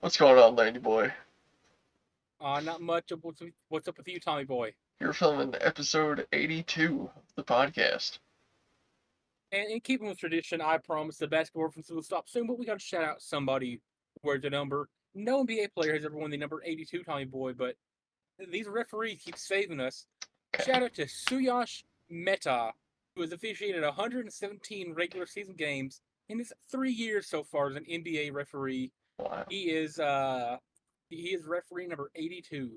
What's going on, Landy boy? Not much. What's up with you, Tommy boy? You're filming episode 82 of the podcast. And in keeping with tradition, I promise the basketball reference will stop soon, but we got to shout out somebody who wears the number. No NBA player has ever won the number 82, Tommy boy, but these referees keep saving us. Shout out to Suyash Mehta, who has officiated 117 regular season games in his 3 years so far as an NBA referee. Wow. He is referee number 82.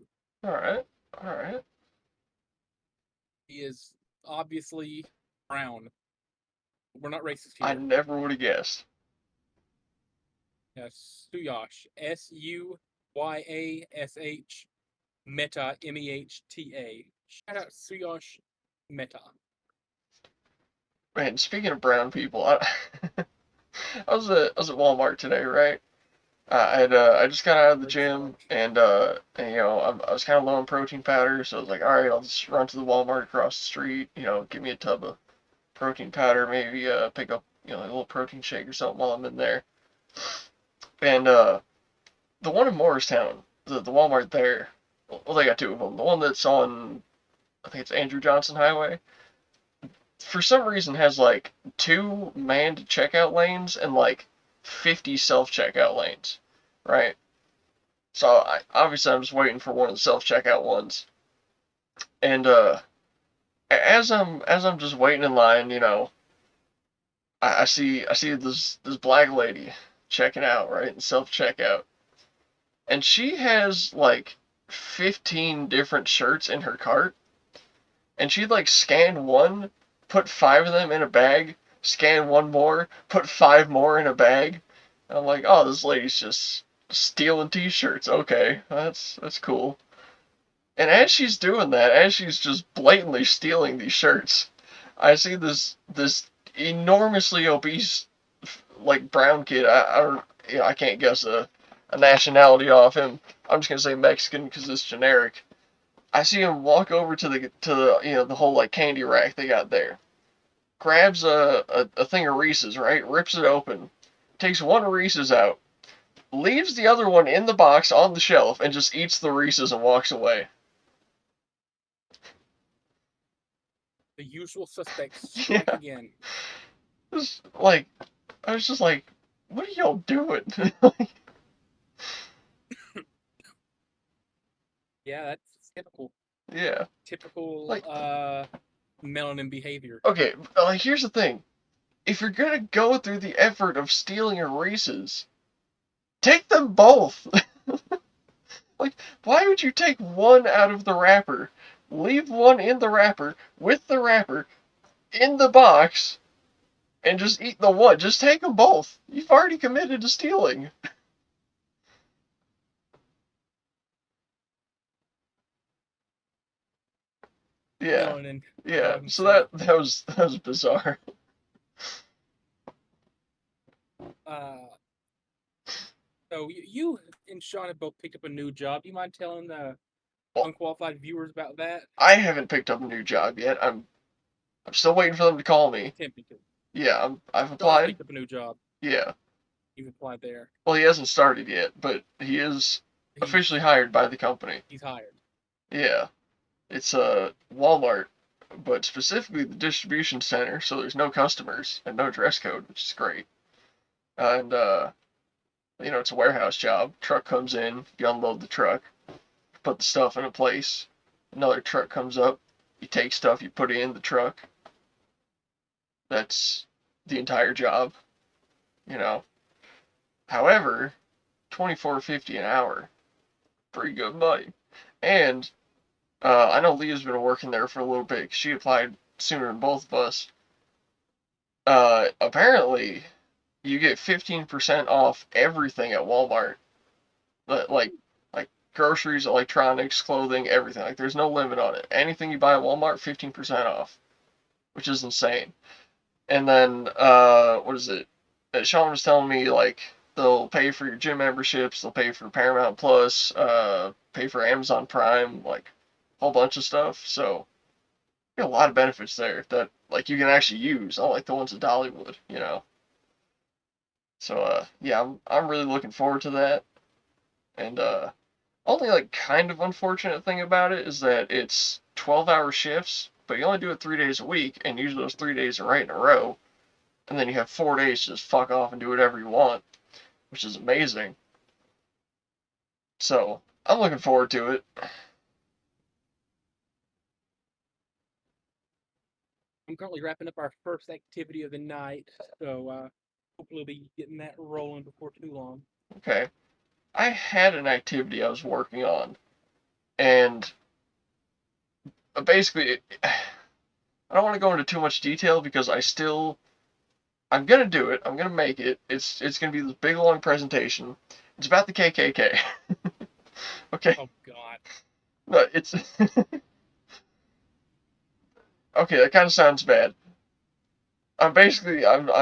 Alright, alright. He is obviously brown. We're not racist I here. never would have guessed. Suyash. Suyashh. Meta. Mehta. Shout out Suyash Meta. Man, speaking of brown people, I was at Walmart today, right? I just got out of the Great start. gym and I was kind of low on protein powder, so I was like, all right, I'll just run to the Walmart across the street, give me a tub of protein powder, maybe pick up a little protein shake or something while I'm in there. And the one in Morristown, the Walmart there, well, they got two of them. The one that's on, I think it's Andrew Johnson Highway, for some reason has like two manned checkout lanes and like 50 self checkout lanes, right? So obviously I'm just waiting for one of the self checkout ones, and as I'm just waiting in line, I see this black lady checking out, right, in self checkout, and she has like 15 different shirts in her cart, and she'd like scan one, put five of them in a bag, scan one more, put five more in a bag. And I'm like, oh, this lady's just stealing t-shirts. Okay, that's cool. And as she's doing that, as she's just blatantly stealing these shirts, I see this enormously obese like brown kid. I don't, I can't guess a nationality off him. I'm just gonna say Mexican because it's generic. I see him walk over to the whole like candy rack they got there. Grabs a thing of Reese's, right? Rips it open. Takes one Reese's out. Leaves the other one in the box on the shelf and just eats the Reese's and walks away. The usual suspects strike Yeah. again. Just like I was just like, what are y'all doing? Yeah, that's typical. Yeah. Typical Like melanin behavior. okay, like here's the thing. If you're gonna go through the effort of stealing a Reese's, take them both. Like, why would you take one out of the wrapper, leave one in the wrapper with the wrapper in the box, and just eat the one? Just take them both. You've already committed to stealing. Yeah, Melanin. yeah. I'm So saying. that was bizarre. Uh, so you and Sean have both picked up a new job. Do you mind telling the Well, unqualified viewers about that? I haven't picked up a new job yet. I'm still waiting for them to call me. Attempting to. Yeah, I've Sean's applied. picked up a new job. Yeah. You've applied there. Well, he hasn't started yet, but he is officially He's hired by the company. he's hired. Yeah. It's a Walmart, but specifically the distribution center, so there's no customers and no dress code, which is great. And it's a warehouse job. Truck comes in, you unload the truck, put the stuff in a place. Another truck comes up, you take stuff, you put it in the truck. That's the entire job, you know. However, 24.50 an hour, pretty good money. And I know Leah's been working there for a little bit. 'Cause she applied sooner than both of us. Apparently, you get 15% off everything at Walmart. Like groceries, electronics, clothing, everything. Like there's no limit on it. Anything you buy at Walmart, 15% off, which is insane. And then what is it? Sean was telling me like they'll pay for your gym memberships, they'll pay for Paramount Plus, pay for Amazon Prime, like a whole bunch of stuff. So you get a lot of benefits there that like you can actually use, unlike the ones at Dollywood. So yeah, I'm really looking forward to that. And only like kind of unfortunate thing about it is that it's 12-hour shifts, but you only do it 3 days a week, and usually those 3 days are right in a row, and then you have 4 days to just fuck off and do whatever you want, which is amazing. So I'm looking forward to it. I'm currently wrapping up our first activity of the night, so hopefully we'll be getting that rolling before too long. Okay. I had an activity I was working on, and basically, I don't want to go into too much detail because I'm gonna do it. I'm gonna make it. It's gonna be this big long presentation. It's about the KKK. Okay. Oh God. No, it's okay. That kind of sounds bad. I'm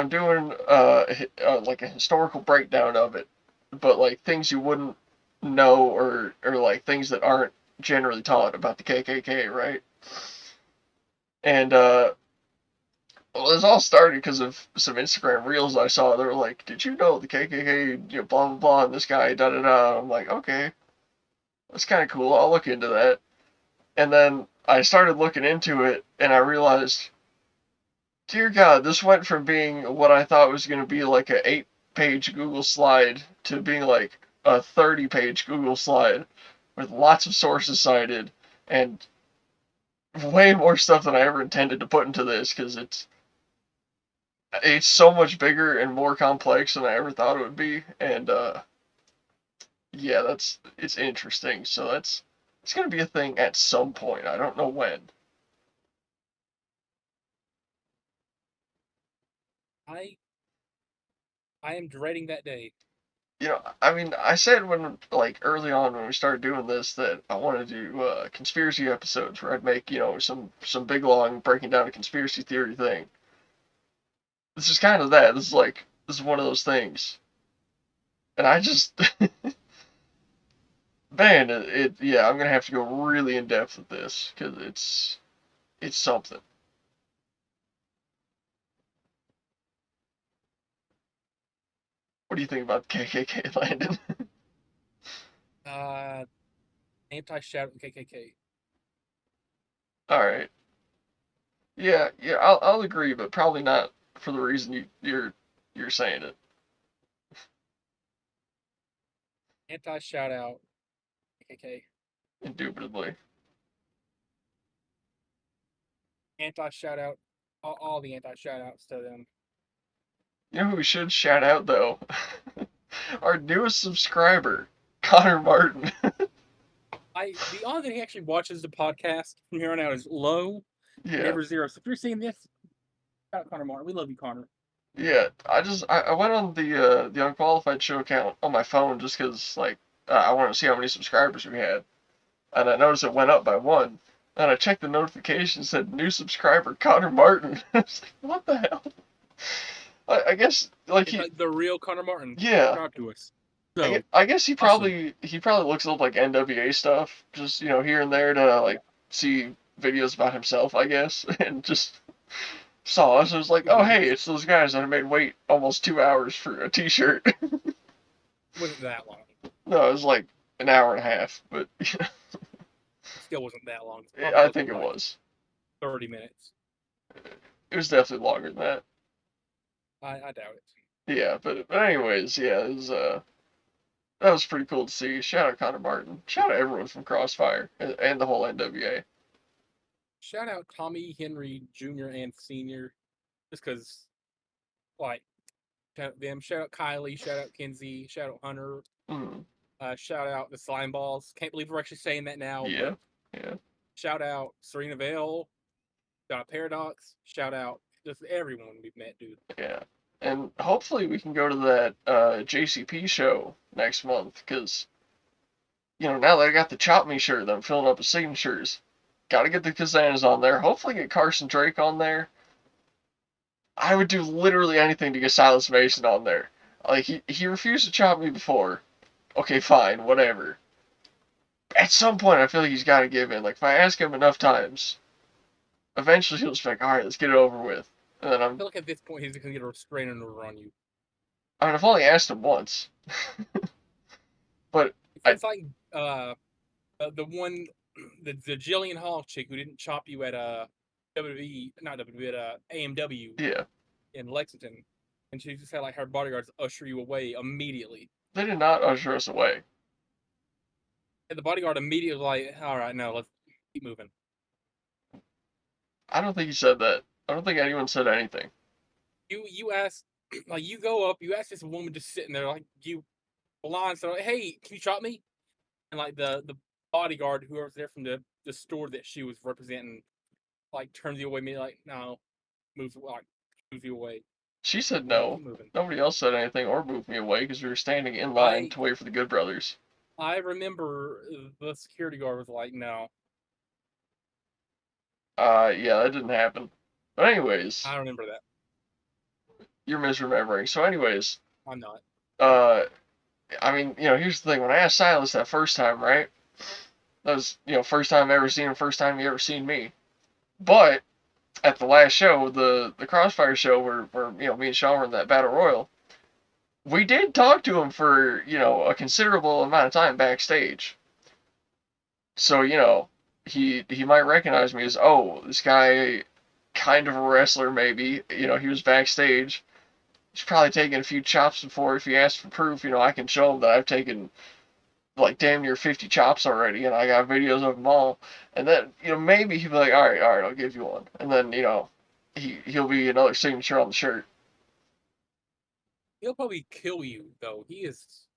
doing like a historical breakdown of it, but like things you wouldn't know or like things that aren't generally taught about the KKK, right? And well, it all started because of some Instagram reels I saw. They were like, "Did you know the KKK? Blah blah blah." And this guy da da da. I'm like, okay, that's kind of cool. I'll look into that. And then I started looking into it, and I realized, dear God, this went from being what I thought was going to be like a 8-page Google slide to being like a 30-page Google slide with lots of sources cited and way more stuff than I ever intended to put into this because it's so much bigger and more complex than I ever thought it would be. And yeah, it's interesting. So it's gonna be a thing at some point. I don't know when. I I am dreading that day. I mean, I said when like early on when we started doing this that I wanted to do conspiracy episodes where I'd make some big long breaking down a conspiracy theory thing. This is kind of that. This is one of those things, and I just man, yeah, I'm gonna have to go really in depth with this because it's something. What do you think about KKK, Landon? Uh, anti-shout KKK. All right. Yeah, yeah, I'll agree, but probably not for the reason you're saying it. Anti-shout out KKK. Indubitably. Anti-shout out. All the anti-shout outs to them. You know who we should shout out though? Our newest subscriber, Connor Martin. The odds that he actually watches the podcast from here on out is low, Yeah, never zero. So if you're seeing this, shout out Connor Martin. We love you, Connor. yeah. I went on the Unqualified Show account on my phone just because like I wanted to see how many subscribers we had, and I noticed it went up by one. And I checked the notification, said new subscriber Connor Martin. I was like, what the hell? I guess like It's he, like the real Connor Martin. yeah. Subscribe to us. So I guess awesome. he probably looks up like NWA stuff, just here and there to like see videos about himself, I guess, and just saw us and was like, oh hey, it's those guys that made wait almost 2 hours for a T-shirt. It wasn't that long. No, it was like an hour and a half, but It still wasn't that long. It's I probably think it like was. 30 minutes. It was definitely longer than that. I doubt it. Yeah, but anyways, yeah, that was pretty cool to see. Shout out Connor Martin. Shout out everyone from Crossfire and the whole NWA. Shout out Tommy Henry Jr. and Senior, just because like shout out them. Shout out Kylie. Shout out Kenzie. Shout out Hunter. Mm, Shout out the Slime Balls. Can't believe we're actually saying that now, but yeah, yeah. shout out Serena Vale. Shout out Paradox. Shout out just everyone we've met, dude. Yeah. And hopefully we can go to that JCP show next month because, now that I got the Chop Me shirt that I'm filling up with signatures, got to get the Kazanas on there. Hopefully get Carson Drake on there. I would do literally anything to get Silas Mason on there. Like, he refused to chop me before. Okay, fine, whatever. At some point, I feel like he's got to give in. Like, if I ask him enough times, eventually he'll just be like, alright, let's get it over with. And then I feel like at this point he's gonna get a restraining order on you. I've only asked him once. But I It's like the one the Jillian Hall chick who didn't chop you at WWE, not WWE, at AMW yeah, in Lexington, and she just had like her bodyguards usher you away immediately. they did not usher us away. And the bodyguard immediately was like, "All right, no, let's keep moving." I don't think he said that. I don't think anyone said anything. You ask like you go up, you ask this woman just sitting there like you blind, so like, hey, can you chop me? And like the bodyguard, whoever's there from the store that she was representing, like turns you away, me like no, moves you away. She said No, no. keep moving. Nobody else said anything or moved me away because we were standing in line I to wait for the Good Brothers. I remember the security guard was like, no, Yeah, that didn't happen. But anyways, I remember that. you're misremembering. So anyways, I'm not. uh, I mean, here's the thing. When I asked Silas that first time, right? That was, first time I ever seen him, first time he ever seen me. But at the last show, the Crossfire show where me and Sean were in that battle royal, we did talk to him for a considerable amount of time backstage. So he might recognize me as, oh, this guy, kind of a wrestler maybe. He was backstage. He's probably taken a few chops before. If he asks for proof, I can show him that I've taken like damn near 50 chops already, and I got videos of them all. And then maybe he'll be like, all right, I'll give you one. And then he'll be another signature on the shirt. He'll probably kill you though. He is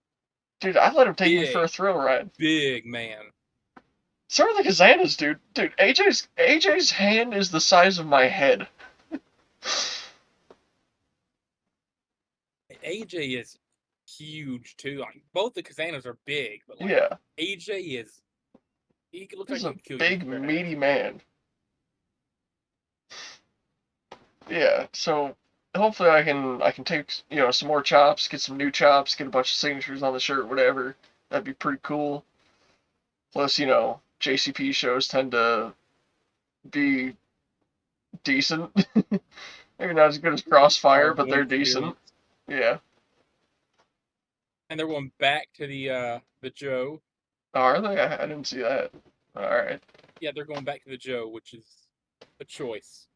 Dude, I let him take me for a big, thrill ride. big man. So are the Kazanas, dude. Dude, AJ's hand is the size of my head. AJ is huge too. Like both the Kazanas are big, but like Yeah, AJ is he looks this like is he a could kill you with big, a bare hands. meaty man. Yeah, so hopefully I can take some more chops, get some new chops, get a bunch of signatures on the shirt, whatever. That'd be pretty cool. Plus, JCP shows tend to be decent. Maybe not as good as Our Crossfire, but one they're decent. experience. Yeah. And they're going back to the Joe. Oh, are they? I didn't see that. All right. Yeah, they're going back to the Joe, which is a choice.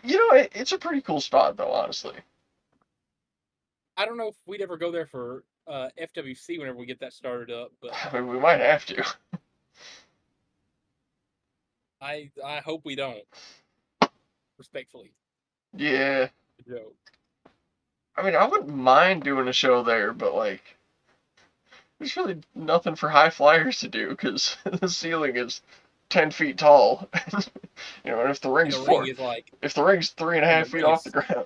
It's a pretty cool spot though, honestly. I don't know if we'd ever go there for FWC whenever we get that started up, but I mean, we might have to. I hope we don't. Respectfully, Yeah. the Joe. I mean, I wouldn't mind doing a show there, but like, there's really nothing for high flyers to do because the ceiling is 10 feet tall. And if the And ring's the ring four, is like, if the ring's three and a and half the feet ring off the is ground,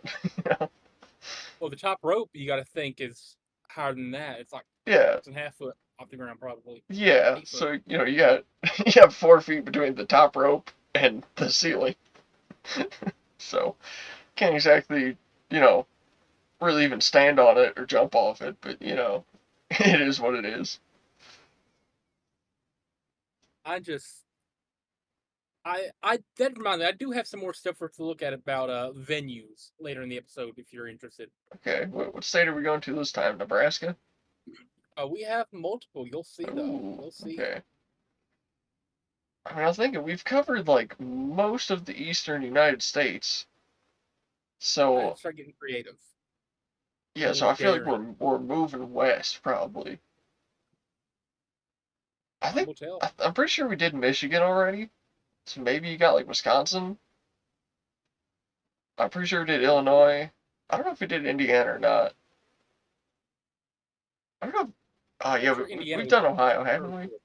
well, the top rope you got to think is higher than that. It's like yeah, 6.5 foot off the ground, probably yeah. 8 foot. So you got you have 4 feet between the top rope and the ceiling, so can't exactly you know really even stand on it or jump off it, but it is what it is. I just I that reminds me, I do have some more stuff for us to look at about venues later in the episode if you're interested. Okay, what state are we going to this time? Nebraska? We have multiple. You'll see though. Ooh, You'll see. okay. I mean, I was thinking we've covered like most of the eastern United States. I So, start getting creative. A yeah, so little I feel like daring. we're moving west probably. I Time think will tell. I'm pretty sure we did Michigan already. So maybe you got like Wisconsin. I'm pretty sure we did Illinois. I don't know if we did Indiana or not. I don't know. Oh I'm yeah, sure Indiana we've was done Ohio, third or haven't we? fourth.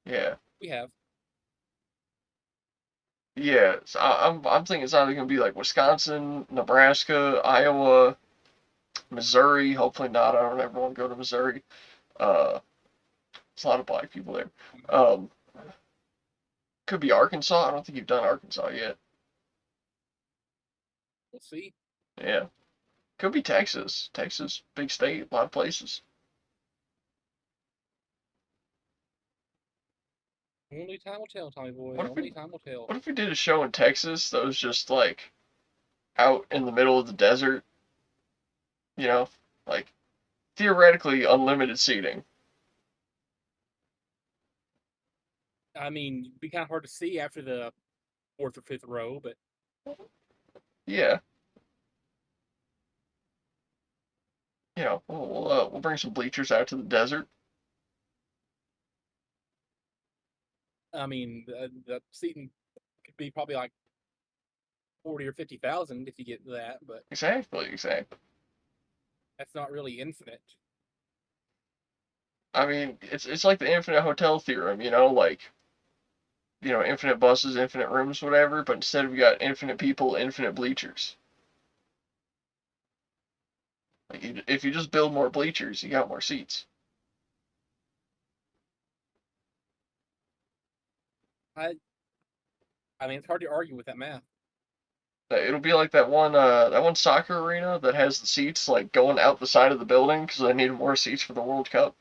Yeah. We have. Yeah, so I'm thinking it's either gonna be like Wisconsin, Nebraska, Iowa, Missouri. Hopefully not. I don't ever want to go to Missouri. Uh, There's a lot of black people there. Um, could be Arkansas. I don't think you've done Arkansas yet. We'll see. Yeah. Could be Texas. Texas, big state, a lot of places. Only time will tell, Tommy boy. What if we Only time will tell. what if we did a show in Texas that was just like out in the middle of the desert, you know? Like theoretically unlimited seating. I mean, it'd be kind of hard to see after the fourth or fifth row, but Yeah, we'll bring some bleachers out to the desert. I mean, the seating could be probably like 40 or 50,000 if you get that, but Exactly, exactly. that's not really infinite. I mean, it's like the infinite hotel theorem, like infinite buses, infinite rooms, whatever. But instead, we got infinite people, infinite bleachers. Like, if you just build more bleachers, you got more seats. I I mean, it's hard to argue with that math. It'll be like that one soccer arena that has the seats like going out the side of the building because they needed more seats for the World Cup.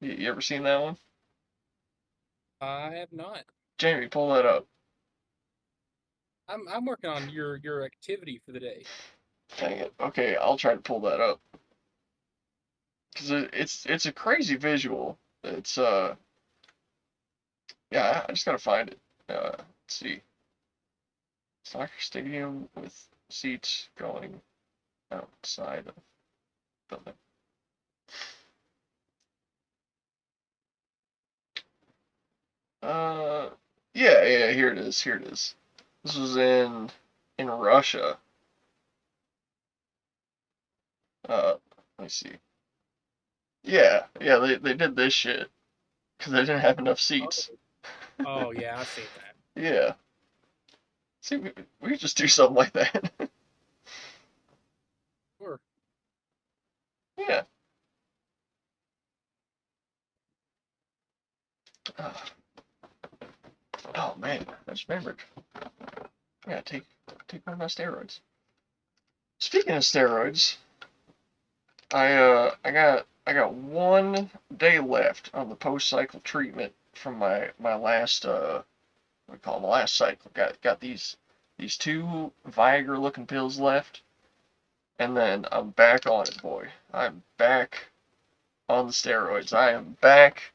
You ever seen that one? I have not. Jamie, pull that up. I'm working on your activity for the day. Dang it. Okay, I'll try to pull that up because it's a crazy visual. It's yeah, I just gotta find it. Let's see, soccer stadium with seats going outside of the building. Uh, yeah, yeah, here it is. Here it is. This was in Russia. Let me see. Yeah, yeah, they did this shit because they didn't have enough Oh, seats. oh yeah, I've seen that. Yeah. See, we could just do something like that. Sure. Yeah. Oh, oh man, I just remembered. I gotta take one of my steroids. Speaking of steroids, I got 1 day left on the post cycle treatment from my last what do we call it, my last cycle. Got these two Viagra looking pills left, and then I'm back on it, boy. I'm back on the steroids. I am back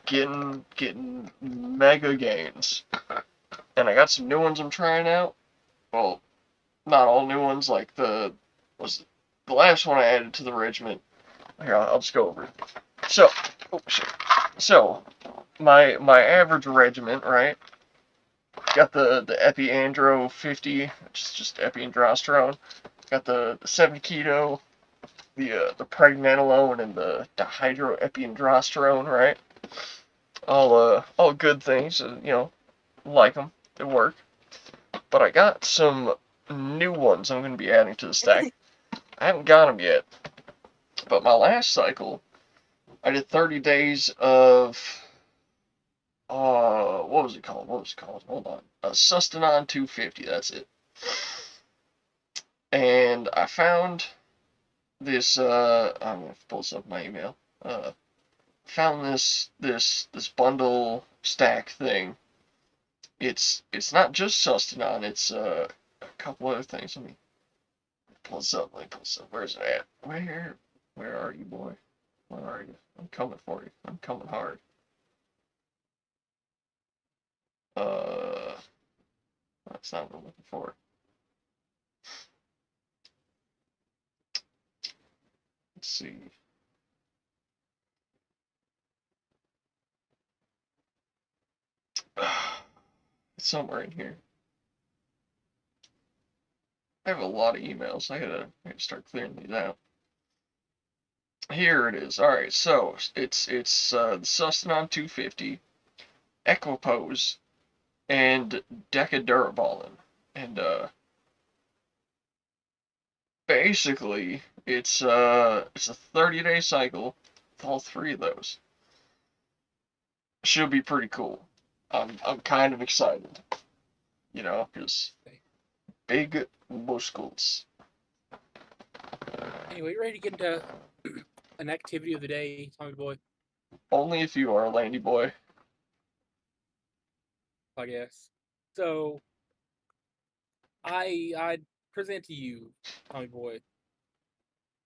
getting mega gains, and I got some new ones I'm trying out. Well, not all new ones. Like was the last one I added to the regimen. Here, I'll just go over it. So, oh shit. So, my average regimen, right? Got the Epiandro 50, which is just epiandrosterone. Got the 7 keto, the pregnenolone, and the dihydroepiandrosterone, right? All good things, like them. They work. But I got some new ones I'm going to be adding to the stack. I haven't got them yet. But my last cycle, I did 30 days of what was it called? What was it called? Hold on. Sustanon 250. That's it. And I found this. I'm gonna pull this up in my email. Found this bundle stack thing. It's not just Sustanon. It's a couple other things. Let me pull this up. Let me pull this up. Where's it at? Where are you, boy? Where are you? I'm coming for you. I'm coming hard. Uh, that's not what I'm looking for. Let's see. It's somewhere in here. I have a lot of emails. I gotta start clearing these out. Here it is. All right, so it's the Sustanon 250, Equipose, and Decadurabolin, and basically it's a 30-day cycle with all three of those. Should be pretty cool. I'm kind of excited, because big muscles. Anyway, you ready to get into an activity of the day, Tommy Boy? Only if you are a landy boy. I guess. So I present to you, Tommy Boy,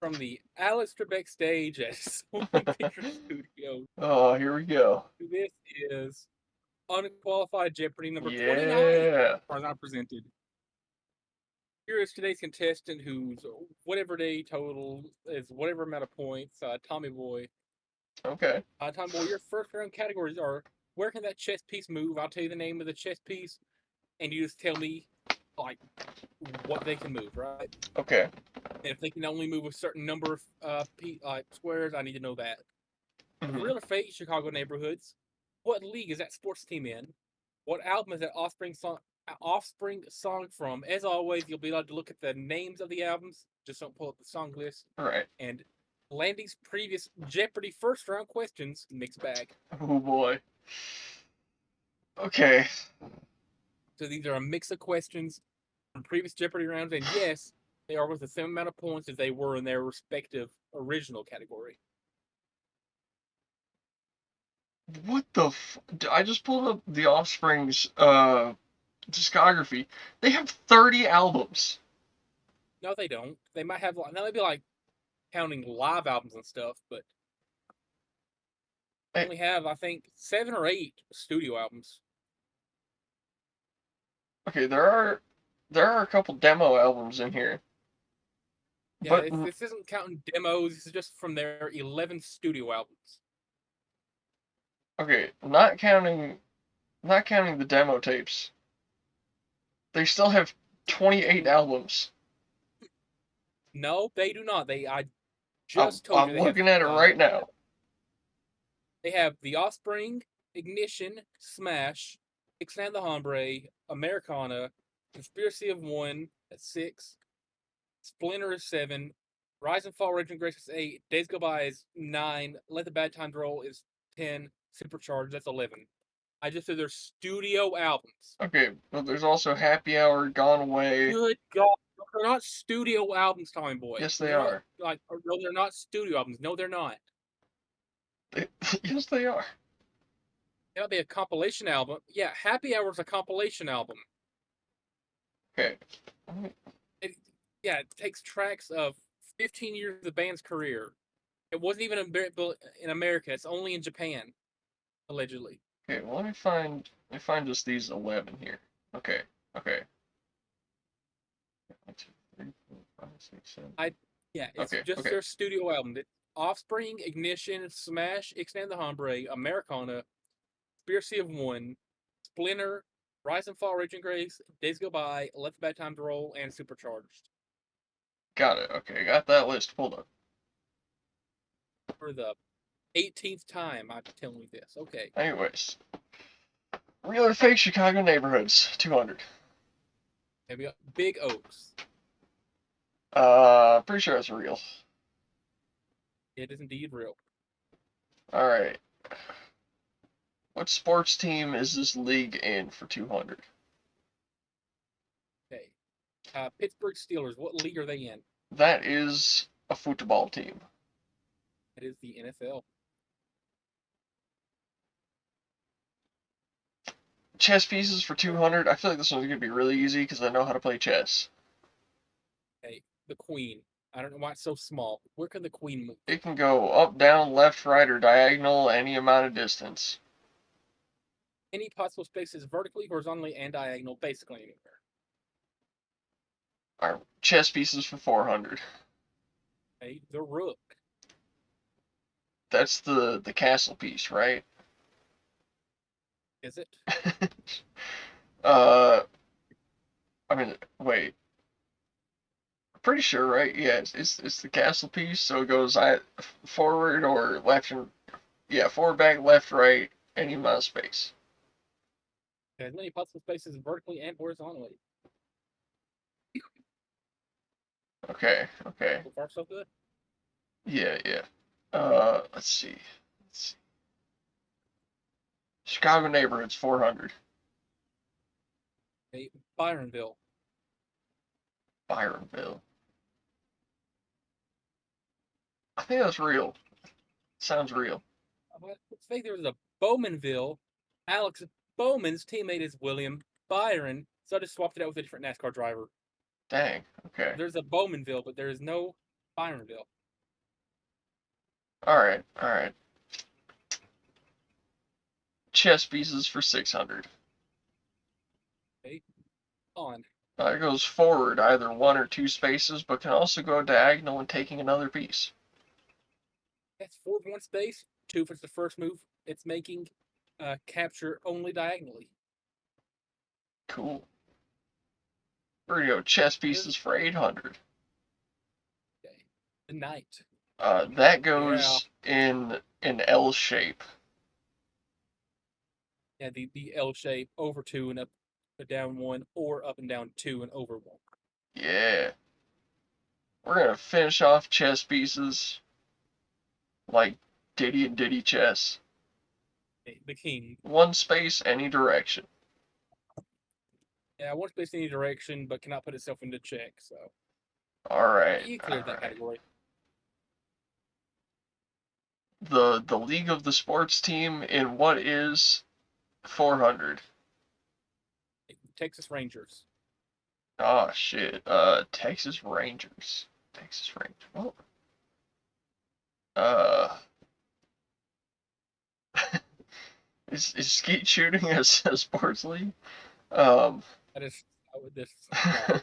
from the Alex Trebek stage at Sony Picture Studios. Oh, here we go. This is Unqualified Jeopardy number 29, as Yeah. far as I presented. Here is today's contestant, whose whatever day total is whatever amount of points. Tommy Boy. Okay. Tommy Boy, your first round categories are: where can that chess piece move? I'll tell you the name of the chess piece, and you just tell me like what they can move, right? Okay. And if they can only move a certain number of squares, I need to know that. Mhm. Real or fake Chicago neighborhoods? What league is that sports team in? What album is that Offspring song from? As always, you'll be allowed to look at the names of the albums. Just don't pull up the song list. Right. And Landy's previous Jeopardy first round questions, mixed bag. Oh boy. Okay. So these are a mix of questions from previous Jeopardy rounds, and yes, they are worth the same amount of points as they were in their respective original category. What the I just pulled up the Offspring's discography. They have 30 albums. No, they don't. They might have now they'd be like counting live albums and stuff, but they Eh, only have I think 7 or 8 studio albums. Okay, there are a couple demo albums in here. Yeah, But this isn't counting demos. This is just from their 11 studio albums. okay, not counting the demo tapes. They still have 28 albums. No, they do not. I I'm just told you I'm they have looking at it right now. they have The Offspring, Ignition, Smash, Ixnay the Hombre, Americana, Conspiracy of One at 6, Splinter is 7, Rise and Fall, Raging Grace is 8, Days Go By is 9, Let the Bad Times Roll is 10, Supercharged that's 11. I just said they're studio albums. Okay, but there's also Happy Hour, Gone Away. Good God, they're not studio albums, Tommy Boy. Yes, Those they are not are. no, they're not studio albums. No, they're not. They, yes, they are. That would be a compilation album. Yeah, Happy Hour is a compilation album. Okay. It, yeah, it takes tracks of 15 years of the band's career. It wasn't even in America. It's only in Japan, allegedly. Okay, well, let me find just these 11 here. Okay. Okay. 1, 2, 3, 4, 5, 6, 7. Yeah, it's Okay. just Okay. their studio album. Offspring, Ignition, Smash, Ixnay the Hombre, Americana, Conspiracy of One, Splinter, Rise and Fall, Raging Grace, Days Go By, Let the Bad Times Roll, and Supercharged. Got it. Okay, got that list pulled up. For the 18th time, I'm telling you this. Okay. Anyways, real or fake Chicago neighborhoods, 200. Have you got Big Oaks? Pretty sure it's real. It is indeed real. All right. What sports team is this league in for 200? Okay. Pittsburgh Steelers, what league are they in? That is a football team. It is the NFL. Chess pieces for 200. I feel like this one's gonna be really easy because I know how to play chess. Okay. The Queen. I don't know why it's so small. Where can the Queen move? It can go up, down, left, right, or diagonal any amount of distance. Any possible spaces vertically, horizontally, and diagonal, basically anywhere. Our chess pieces for 400. Okay. The Rook. That's the castle piece, right? Is it? uh, I mean, wait. Pretty sure, right? Yeah, it's the castle piece, so it goes forward or left and yeah, forward, back, left, right, any amount of space. As many possible spaces vertically and horizontally. Okay, okay. So far, so good. Yeah, yeah. Let's see. Let's see. Chicago neighborhoods, 400. Okay. Byronville. Byronville. I think that's real. Sounds real. Let's say there's a Bowmanville. Alex Bowman's teammate is William Byron, so I just swapped it out with a different NASCAR driver. Dang. Okay. There's a Bowmanville, but there is no Byronville. All right. Chess pieces for 600. Okay. On. It goes forward either one or two spaces, but can also go diagonal when taking another piece. That's 4 for 1 space. 2 if it's the first move it's making. Capture only diagonally. Cool. We're gonna go chess pieces for 800. Okay. The knight. That Yeah. goes in an L shape. Yeah, the L shape, over 2 and up, down 1, or up and down 2 and over 1. Yeah. We're gonna finish off chess pieces like Diddy and Diddy chess. Okay, the king. One space, any direction. Yeah, 1 space in any direction, but cannot put itself into check, so. Alright, You cleared that alright. category. The league of the sports team in what is 400. Texas Rangers. Oh shit. Texas Rangers. Texas Rangers. Oh. Uh is skeet shooting a sports league? Um That is this. No.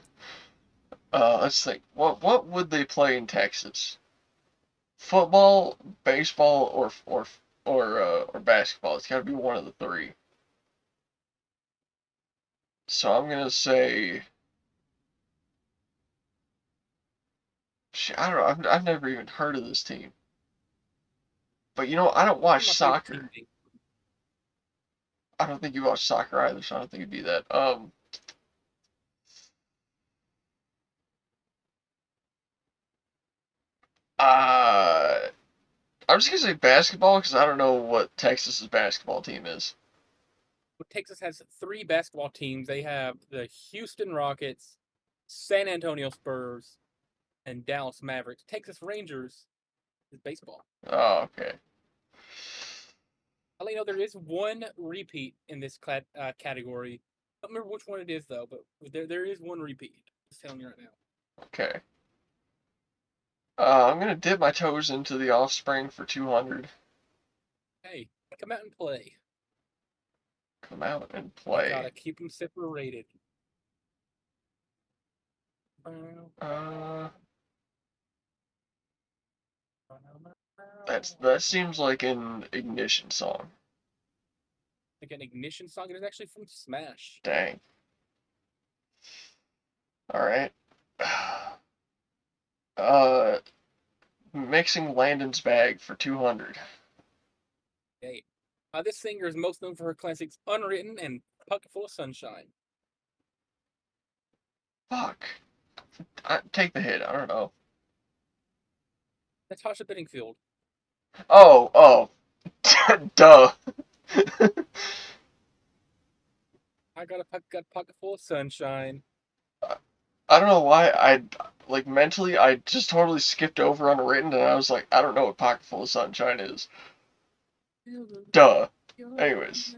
let's think. What would they play in Texas? Football, baseball, or basketball. It's got to be one of the three. So I'm gonna say, shit, I don't know. I've never even heard of this team. But you know, I don't One of watch my favorite team soccer. names. I don't think you watch soccer either, so I don't think it'd be that. Uh, I'm just gonna say basketball because I don't know what Texas's basketball team is. Texas has 3 basketball teams. They have the Houston Rockets, San Antonio Spurs, and Dallas Mavericks. Texas Rangers is baseball. Oh, okay. I'll let you know there is 1 repeat in this category. I don't remember which one it is though, but there is 1 repeat. Just telling you right now. Okay. I'm gonna dip my toes into the Offspring for 200. Hey, come out and play. Come out and You play. gotta keep them separated. Uh, that seems like an Ignition song. Like an Ignition song. It is actually from Smash. Dang. All right. Uh, mixing Landon's bag for 200. Hey, this singer is most known for her classics "Unwritten" and "Pocket Full of Sunshine." Fuck. Take the hit. I don't know. Natasha Bedingfield. Oh. Duh. I got a pocket full of sunshine. I don't know why like mentally I just totally skipped over Unwritten and I was like, I don't know what Pocketful of Sunshine is. Duh. Anyways.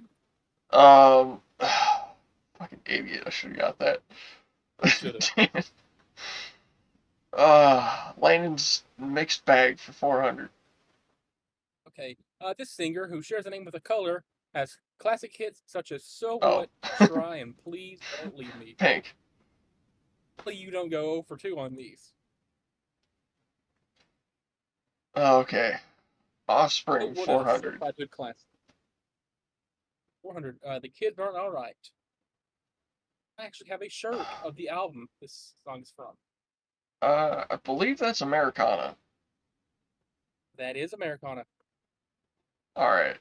Fucking idiot. I should have got that. Should have. Damn it. Landon's mixed bag for 400. Okay. This singer, who shares a name with a color, has classic hits such as "So Oh. What," "Try," and "Please Don't Leave Me." Pink. Hopefully you don't go 0 for 2 on these. Okay. Oh, Offspring what a 400. certified good classic. 400. The Kids Aren't Alright. I actually have a shirt of the album this song is from. I believe that's Americana. That is Americana. Alright.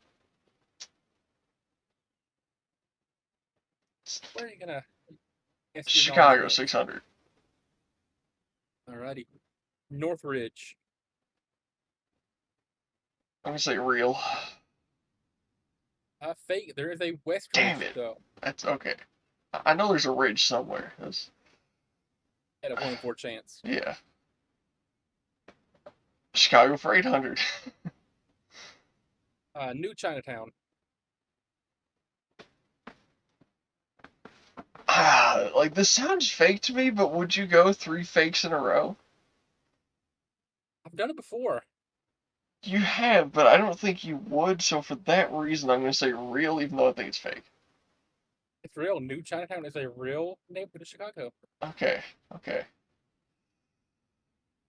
Where are you gonna guess your knowledge Chicago next? 600. Alrighty. Northridge. I'm gonna say real. Fake. There is a Damn Westridge it. though. That's okay. I know there's a ridge somewhere. At a 1 in 4 chance. Yeah. Chicago for 800. New Chinatown. Like this sounds fake to me, but would you go 3 fakes in a row? I've done it before. You have, but I don't think you would, so for that reason, I'm going to say real, even though I think it's fake. It's real. New Chinatown is a real neighborhood of Chicago. Okay, okay.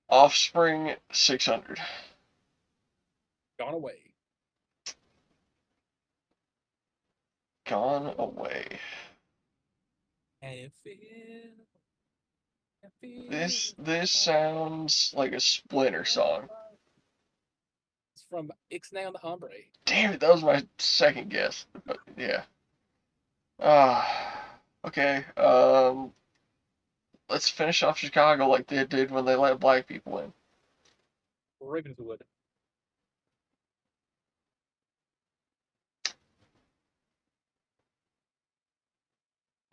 Offspring 600. Gone away. Gone away. And This sounds like a Splinter song. It's from Ixnay on the Hombre. Damn it, that was my second guess. But yeah. Okay. Let's finish off Chicago like they did when they let black people in. Ravenswood.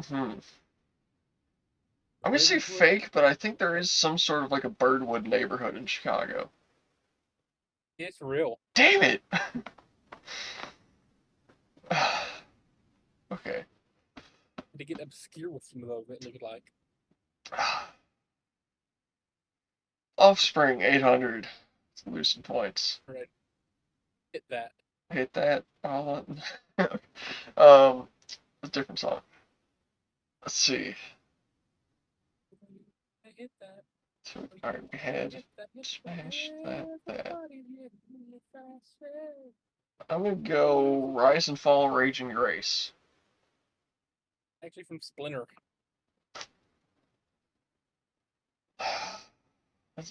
Hmm. I'm gonna say fake, but I think there is some sort of like a Birdwood neighborhood in Chicago. It's real. Damn it! Okay. To get obscure with some of those that look like. Offspring 800. Let's lose some points. Right. Hit that. Hit that. A different song. Let's see. Hit that. Alright, we had Smash that. I'm gonna go Rise and Fall, Raging Grace. Actually, from Splinter.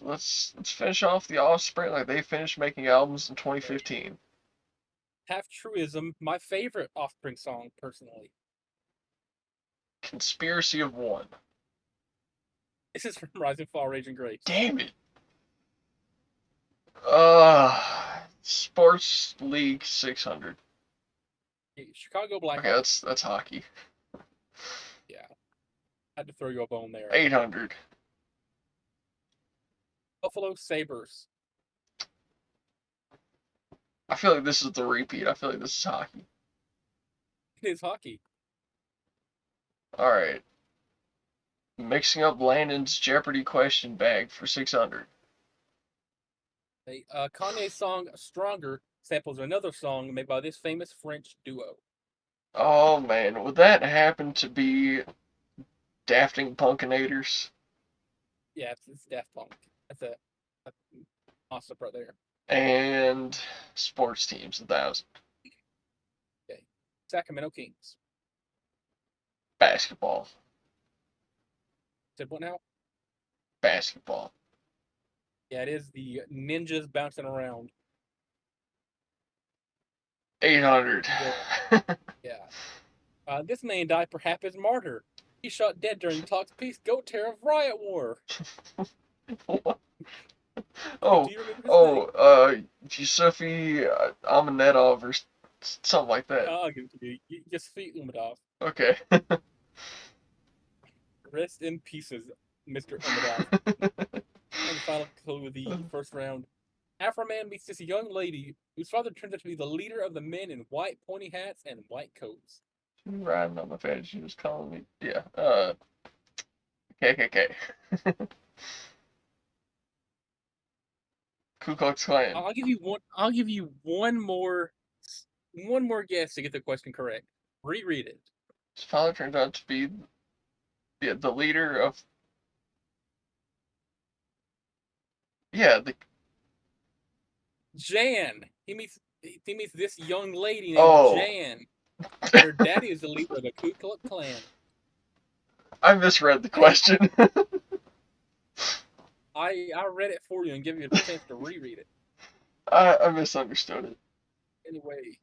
Let's finish off the Offspring like they finished making albums in 2015. Half Truism, my favorite Offspring song, personally. Conspiracy of One. This is from Rise and Fall, Raging Grace. Damn it. Sports League 600. Chicago Blackhawks. Okay, that's hockey. Yeah. Had to throw you a bone there. 800. Buffalo Sabres. I feel like this is the repeat. I feel like this is hockey. It is hockey. Alright. Mixing up Landon's Jeopardy question bag for 600. Kanye's song Stronger samples another song made by this famous French duo. Oh man, would that happen to be Dafting Punkinators? Yeah, it's Daft Punk. That's awesome right there. And sports teams, 1,000. Okay. Sacramento Kings. Basketball. Said what now? Basketball. Yeah, it is the ninjas bouncing around. 800. Yeah. This man died perhaps as martyr. He shot dead during the Talks Peace Goat Tear of Riot War. Yusufi Amanetov or something like that. I'll give it to you. Yusufi Umadov. Okay. Rest in pieces, Mr. Umadov. And the final clue of the first round. Afro man meets this young lady whose father turns out to be the leader of the men in white pointy hats and white coats. Riding on my face, she was calling me. Yeah. KKK. Ku Klux Klan. I'll give you one more guess to get the question correct. Reread it. His father turns out to be the leader of. Yeah, the. Jan. He meets this young lady named Jan. Her daddy is the leader of the Ku Klux Klan. I misread the question. I read it for you and give you a chance to reread it. I misunderstood it. Anyway.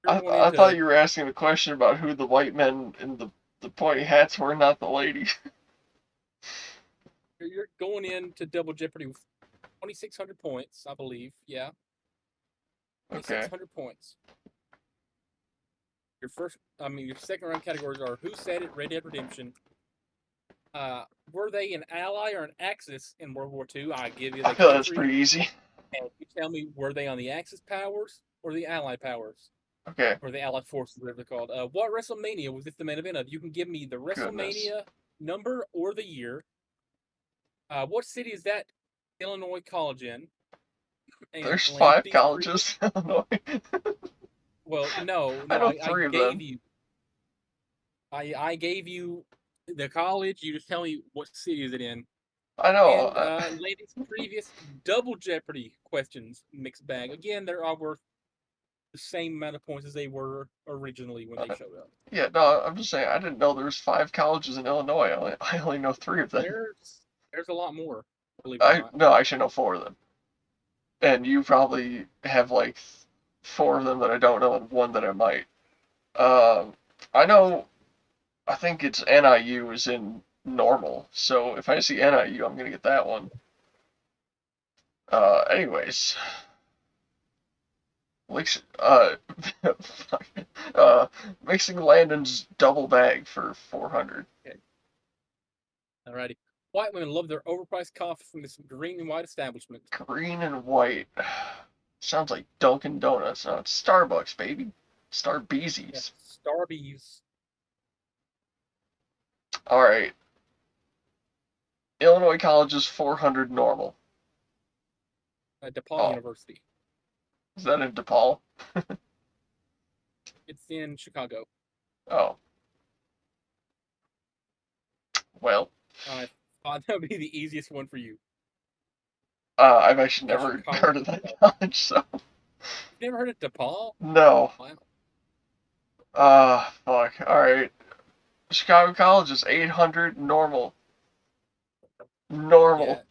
I thought you were asking a question about who the white men in the pointy hats were, not the lady. You're going into Double Jeopardy with 2,600 points, I believe. Yeah. 2,600 points. Your second round categories are Who Said It, Red Dead Redemption. Were they an ally or an Axis in World War II? I give you the I feel that's pretty easy. And you tell me, were they on the Axis powers or the Allied powers? Okay. Or the Allied forces, whatever they're called. What WrestleMania was this the main event of? You can give me the WrestleMania number or the year. What city is that Illinois College in? And There's five Landon's colleges in Illinois. well, no, I no, know I three of gave them. you I gave you the college. You just tell me what city is it in. I know. And Landon's previous double Jeopardy questions mixed bag. Again, they're all worth the same amount of points as they were originally when they showed up. Yeah, no, I'm just saying. I didn't know there was five colleges in Illinois. I only know three of them. There's a lot more, believe it or I not. no, I should know four of them. And you probably have like four of them that I don't know and one that I might. Um, I know. I think it's NIU is in normal. So if I see NIU, I'm gonna get that one. Anyways, Mix, uh, mixing Landon's double bag for 400. Okay. Alrighty. White women love their overpriced coffee from this green and white establishment. Green and white. Sounds like Dunkin' Donuts. No, it's Starbucks, baby. Yeah, Starbeezies. Starbies. All right. Illinois College is 400 normal. DePaul Oh, University. is that in DePaul? It's in Chicago. Oh, well. I thought that would be the easiest one for you. I've actually Because never Chicago. heard of that college, so You've never heard of DePaul? no. Wow. Fuck. All right. Chicago College is 800 normal. Yeah. Normal.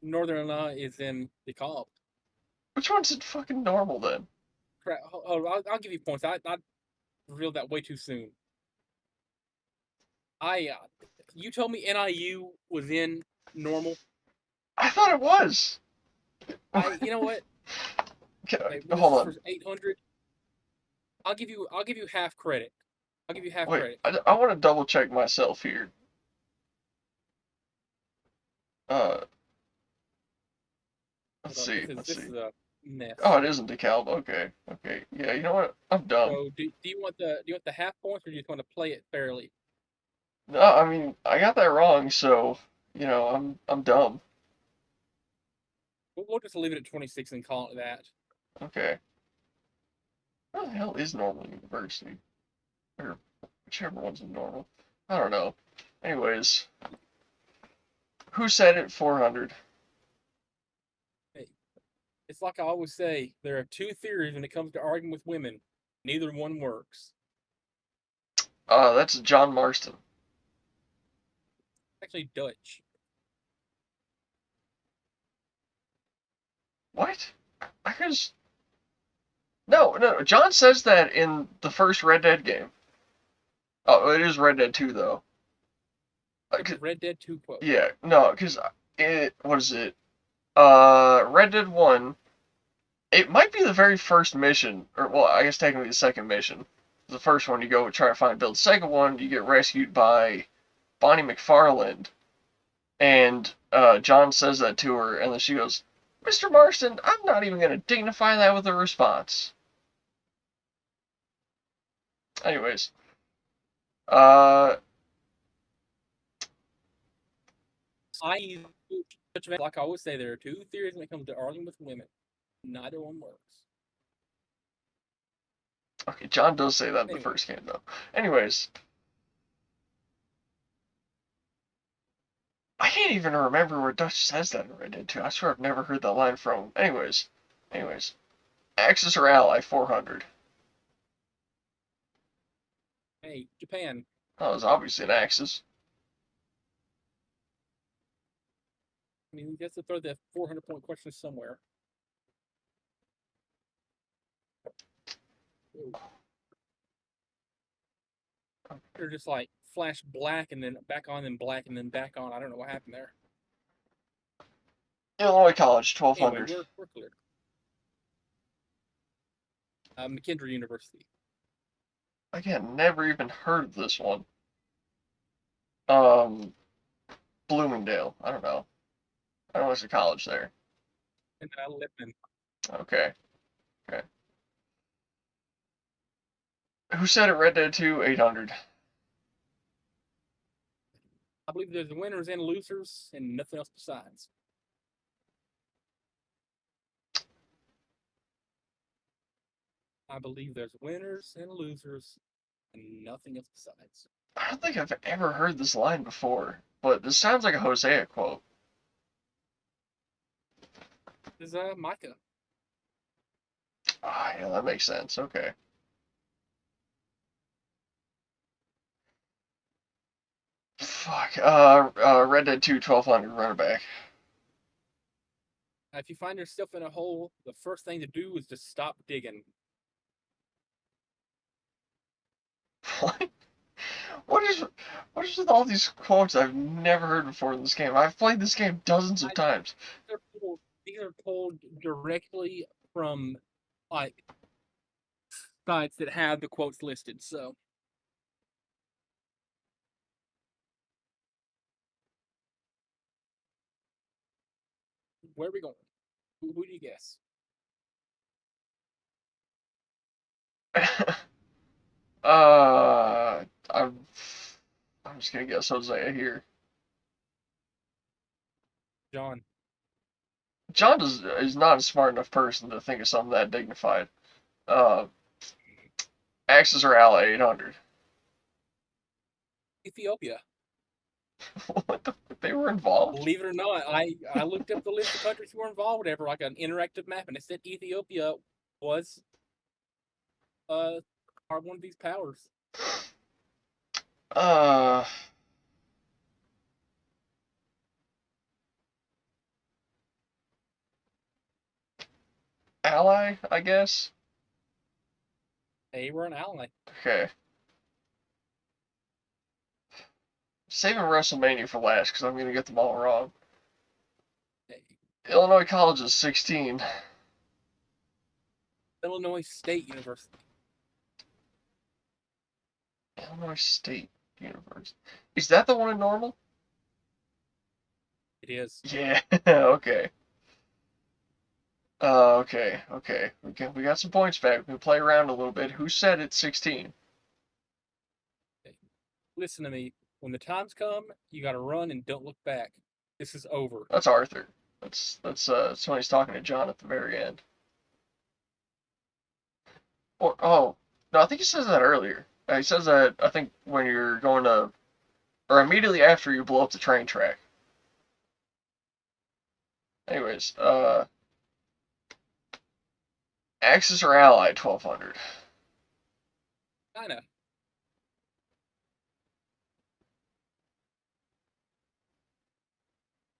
Northern Illinois is in DeKalb. Which one's in fucking normal then? Oh, I'll give you points. I revealed that way too soon. You told me NIU was in normal. I thought it was. You know what? Okay, Okay, well, this hold is on. for 800. I'll give you half credit. I'll give you half Wait, credit. I want to double check myself here. Uh, let's Hold on, see. Let's this see. is a Oh, mess. it is in DeKalb. Okay. Okay. Yeah, you know what? I'm dumb. So do you want the half points or do you just want to play it fairly? No, I mean, I got that wrong, so, I'm dumb. We'll just leave it at 26 and call it that. Okay. Where the hell is normal university? Or whichever one's in normal. I don't know. Anyways, who said it 400? Hey, it's like I always say, there are two theories when it comes to arguing with women. Neither one works. That's John Marston. Actually, Dutch. What? I just no. John says that in the first Red Dead game. Oh, it is Red Dead 2 though. It's a Red Dead 2 quote. Yeah, no, because what is it? Red Dead 1. It might be the very first mission, or well, I guess technically the second mission. The first one you go try to find Bill. The second one you get rescued by Bonnie McFarland, and John says that to her, and then she goes, "Mr. Marston, I'm not even gonna dignify that with a response." Anyways, uh, Like I always say, there are two theories when it comes to arguing with women. Neither one works. okay, John does say that in the Anyway, first game though. Anyways, I can't even remember where Dutch says that in Red Dead 2. I swear I've never heard that line from him. Anyways, Axis or Ally 400. hey, Japan. That was obviously an Axis. I mean, you have to throw the 400-point question somewhere. They're just like flash black and then back on, then black and then back on. I don't know what happened there. Illinois College Anyway, 1200. we're clear. McKendree University. Again, never even heard of this one. Um, Bloomingdale. I don't know. I don't know what's a college there. And Lippman. Okay. Okay. Who said it? Red Dead 2 800. I believe there's winners and losers and nothing else besides. I believe there's winners and losers and nothing else besides. I don't think I've ever heard this line before, but this sounds like a Hosea quote. This is Micah. Ah, yeah, that makes sense. Okay. Fuck. Red Dead 2, 1200, run it back. If you find yourself in a hole, the first thing to do is to stop digging. What? What is what is with all these quotes I've never heard before in this game? I've played this game dozens of times. These are pulled directly from like sites that have the quotes listed. So where are we going? Who do you guess? uh, I'm just gonna guess Hosea here. John. John is not a smart enough person to think of something that dignified. Uh, Axis or Ally 800. Ethiopia. What the fuck? They were involved? Believe it or not, I looked up the list of countries who were involved, whatever, like an interactive map, and it said Ethiopia was uh are one of these powers. Uh, Ally, I guess. They were an ally. Okay. Saving WrestleMania for last because I'm gonna get them all wrong. Illinois College is 16. Illinois State University. Illinois State University. Is that the one in Normal? It is. Yeah. Okay. Okay. We got some points back. We can play around a little bit. Who said it's 16? Okay. Listen to me. When the times come, you got to run and don't look back. This is over. That's Arthur. That's when he's talking to John at the very end. Or oh no, I think he says that earlier. He says that I think when you're going to, or immediately after you blow up the train track. Anyways, Axis or Ally 1200. Kinda.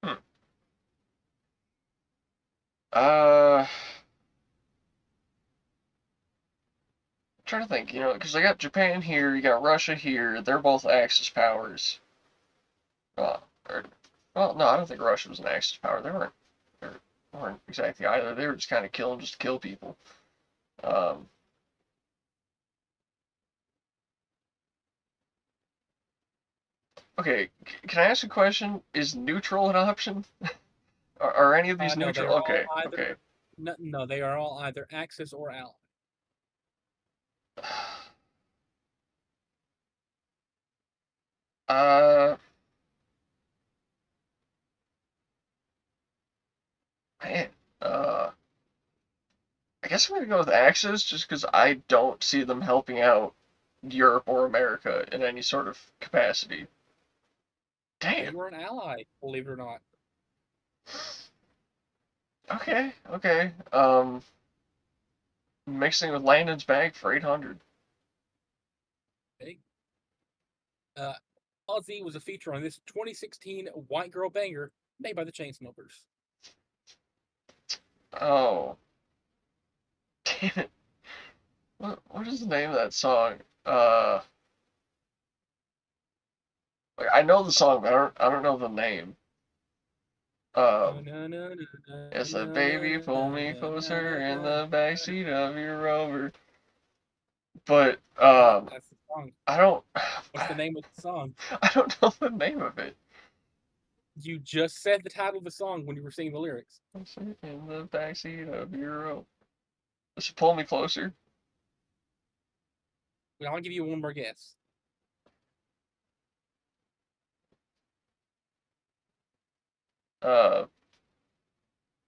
Hmm. I'm trying to think, because I got Japan here, you got Russia here. They're both Axis powers. Uh, or, well, no, I don't think Russia was an Axis power. They weren't exactly either. They were just kind of killing just to kill people. Um, okay, can I ask a question? Is neutral an option? Are any of these No, they neutral? are all Okay, okay. either. No, they are all either Axis or ally. Uh, man, I guess I'm gonna go with Axis just because I don't see them helping out Europe or America in any sort of capacity. They Damn. were an ally, believe it or not. Okay. Mixing with Landon's bag for 800. Okay. Uh, Ozzy was a feature on this 2016 white girl banger made by the Chainsmokers. Oh, damn it. What is the name of that song? Uh, like I know the song, but I don't know the name. No, Um, no, no, no, it's a no, no, baby, no, pull no, me no, no, closer no, in no. the backseat of your Rover. But Yep, that's the song. I don't, What's the name of the song? I don't know the name of it. You just said the title of the song when you were singing the lyrics. In the backseat of your Rover. Just pull me closer. Well, I'll give you one more guess. Uh,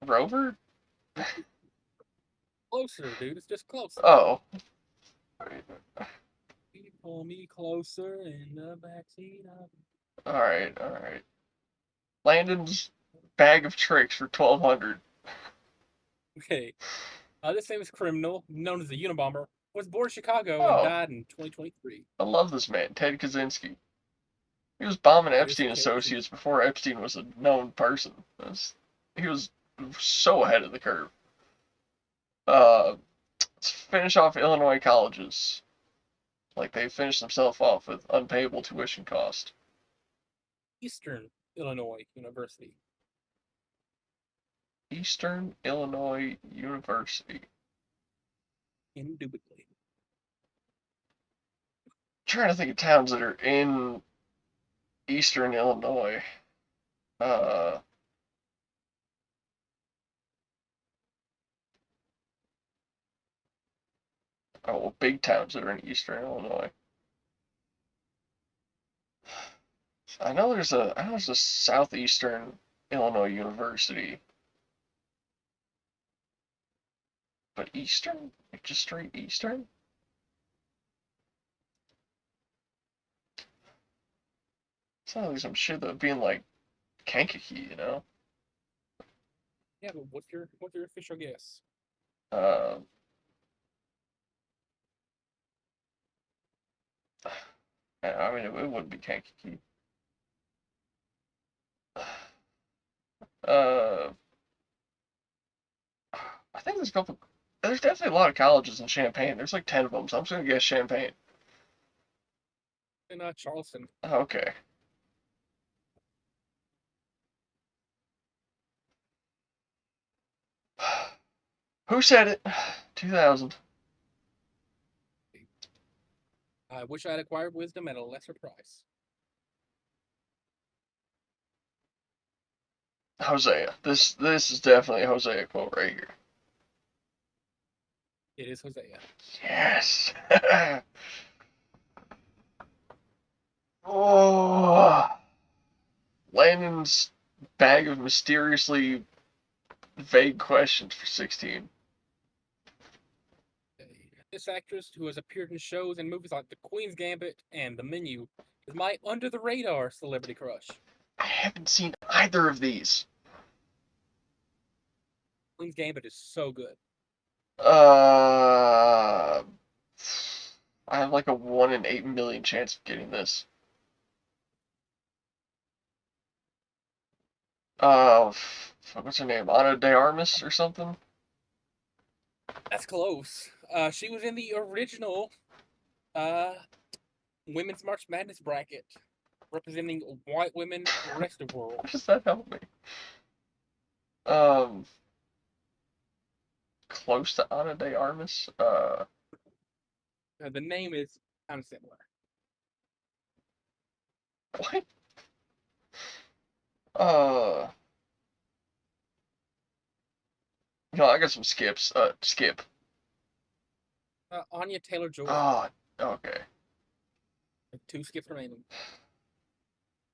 Rover? closer, dude. It's just closer. Oh. You pull me closer in the backseat of. Alright, alright. Landon's bag of tricks for 1200. Okay. This famous criminal, known as the Unabomber, was born in Chicago and Oh, died in 2023. I love this man, Ted Kaczynski. He was bombing It is Epstein Ted Kaczynski. Associates before Epstein was a known person. He was so ahead of the curve. Let's finish off Illinois colleges. Like they finished themselves off with unpayable tuition cost. Eastern Illinois University. Eastern Illinois University. Indubitably. Trying to think of towns that are in Eastern Illinois. Uh, oh, well, big towns that are in Eastern Illinois. I know there's a Southeastern Illinois University, but Eastern, like just straight Eastern. Sounds like some shit that would be in like Kankakee, you know. Yeah, but what's your official guess? Uh, I mean, it wouldn't be Kankakee. Uh, I think there's a couple. There's definitely a lot of colleges in Champaign. There's like 10 of them, so I'm just gonna guess Champaign. In Charleston. Okay. Who said it? 2000. I wish I had acquired wisdom at a lesser price. Hosea. This is definitely a Hosea quote right here. It is Hosea. Yes. Oh. Landon's bag of mysteriously vague questions for 16. This actress, who has appeared in shows and movies like The Queen's Gambit and The Menu, is my under the radar celebrity crush. I haven't seen either of these. Queen's Gambit is so good. Uh, I have like a 1 in 8 million chance of getting this. What's her name? Ana de Armas or something? That's close. She was in the original uh, Women's March Madness bracket, representing white women, rest of world. How does that help me? Um, Close to Ana de Armas? The name is kind of similar. What? Uh, I got some skips. Skip. Anya Taylor-Joy. Oh, okay. 2 skips remaining.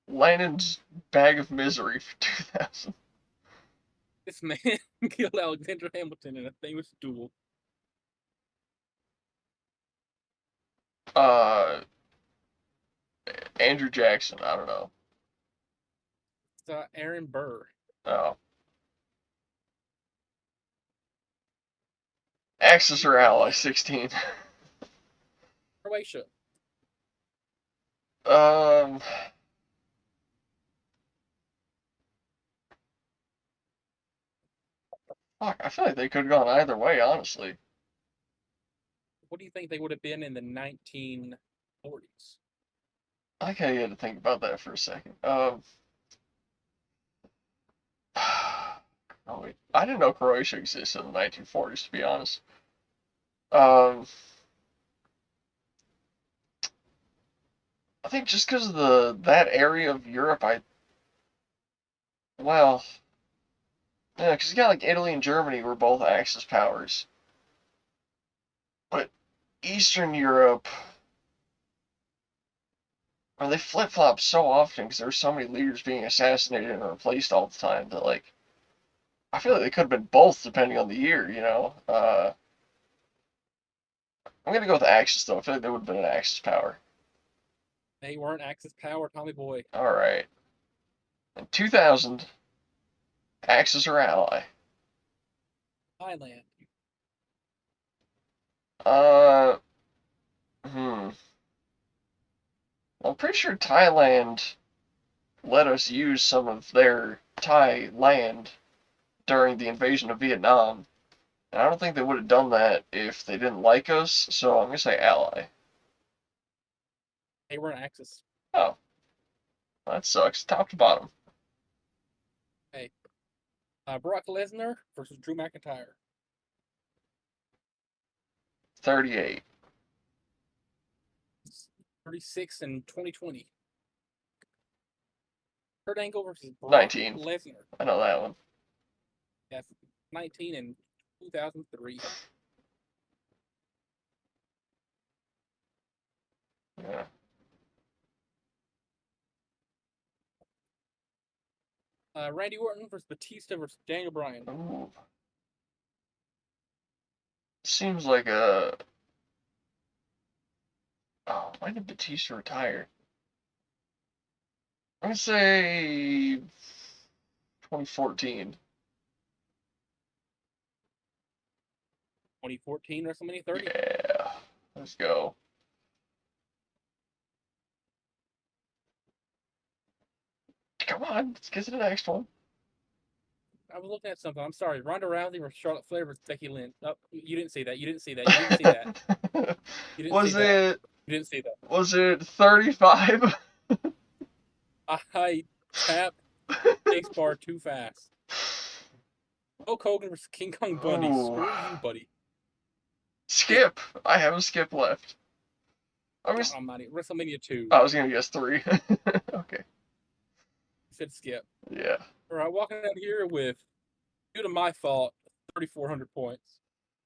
Lannon's bag of misery for 2000. This man killed Alexander Hamilton in a famous duel. Uh, Andrew Jackson. I don't know. It's Aaron Burr. Oh. Axis or ally 16. Croatia. Um. Fuck, I feel like they could have gone either way, honestly. What do you think they would have been in the 1940s? I kind of had to think about that for a second. Oh wait, I didn't know Croatia existed in the 1940s, to be honest. Um, I think just because of that area of Europe, well, yeah, because you got like Italy and Germany were both Axis powers, but Eastern Europe, or they flip flop so often because there were so many leaders being assassinated and replaced all the time that like I feel like they could have been both depending on the year, you know. I'm gonna go with Axis though. I feel like that would have been an Axis power. They weren't Axis power, Tommy boy. All right. In 2000, Axis or Ally? Thailand. Uh, hmm. I'm pretty sure Thailand let us use some of their Thai land during the invasion of Vietnam. And I don't think they would have done that if they didn't like us, so I'm gonna say Ally. They weren't Axis. Oh, that sucks. Top to bottom. Hey, Brock Lesnar versus Drew McIntyre. 38. 36 in 2020. Kurt Angle versus Brock 19. Lesnar. I know that one. Yes, 19 in 2003. Yeah. Randy Orton versus Batista versus Daniel Bryan. Ooh. Seems like a. Oh, when did Batista retire? I'm gonna say 2014. 2014 WrestleMania 30. Yeah. Let's go. Come on, let's get to the next one. I was looking at something. I'm sorry. Ronda Rousey versus Charlotte Flair versus Becky Lynch. Oh, you didn't see that. You didn't see that. You didn't see that. You didn't see Was that. it You didn't see that. was it 35? I tapped spacebar too fast. Hulk Hogan versus King Kong Bundy. Ooh. Screw you, buddy. Skip. I have a skip left. I'm God just. almighty. WrestleMania 2. I was gonna guess 3. Okay. Said skip. Yeah. All right, walking out here with, due to my fault, 3,400 points.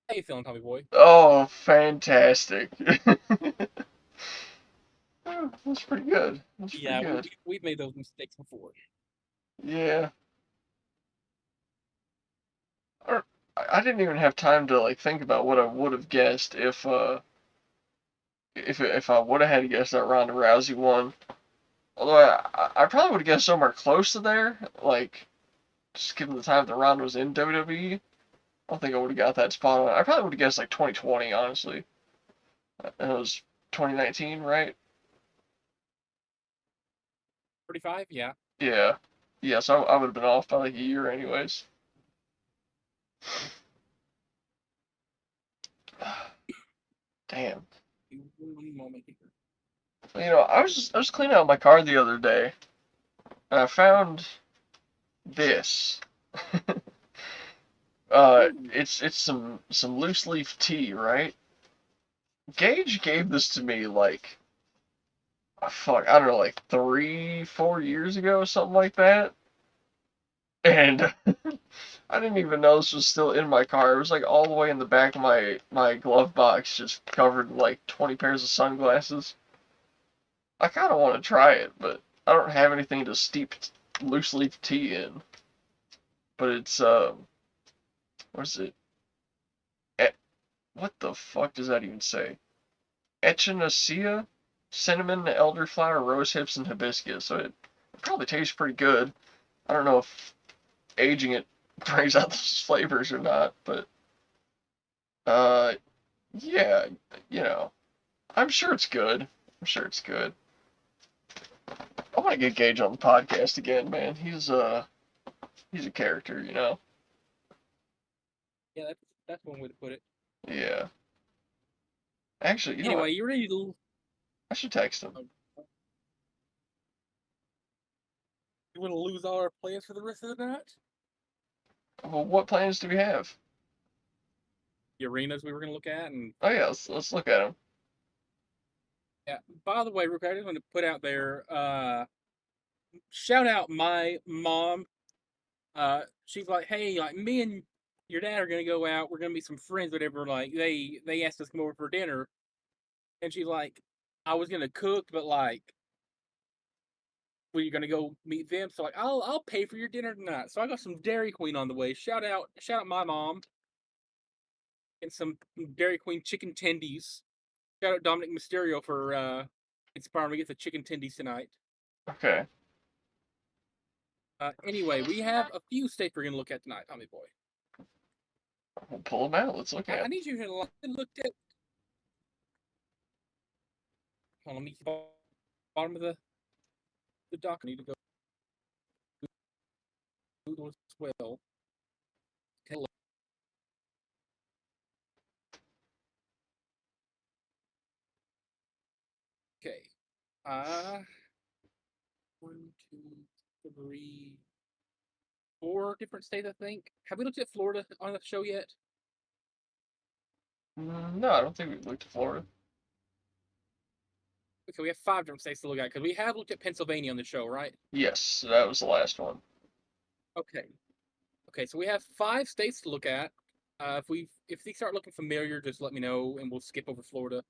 How you feeling, Tommy boy? Oh, fantastic. That's pretty good. That's pretty Yeah, good. we've made those mistakes before. Yeah. Or, I didn't even have time to like think about what I would have guessed if I would have had to guess that Ronda Rousey won. Although I probably would have guessed somewhere close to there, like just given the time that Ronda was in WWE. I don't think I would have got that spot on. I probably would have guessed like 2020, honestly. And it was 2019, right? 35? Yeah. Yeah. Yeah, so I would have been off by like a year anyways. Damn. One moment here. I was cleaning out my car the other day, and I found this. Ooh. It's some loose leaf tea, right? Gage gave this to me like, fuck, I don't know, like 3, 4 years ago, something like that. And I didn't even know this was still in my car. It was like all the way in the back of my glove box, just covered in like 20 pairs of sunglasses. I kind of want to try it, but I don't have anything to steep loose leaf tea in. But it's what is it? E- what the fuck does that even say? Echinacea, cinnamon, elderflower, rose hips, and hibiscus. So it probably tastes pretty good. I don't know if aging it brings out those flavors or not, but uh, yeah, you know, I'm sure it's good. I'm sure it's good. I want to get Gage on the podcast again, man. He's a character, you know. Yeah, that's one way to put it. Yeah. Actually, you know what? Anyway, you ready to? I should text him. You want to lose all our plans for the rest of the night? Well, what plans do we have? The arenas we were going to look at, and Oh yeah, let's look at them. yeah. By the way, Rick, I just want to put out there, shout out my mom. She's like, hey, like me and your dad are gonna go out. We're gonna be some friends, whatever. Like they asked us to come over for dinner, and she's like, I was gonna cook, but like, were you gonna go meet them? So like, I'll pay for your dinner tonight. So I got some Dairy Queen on the way. Shout out my mom, and some Dairy Queen chicken tendies. Shout out Dominic Mysterio for inspiring me to get the chicken tendies tonight. Okay. Anyway, we have a few states we're gonna look at tonight, Tommy Boy. We'll pull them out. Let's look I at. need you to look at. Hold on, let me bottom of the dock. I need to go Google as well. Okay. One, two, three, four different states, I think. Have we looked at Florida on the show yet? No, I don't think we've looked at Florida. Okay, we have five different states to look at because we have looked at Pennsylvania on the show, right? Yes, that was the last one. Okay. Okay, so we have five states to look at. If these start looking familiar, just let me know and we'll skip over Florida.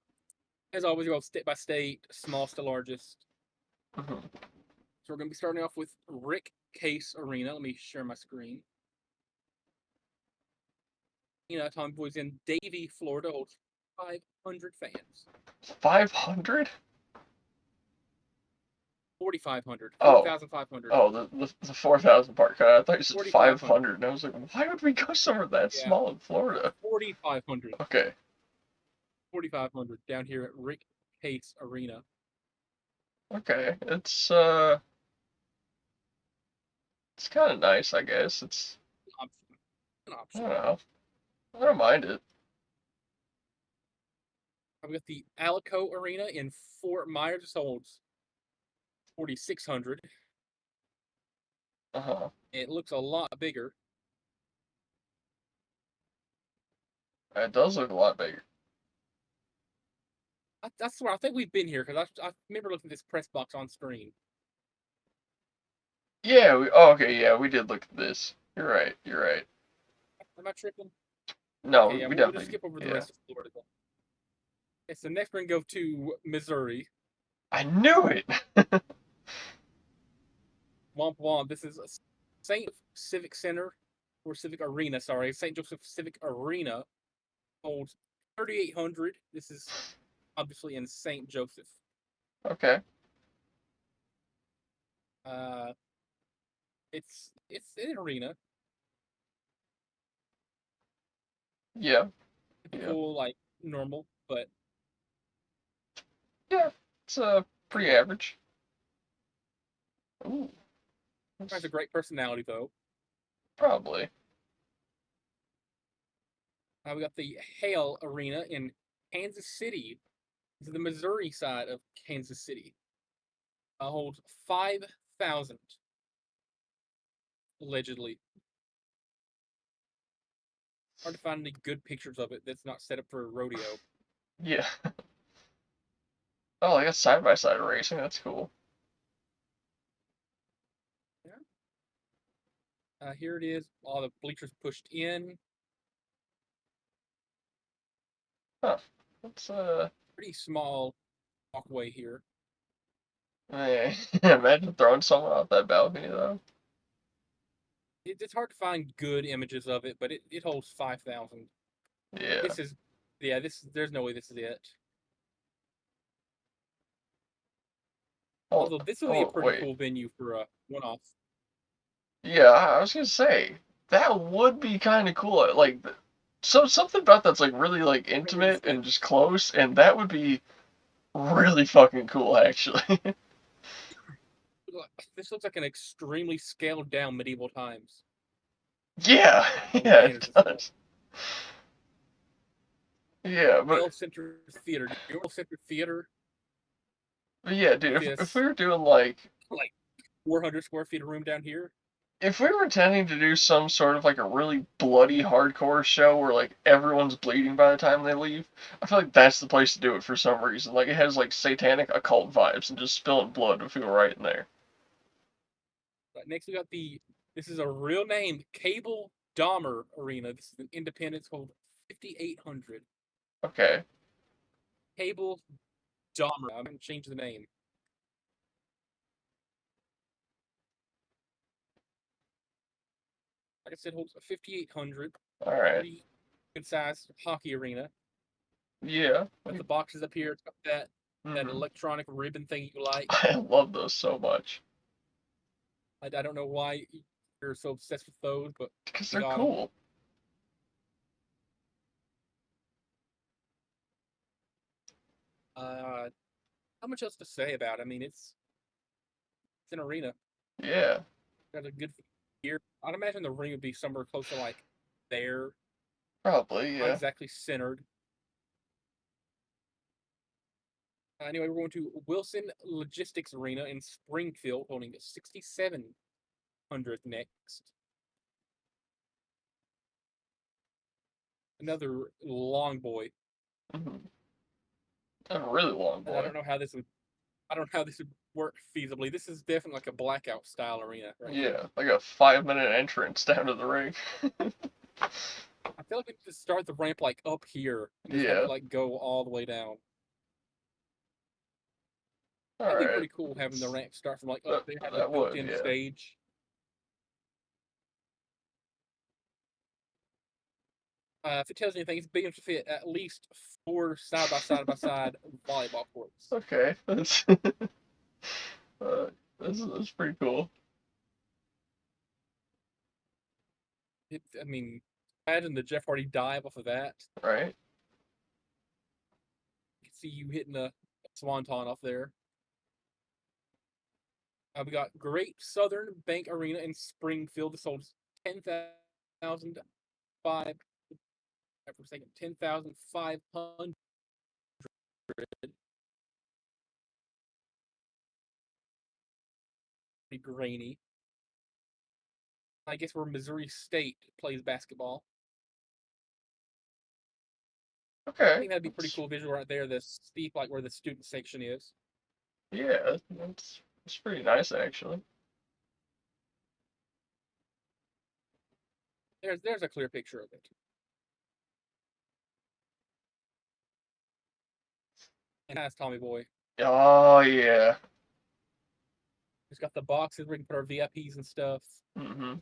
As always, we go state by state, smallest to largest. Mhm. So we're gonna be starting off with Rick Case Arena. Let me share my screen. Tommy Boy's in Davie, Florida, holds 500 fans. 500? 4,500. Oh, 4,500. oh, the 4,000 part cut. I thought you said 4,500. 500, and I was like, why would we go somewhere that Yeah, small in Florida? 4,500. Okay. 4,500 down here at Rick Case Arena. Okay. It's kind of nice, I guess. It's An I option. don't know. I don't mind it. I've got the Alico Arena in Fort Myers. This holds 4,600. Uh-huh. It looks a lot bigger. It does look a lot bigger. That's where I think we've been here because I remember looking at this press box on screen. Yeah, oh, okay, yeah, we did look at this. You're right, you're right. Am I tripping? No, Okay, yeah, we we'll just definitely, skip over the yeah. rest of Florida. Okay, so next we're gonna go to Missouri. I knew it! Womp womp. This is St. Civic Center or Civic Arena. Sorry, St. Joseph Civic Arena holds 3,800. This is obviously in St. Joseph. Okay. Uh, it's an arena, Yeah, yeah. typical like normal, but Yeah, it's pretty average. Ooh, has a that's great personality though. probably. We got the Hale Arena in Kansas City. This is the Missouri side of Kansas City. Holds 5,000 allegedly. Hard to find any good pictures of it that's not set up for a rodeo. Yeah. Oh, I guess side-by-side racing, that's cool. Yeah. Here it is. All the bleachers pushed in. Huh. That's, Pretty small walkway here. man, imagine throwing someone off that balcony, though. It's hard to find good images of it, but it holds 5,000. Yeah. This is, yeah, there's no way this is it. Oh, Although this would be a oh, pretty wait. cool venue for a one-off. Yeah, I was gonna say, that would be kind of cool. Like, so something about that's like really like intimate and just close, and that would be really fucking cool, actually. This looks like an extremely scaled down medieval times. Yeah, Oh yeah, man, it is this cool. does. Yeah, Rail Center Theater. Do you know Rail Center Theater but yeah, dude, with if this we were doing like 400 square feet of room down here? if we were intending to do some sort of like a really bloody hardcore show where like everyone's bleeding by the time they leave, I feel like that's the place to do it for some reason. Like it has like satanic occult vibes and just spilling blood would feel right in there. Next, we got this is a real name, Cable Dahmer Arena. This is an Independence hold 5,800. Okay. Cable Dahmer. I'm going to change the name. Like I said, holds 5,800. All right. Pretty good sized hockey arena. Yeah. With the boxes up here, it's got that Mm-hmm. electronic ribbon thing you like. I love those so much. I don't know why you're so obsessed with those, but Because we they're got them. cool. How much else to say about it? I mean, it's an arena. Yeah. Got a good gear. I'd imagine the ring would be somewhere close to like there, Probably, not yeah. exactly centered. Anyway, we're going to Wilson Logistics Arena in Springfield, holding 6,700th next. Another long boy. Mm-hmm. A really long I boy. don't know how this would. I don't know how this would work feasibly. This is definitely like a blackout style arena right here. Yeah, like a 5 minute entrance down to the ring. I feel like we need to start the ramp like up here and just have Yeah. it like go all the way down. That'd be Alright. pretty cool having the ramp start from like up That, there, have a that would, built-in yeah. stage. If it tells you anything, it's big enough to fit at least 4 side by side volleyball courts. Okay. That's that's pretty cool. I mean, imagine the Jeff Hardy dive off of that. Right? You can see you hitting a swanton off there. We got Great Southern Bank Arena in Springfield. This holds 10,005. For a second, 10,500. Pretty grainy. I guess where Missouri State plays basketball. I Okay. think that'd be pretty cool visual right there. The steep, like where the student section is. Yeah, that's pretty nice actually. There's a clear picture of it. And that's Tommy Boy. Oh yeah. It's got the boxes where we can put our VIPs and stuff. Mm-hmm.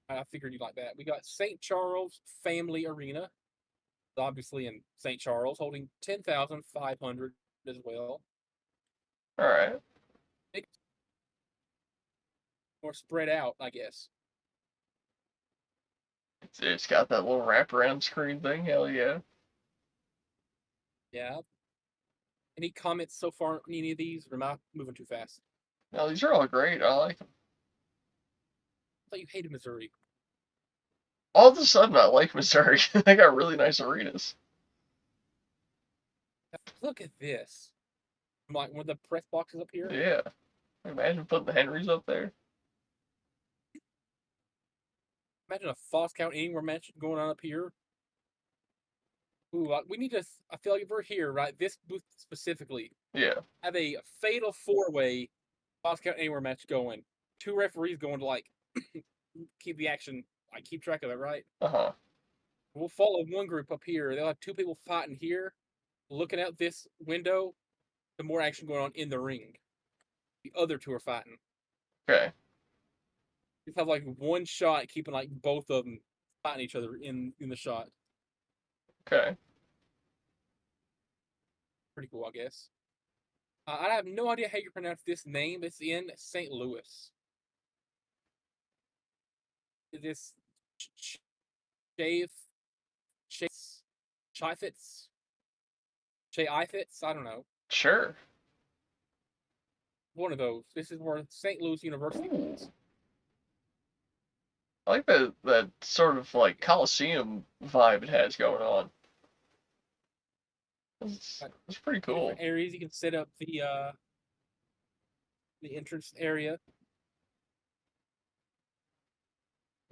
I figured you'd like that. We got St. Charles Family Arena, obviously in St. Charles, holding 10,500 as well. Alright. It's more spread out, I guess. It's got that little wraparound screen thing, hell yeah. Yeah. Any comments so far on any of these? Or am I moving too fast? No, these are all great. I like them. I thought you hated Missouri. All of a sudden, I like Missouri. They got really nice arenas. Look at this. Like one of the press boxes up here. Yeah. Imagine putting the Henrys up there. Imagine a Foss Count Anywhere match going on up here. Ooh, we need to. I feel like if we're here, right, this booth specifically, Yeah. have a fatal 4-way Foss Count Anywhere match going. 2 referees going to like keep the action, like keep track of it, right? Uh-huh. We'll follow one group up here. They'll have 2 people fighting here, looking out this window. The more action going on in the ring. The other 2 are fighting. Okay. Just have like one shot, keeping like both of them fighting each other in the shot. Okay. Pretty cool, I guess. I have no idea how you pronounce this name. It's in St. Louis. Is this Shave Chaifetz? Chaifetz? I don't know. Sure. One of those. This is where St. Louis University Ooh. was. I like that sort of like Coliseum vibe it has going on. It's pretty 2 cool. different areas you can set up the entrance area.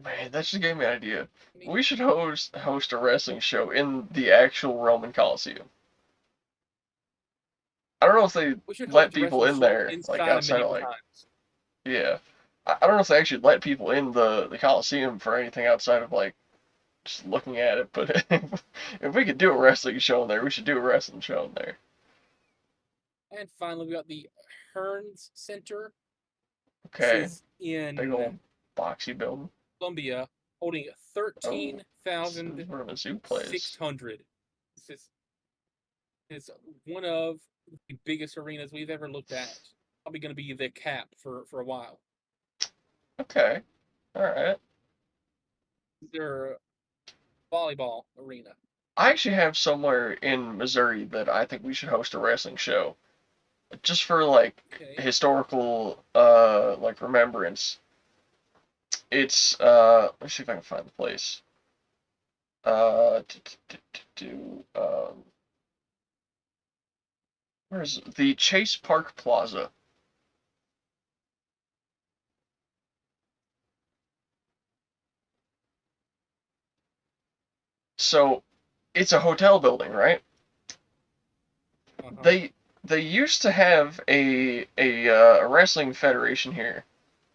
Man, that just gave me an idea. I mean, We should host a wrestling show in the actual Roman Coliseum. I don't know if they we should let host a people wrestling in show there, like inside of outside of medieval like, times. yeah. I don't know if they actually let people in the Coliseum for anything outside of like just looking at it, but if we could do a wrestling show in there, we should do a wrestling show in there. And finally, we got the Hearns Center. This Okay, is big in old boxy building. Columbia. holding Oh, this is 13,600. where Mizzou plays. This is one of the biggest arenas we've ever looked at. Probably going to be the cap for a while. Okay. All right. Their volleyball arena. I actually have somewhere in Missouri that I think we should host a wrestling show, just for like Okay. historical like remembrance. It's let's see if I can find the place. Where's the Chase Park Plaza? So it's a hotel building, right? Uh-huh. They used to have a wrestling federation here,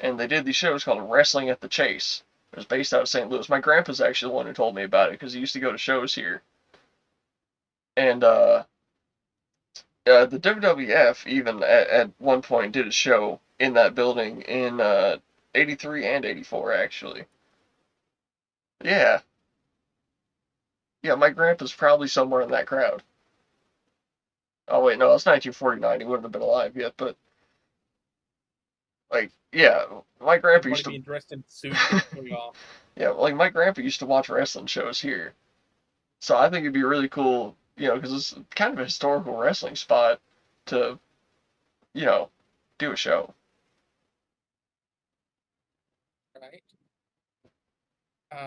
and they did these shows called Wrestling at the Chase. It was based out of St. Louis. My grandpa's actually the one who told me about it because he used to go to shows here. And the WWF even at one point did a show in that building in '83 and '84 actually. Yeah, yeah. My grandpa's probably somewhere in that crowd. Oh wait, no, it's 1949. He wouldn't have been alive yet, but like, yeah, my grandpa Everybody used to. being dressed in suits, getting fully off. Yeah, like my grandpa used to watch wrestling shows here, so I think it'd be really cool, because it's kind of a historical wrestling spot to, you know, do a show. Right.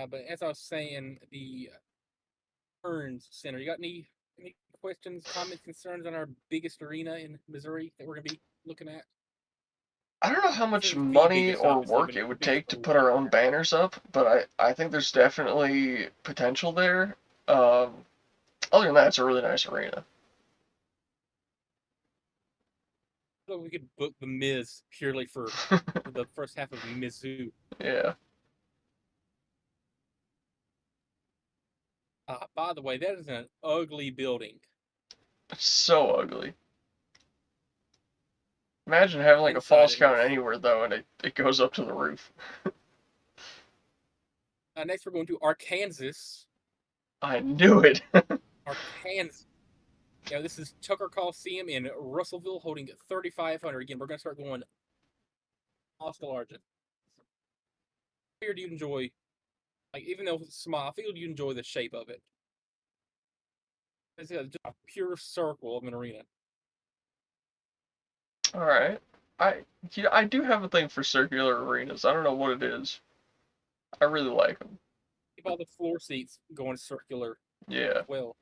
But as I was saying, the Burns Center. You got any questions, comments, concerns on our biggest arena in Missouri that we're gonna be looking at? I don't know how This much isn't the money biggest, or obviously, work but it it's the would biggest take for to a put our own while. banners up, but I think there's definitely potential there. Other than that, it's a really nice arena. So we could book the Miz purely for the first half of Mizzou. Yeah, By the way, that is an ugly building. it's so ugly. Imagine having like a Inside false it count looks. anywhere though, and it goes up to the roof. Next, we're going to Arkansas. I knew it. Arkansas. Yeah, this is Tucker Coliseum in Russellville, holding 3,500. Again, we're gonna start going Oscar Argent. Here, do you enjoy? Like, even though it's small, I feel you enjoy the shape of it. It's just a pure circle of an arena. All right. I I do have a thing for circular arenas. I don't know what it is. I really like them. Keep all the floor seats going circular Yeah. as well.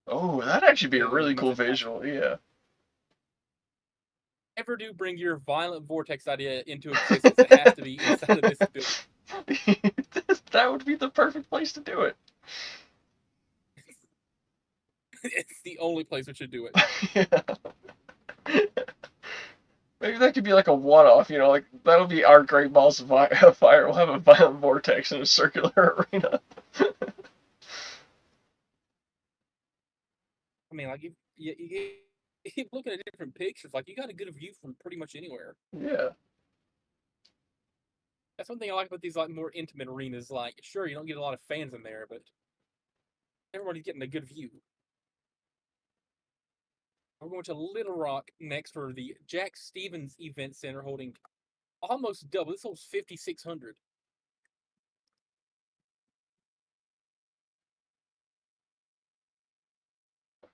Oh, that'd actually be a Together as really much cool as possible. visual. Yeah. Ever do bring your violent vortex idea into existence, it has to be inside of this building. That would be the perfect place to do it. It's the only place we should do it. Yeah. Maybe that could be like a one-off, like that'll be our Great Balls of Fire. We'll have a violent vortex in a circular arena. I mean, like you keep looking at different pictures, like you got a good view from pretty much anywhere. Yeah. That's one thing I like about these like more intimate arenas. Like, sure, you don't get a lot of fans in there, but everybody's getting a good view. We're going to Little Rock next for the Jack Stevens Event Center, holding almost double. This holds 5,600.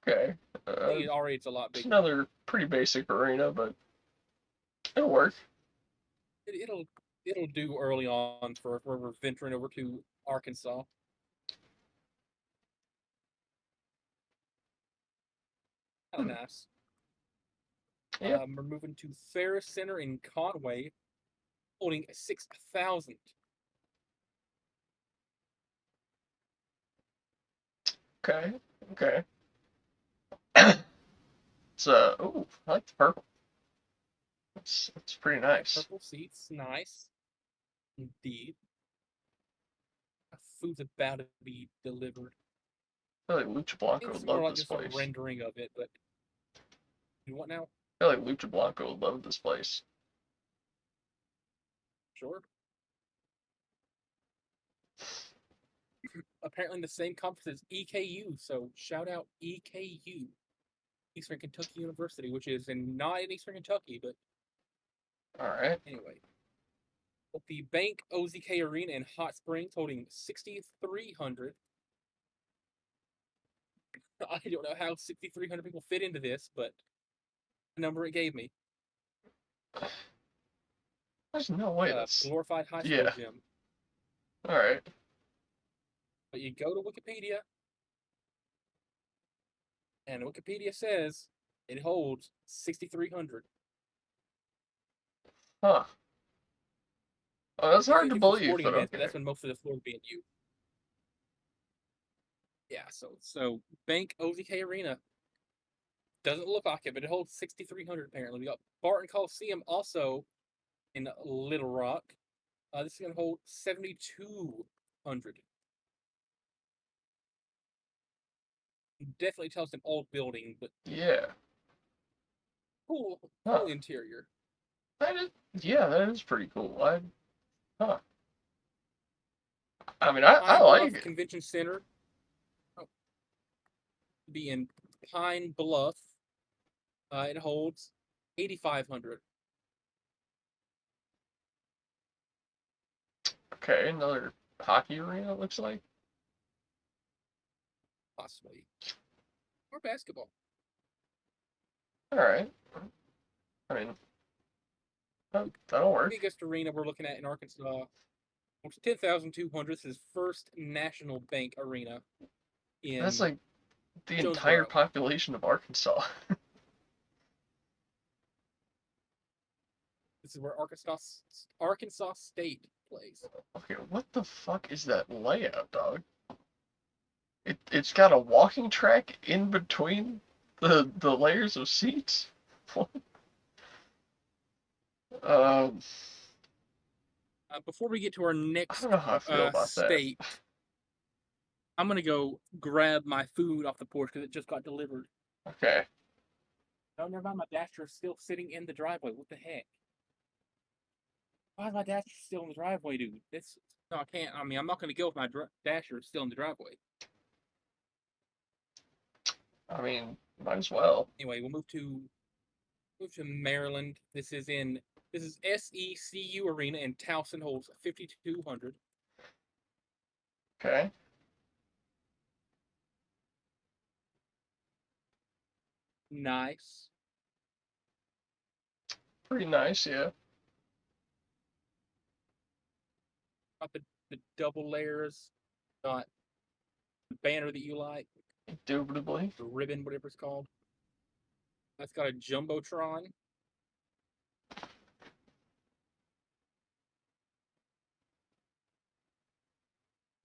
Okay. I think already it's a lot It's bigger. another pretty basic arena, but it'll work. It'll do early on for if we're venturing over to Arkansas. Kind Hmm. of nice. Yeah. We're moving to Ferris Center in Conway, holding 6,000. Okay. Okay. It's oh, I like the purple. It's pretty Yeah, nice. purple seats, nice indeed. Food's about to be delivered. I feel like Lucha Blanco It's would more love like this just a place. rendering of it, but you want now? I feel like Lucha Blanco would love this place. Sure. apparently in the same conference as EKU. So shout out EKU, Eastern Kentucky University, which is not in Eastern Kentucky, but All right. anyway. The Bank OZK Arena in Hot Springs, holding 6,300. I don't know how 6,300 people fit into this, but the number it gave me. There's no way that's. Glorified high school Yeah. gym. All right. But you go to Wikipedia, and Wikipedia says it holds 6,300. Huh. Oh, that's hard to 250 for believe, sporting but events, but okay. that's when most of the floor is being used. Yeah, so Bank OZK Arena doesn't look like it, but it holds 6,300 apparently. We got Barton Coliseum also in Little Rock. This is gonna hold 7,200. Definitely tells an old building, but Yeah. cool, Huh. cool interior. That is. Yeah, that is pretty cool. Huh. I mean, I Pine like Bluff it. Convention Center be in Pine Bluff. It holds 8,500. Okay, another hockey arena. It looks like. Possibly, or basketball. All right. I mean, that'll work. Biggest arena we're looking at in Arkansas, which is 10,200. This is First National Bank Arena That's in like the entire Jonesboro. population of Arkansas. This is where Arkansas State plays. Okay, what the fuck is that layout, dog? It's got a walking track in between the layers of seats. um, Before we get to our I don't next know how I feel about that. state, I'm gonna go grab my food off the porch because it just got delivered. Okay. No, never mind. My Dasher is still sitting in the driveway. What the heck? Why is my Dasher still in the driveway, dude? This no, I can't. I mean, I'm not gonna go if my Dasher is still in the driveway. I mean, might as well. Anyway, we'll move to Maryland. This is SECU Arena in Towson, holds 5,200. Okay. Nice. Pretty nice, yeah. Got the double layers. Got the banner that you like, Indubitably. the ribbon, whatever it's called. That's got a jumbotron.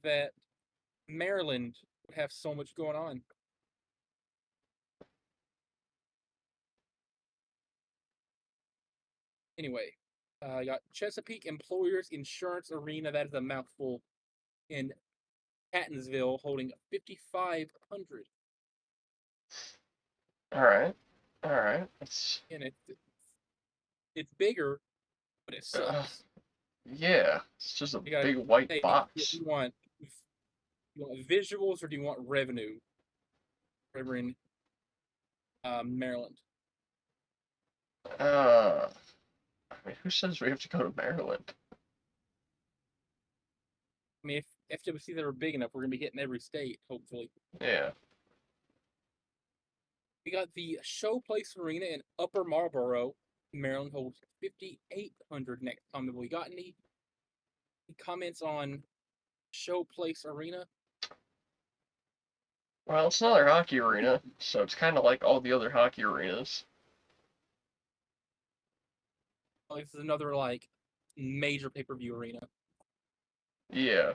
That Maryland would have so much going on. Anyway, I got Chesapeake Employers Insurance Arena. That is a mouthful. In Catonsville, holding 5,500. All right. All right. And it's bigger, but it Uh, sucks. yeah. It's just a You got big white hey, do box. you want visuals or do you want revenue? Over in Maryland. Uh, I mean, who says we have to go to Maryland? I mean, if FWC they were big enough, we're gonna be hitting every state, hopefully. Yeah. We got the Showplace Arena in Upper Marlboro. Maryland holds 5,800 next comment. We got any comments on Showplace Arena? Well, it's another hockey arena, so it's kind of like all the other hockey arenas. Oh, this is another like major pay-per-view arena. Yeah.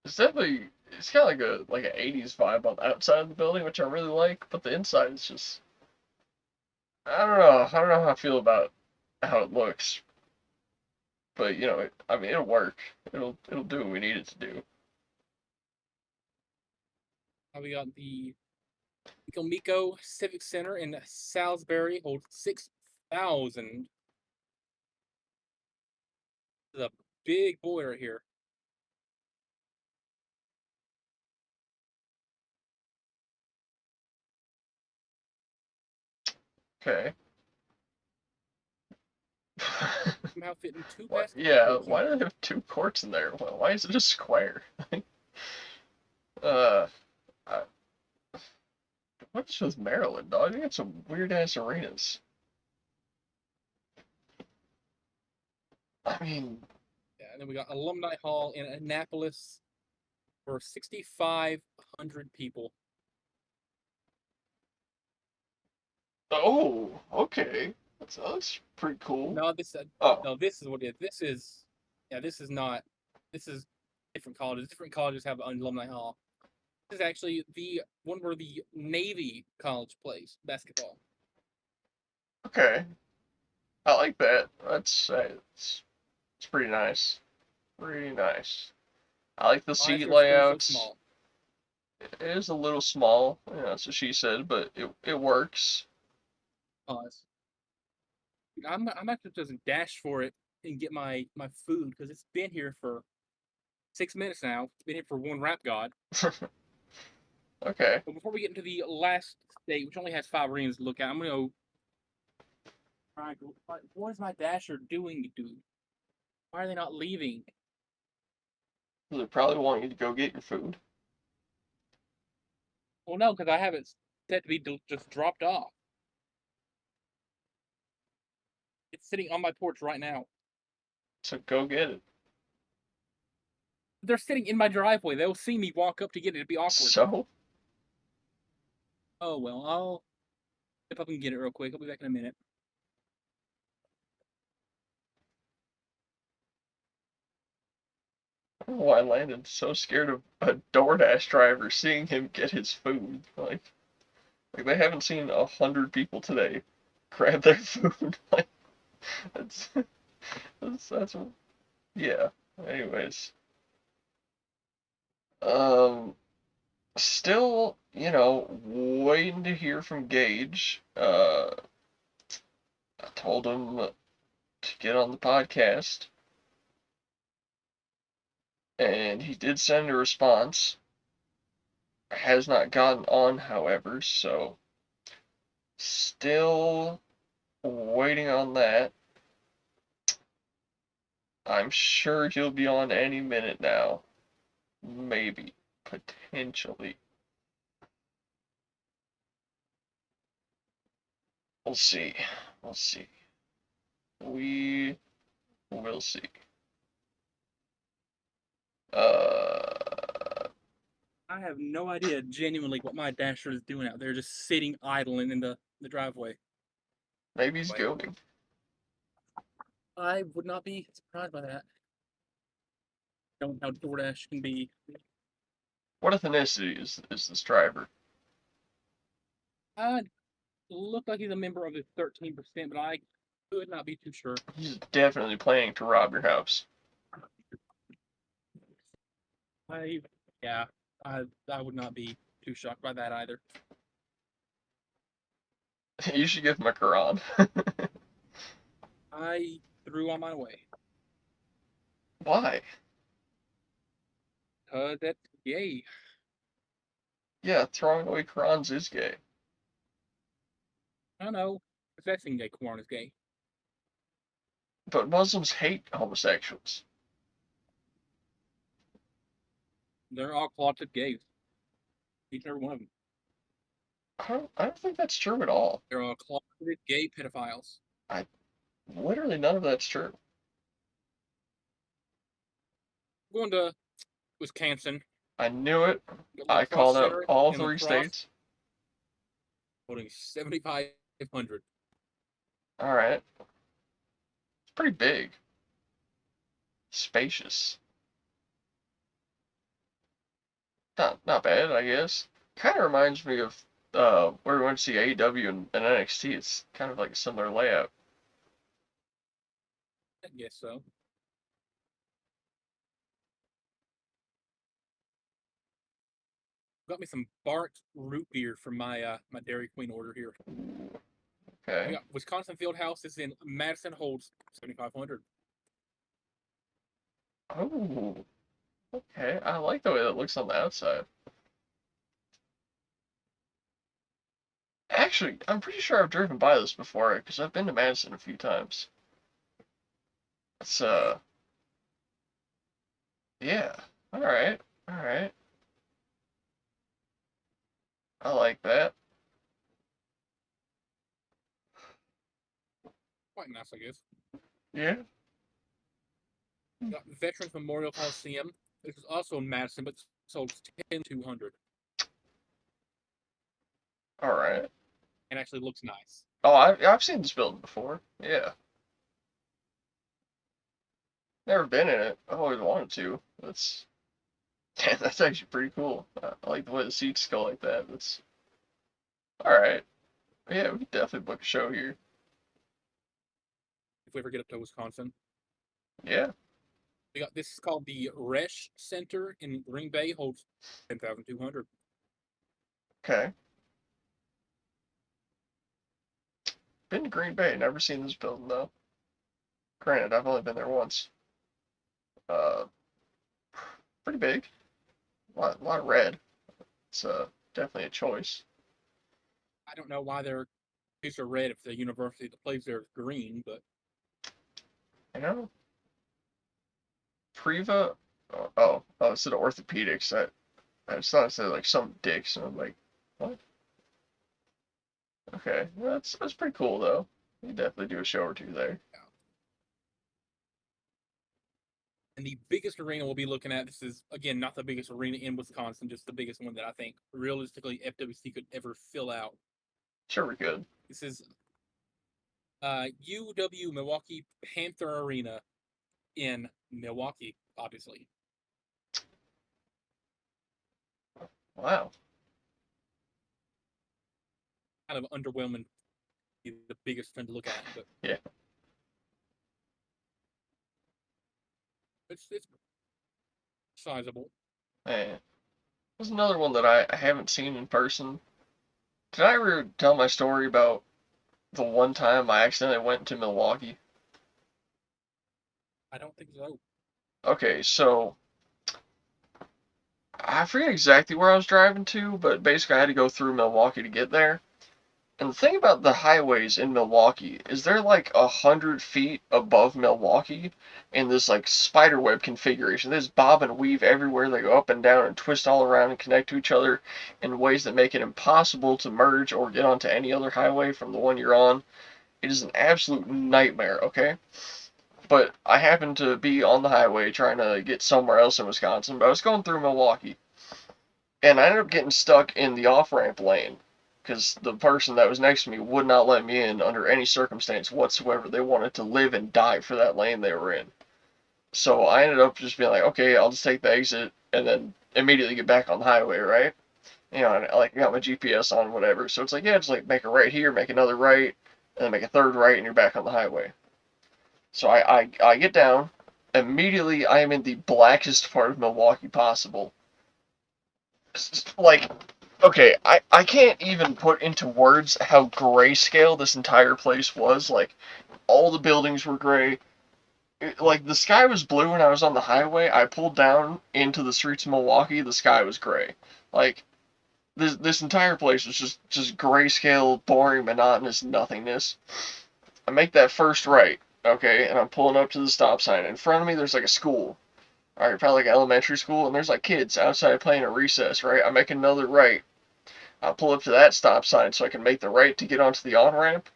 It's got like an 80s vibe on the outside of the building, which I really like, but the inside is just I don't know. I don't know how I feel about how it looks. But, I mean, it'll work. It'll do what we need it to do. We got the Miko Civic Center in Salisbury, holds 6,000. The big boy right here. Okay. Somehow fitting two What? basketball Yeah. courts in Why do there. they have two courts in there? Why is it a square? uh, I, what's with Maryland, dog? They got some weird ass arenas. I mean, Yeah, and then we got Alumni Hall in Annapolis for 6,500 people. oh, okay. That's pretty cool. No, Oh, no, this is what it is. This is, yeah, this is not. This is different colleges. Different colleges have an Alumni Hall. This is actually the one where the Navy College plays basketball. okay. I like that. It's pretty nice. Pretty nice. I like the Why is seat their school so layouts. small? It is a little small, that's what she said, but it works. Pause. I'm actually just dash for it and get my food because it's been here for 6 minutes now. It's been here for one rap god. Okay. But before we get into the last state, which only has 5 arenas to look at, I'm gonna go. What is my dasher doing, dude? Why are they not leaving? They probably want you to go get your food. Well, no, because I have it set to be just dropped off. It's sitting on my porch right now. So go get it. They're sitting in my driveway. They'll see me walk up to get it. It'd be awkward. So, Oh well, I'll step up and get it real quick. I'll be back in a minute. I don't know why Landon's so scared of a DoorDash driver seeing him get his food. Like they haven't seen 100 people today grab their food. Like that's that's yeah. Anyways, um, still, waiting to hear from Gage. I told him to get on the podcast, and he did send a response. Has not gotten on, however, so still waiting on that. I'm sure he'll be on any minute now. Maybe. Potentially. We'll see. We'll see. We will see. Uh, I have no idea, genuinely, what my dasher is doing out there, just sitting idling in the driveway. maybe he's Wait, goading. I would not be surprised by that. Knowing how DoorDash can be. What ethnicity is this driver? Look like he's a member of the 13%, but I could not be too sure. He's definitely planning to rob your house. I, yeah, I would not be too shocked by that either. You should give him a Quran. I threw on my way. Why? That's gay. Yeah, throwing away Qurans is gay. I don't know. Possessing gay corn is gay. But Muslims hate homosexuals. They're all closeted gays. Each and every one of them. I don't think that's true at all. They're all closeted gay pedophiles. I literally none of that's true. Going to Wisconsin. I knew it. Got I lacrosse called out center all in three lacrosse, states. holding 7,500. All right. It's pretty big. Spacious. Not bad, I guess. Kind of reminds me of where we went to see AEW and NXT. It's kind of like a similar layout. I guess so. Got me some Bart root beer from my Dairy Queen order here. Ooh, We okay. got Wisconsin Fieldhouse is in Madison, holds 7,500. Oh, okay. I like the way that looks on the outside. Actually, I'm pretty sure I've driven by this before because I've been to Madison a few times. It's yeah. All right, all right. I like that. Quite nice, I guess. Yeah. Got Veterans Memorial Coliseum. This is also in Madison, but sold 10,200 All right. and actually looks nice. Oh, I've seen this building before. Yeah. Never been in it. I've always wanted to. That's that's actually pretty cool. I like the way the seats go like that. That's all right. Yeah, we could definitely book a show here. If we ever get up to Wisconsin, Yeah. we got this is called the Resch Center in Green Bay. Holds 10,200. Okay. Been to Green Bay. Never seen this building though. Granted, I've only been there once. Uh, pretty big. A lot of red. It's definitely a choice. I don't know why they're these are red if the university that plays there is green, but You know, Priva. Oh, it's an orthopedics. I just thought it said like some dicks, and I'm like, what? Okay, well, that's pretty cool though. You definitely do a show or two there. yeah. And the biggest arena we'll be looking at, this is again not the biggest arena in Wisconsin, just the biggest one that I think realistically FWC could ever fill out. Sure, we could. This is UW Milwaukee Panther Arena in Milwaukee, obviously. Wow. Kind of underwhelming, the biggest thing to look at, but Yeah. it's sizable. Man, there's another one that I haven't seen in person. Did I ever tell my story about the one time I accidentally went to Milwaukee? I don't think so. Okay, so I forget exactly where I was driving to, but basically I had to go through Milwaukee to get there. And the thing about the highways in Milwaukee is they're like 100 feet above Milwaukee in this like spider web configuration. They just bob and weave everywhere. They go up and down and twist all around and connect to each other in ways that make it impossible to merge or get onto any other highway from the one you're on. It is an absolute nightmare, okay? But I happened to be on the highway trying to get somewhere else in Wisconsin, but I was going through Milwaukee. And I ended up getting stuck in the off ramp lane because the person that was next to me would not let me in under any circumstance whatsoever. They wanted to live and die for that lane they were in. So I ended up just being like, okay, I'll just take the exit and then immediately get back on the highway, right? You know, and I like got my GPS on, whatever. So it's like, yeah, just like make a right here, make another right, and then make a third right, and you're back on the highway. So I get down. Immediately, I am in the blackest part of Milwaukee possible. Like, okay, I can't even put into words how grayscale this entire place was. Like, all the buildings were gray. Like, the sky was blue when I was on the highway. I pulled down into the streets of Milwaukee, the sky was gray. Like, this entire place was just grayscale, boring, monotonous nothingness. I make that first right, okay, and I'm pulling up to the stop sign. In front of me, there's like a school. Alright, probably like elementary school, and there's like kids outside playing at recess, right? I make another right. I pull up to that stop sign so I can make the right to get onto the on ramp.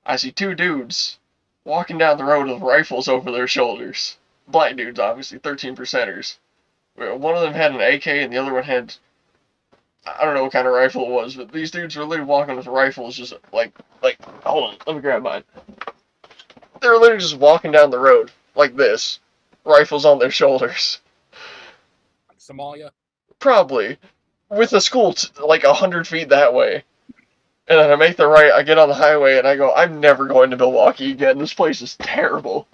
I see two dudes walking down the road with rifles over their shoulders. Black dudes, obviously, 13 percenters. One of them had an AK and the other one had, I don't know what kind of rifle it was, but these dudes were literally walking with rifles, just like, hold on, let me grab mine. They were literally just walking down the road like this, rifles on their shoulders. Somalia. Probably with a school like 100 feet that way. And then I make the right, I get on the highway, and I go, I'm never going to Milwaukee again. This place is terrible.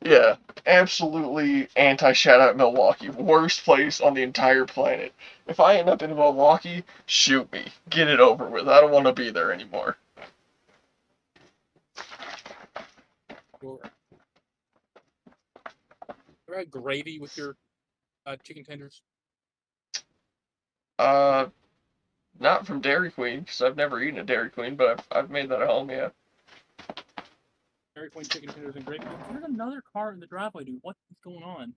Yeah, absolutely anti shout out Milwaukee. Worst place on the entire planet. If I end up in Milwaukee, shoot me. Get it over with. I don't want to be there anymore. Sure. Ever had gravy with your chicken tenders? Uh, Not from Dairy Queen, because I've never eaten a Dairy Queen, but I've made that at home, yeah. Dairy Queen chicken tenders and gravy. There's another car in the driveway, dude. What is going on?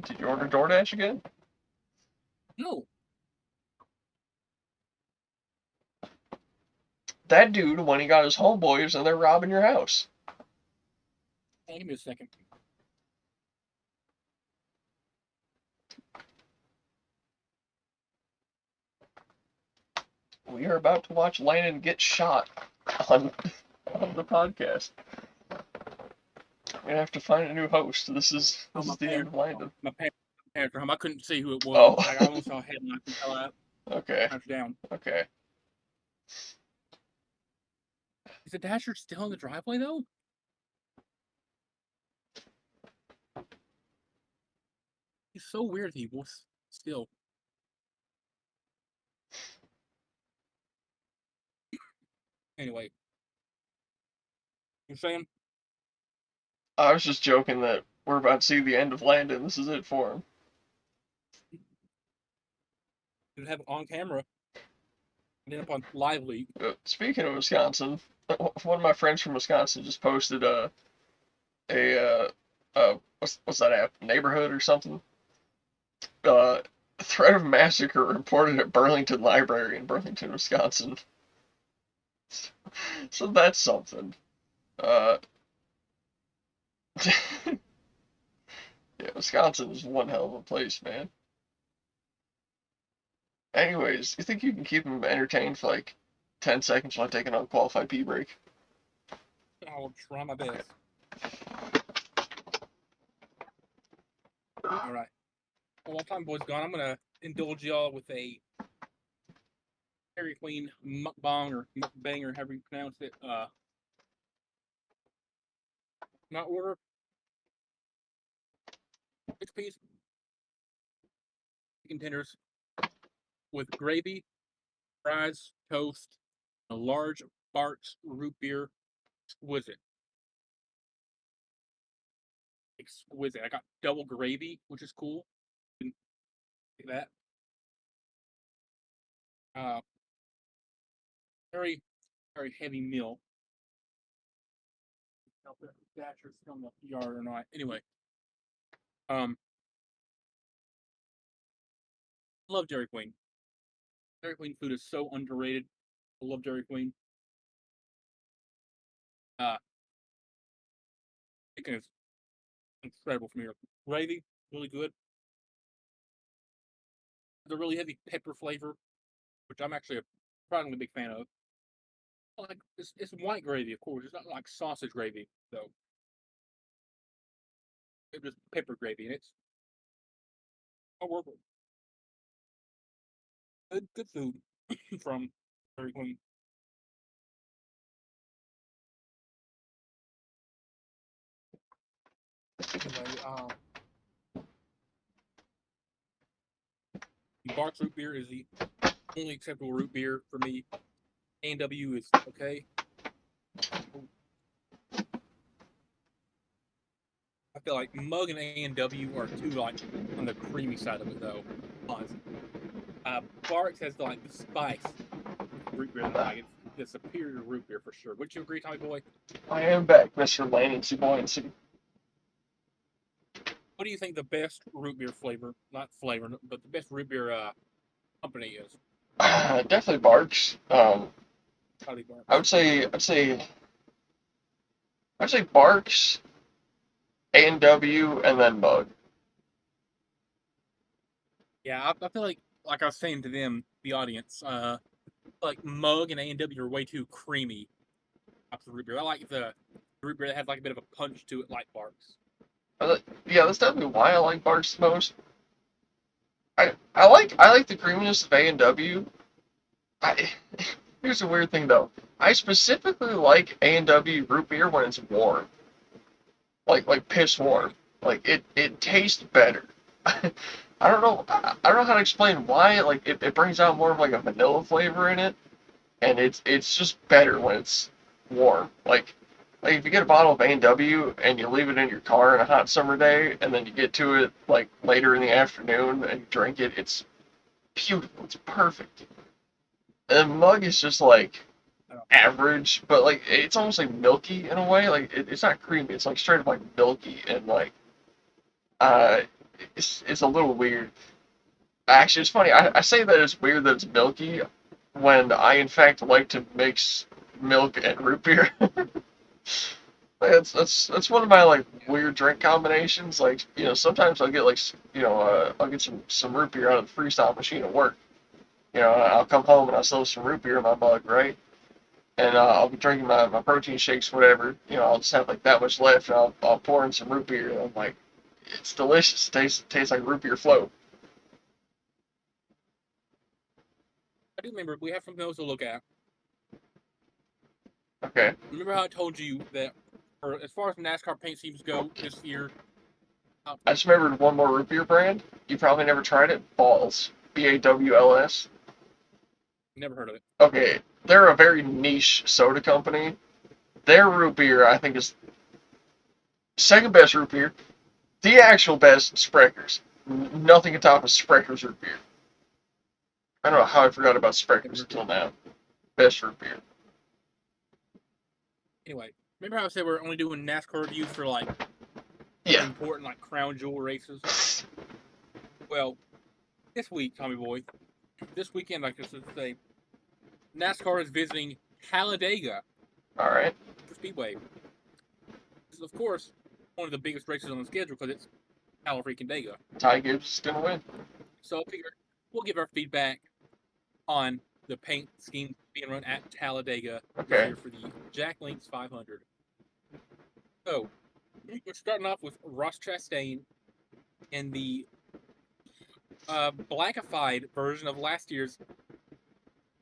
Did you order DoorDash again? No. That dude, when he got his homeboys, and they're robbing your house. Hey, give me a second. We are about to watch Landon get shot on, on the podcast. We're gonna have to find a new host. This is the end of Landon. My parents are home. I couldn't see who it was. Oh. I almost saw a headline. I fell out. Okay. Crouched down. Okay. Is the Dasher still in the driveway though? It's so weird he was still. Anyway. You're saying? I was just joking that we're about to see the end of Landon. This is it for him. Didn't have it on camera. Ended up on live leak. Speaking of Wisconsin, one of my friends from Wisconsin just posted what's that app? Neighborhood or something? Threat of massacre reported at Burlington Library in Burlington, Wisconsin. So that's something. Uh, yeah, Wisconsin is one hell of a place, man. Anyways, you think you can keep them entertained for like 10 seconds while I take an unqualified pee break? I'll try my best. All right. Well, while time boy's gone, I'm gonna indulge y'all with a Dairy Queen mukbang or mukbang or however you pronounce it. Not order 6-piece chicken tenders with gravy, fries, toast, a large Bart's root beer. Exquisite. Exquisite. I got double gravy, which is cool. Didn't get that. Uh, very, very heavy meal. I don't know if Thatcher's still in the yard or not. Anyway, um, love Dairy Queen. Dairy Queen food is so underrated. I love Dairy Queen. Chicken is incredible from here. Gravy, really good. The really heavy pepper flavor, which I'm actually a surprisingly big fan of. Like it's white gravy, of course. It's not like sausage gravy, though. It's just pepper gravy, and it's worth it. Good food from Dairy Queen. Anyway, the Barks root beer is the only acceptable root beer for me. A&W is okay. I feel like Mug and A&W are too like on the creamy side of it though. Honestly. Barks has like the spice root beer that I like. It's the superior root beer for sure. Would you agree, Tommy Boy? I am back, Mr. Lancy Buoyancy. What do you think the best root beer flavor, not flavor, but the best root beer company is? Definitely Barks. Probably Barks. I'd say Barks, A&W, and then Mug. Yeah, I feel like I was saying to them, the audience, like Mug and A&W are way too creamy. Types of root beer. I like the root beer that has like a bit of a punch to it, like Barks. Yeah, that's definitely why I like Barks the most. I like the creaminess of A&W. Here's a weird thing though. I specifically like A&W root beer when it's warm. Like piss warm. Like it tastes better. I don't know. I don't know how to explain why. Like it brings out more of like a vanilla flavor in it, and it's just better when it's warm. Like Like if you get a bottle of A&W and you leave it in your car on a hot summer day, and then you get to it like later in the afternoon and you drink it, it's beautiful. It's perfect. The mug is just like I don't. average, but like it's almost like milky in a way. Like it's not creamy. It's like straight up like milky and like uh, it's a little weird. Actually, it's funny. I say that it's weird that it's milky when I in fact like to mix milk and root beer. That's one of my like weird drink combinations. Like sometimes I'll get like I'll get some root beer out of the freestyle machine at work. I'll come home and I'll still have some root beer in my mug, right? And I'll be drinking my protein shakes, whatever. I'll just have like that much left, and I'll pour in some root beer, and I'm like, it's delicious. Tastes like root beer float. I do remember we have something else to look at. Okay. Remember how I told you that, for as far as NASCAR paint schemes go this year, I just remembered one more root beer brand. You probably never tried it. Balls. BAWLS. never heard of it. Okay, they're a very niche soda company. Their root beer, I think, is second best root beer. The actual best, Sprecher's. Nothing can top a Sprecher's root beer. I don't know how I forgot about Sprecher's until now. Best root beer. Anyway, remember how I said we're only doing NASCAR reviews for like Yeah. important like crown jewel races? Well, this week, Tommy Boy, this weekend, like I should say, NASCAR is visiting Talladega All right. Speedway. This is, of course, one of the biggest races on the schedule because it's Talladega. Ty Gibbs is gonna win. So I figure we'll give our feedback on the paint scheme being run at Talladega this Okay. year for the Jack Links 500. So we're starting off with Ross Chastain in the blackified version of last year's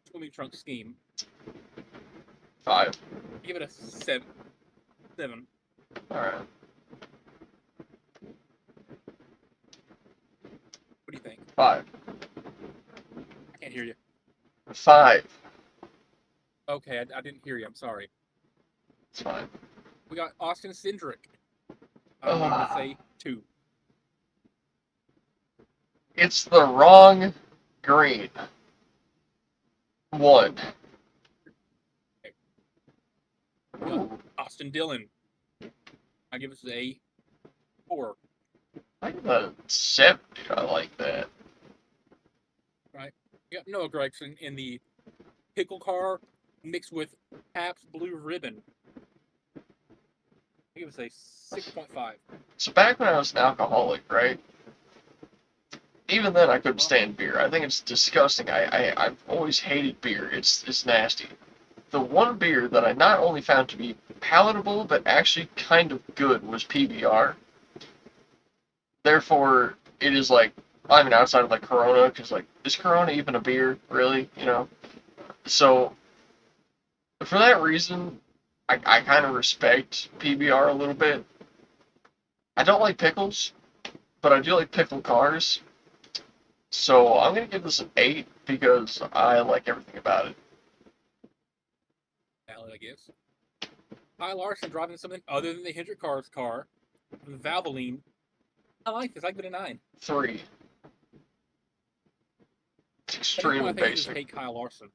swimming trunk scheme. 5. Give it a 7. 7. All right. What do you think? 5. I can't hear you. 5. Okay, I didn't hear you. I'm sorry. It's fine. We got Austin Cindric. I'm going to say 2. It's the wrong green. 1. Ooh, Austin Dillon. I give us a 4. I give a 7. I like that. Right. We got Noah Gragson in the pickle car mixed with Pabst Blue Ribbon. I give us a 6.5. So back when I was an alcoholic, right? Even then, I couldn't stand beer. I think it's disgusting. I've always hated beer. It's nasty. The one beer that I not only found to be palatable, but actually kind of good was PBR. Therefore, it is like, I mean, outside of like Corona, because like, is Corona even a beer, really? So, for that reason, I kind of respect PBR a little bit. I don't like pickles, but I do like pickled cars. So, I'm going to give this an 8 because I like everything about it. Valid, I guess. Kyle Larson driving something other than the Hendrick Car's car. Valvoline. I like this. I give it a 9. 3. It's At this point, extremely I think you just basic. hate Kyle Larson.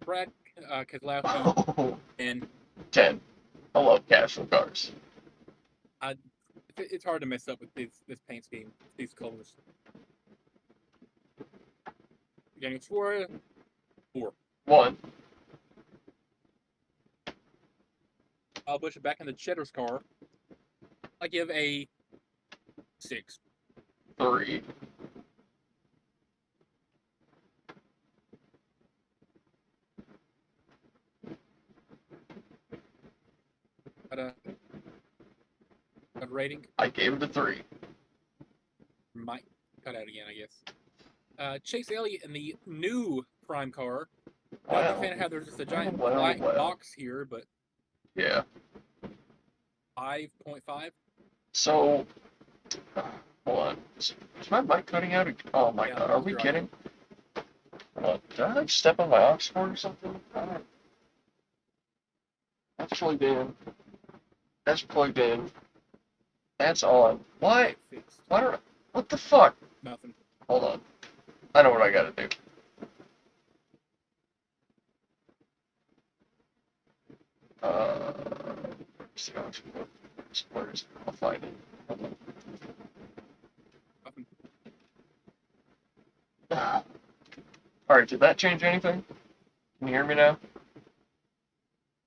Brad Keselowski and 10. I love casual cars. it's hard to mess up with this paint scheme, these colors. Daniel Suarez, 4. 1. Kyle Busch back in the Cheddar's car. I give a 6. 3. Got a rating. I gave it a 3. Might cut out again, I guess. Chase Elliott in the new Prime car. Not a big fan of how there's just a giant black box here, but Yeah. 5.5. So, hold on. Is my mic cutting out? Oh my god, are we kidding? What? Did I like step on my aux cord or something? I don't. That's plugged in. That's plugged in. That's on. Why? Get fixed. Why don't? What the fuck? Nothing. Hold on. I know what I gotta do. See how it's where is it? I'll find it. Hold Nothing. on. Alright, did that change anything? Can you hear me now?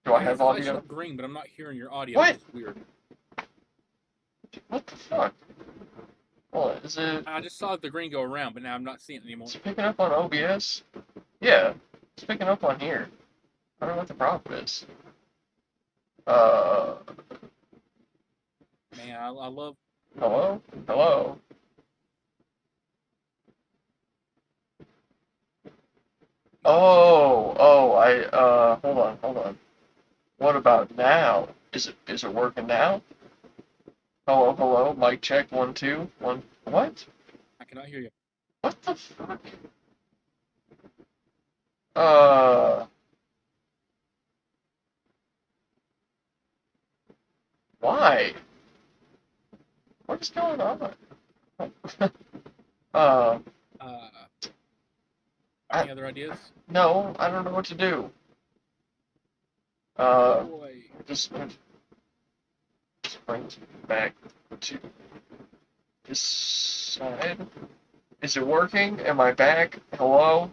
Do I Your have flashing audio? up green, but I'm not hearing your audio, What? which is weird. What the fuck? Hold on, is it? I just saw the green go around, but now I'm not seeing it anymore. Is it picking up on OBS? Yeah, it's picking up on here. I don't know what the problem is. Uh, Man, I love. hello? Hello? Hold on. What about now? Is it working now? Hello, hello, mic check, 1, 2, 1. What? I cannot hear you. What the fuck? Uh, why? What is going on? uh, Uh, I, any other ideas? no, I don't know what to do. Oh Uh, boy. just brings me back to this side. Is it working? Am I back? Hello?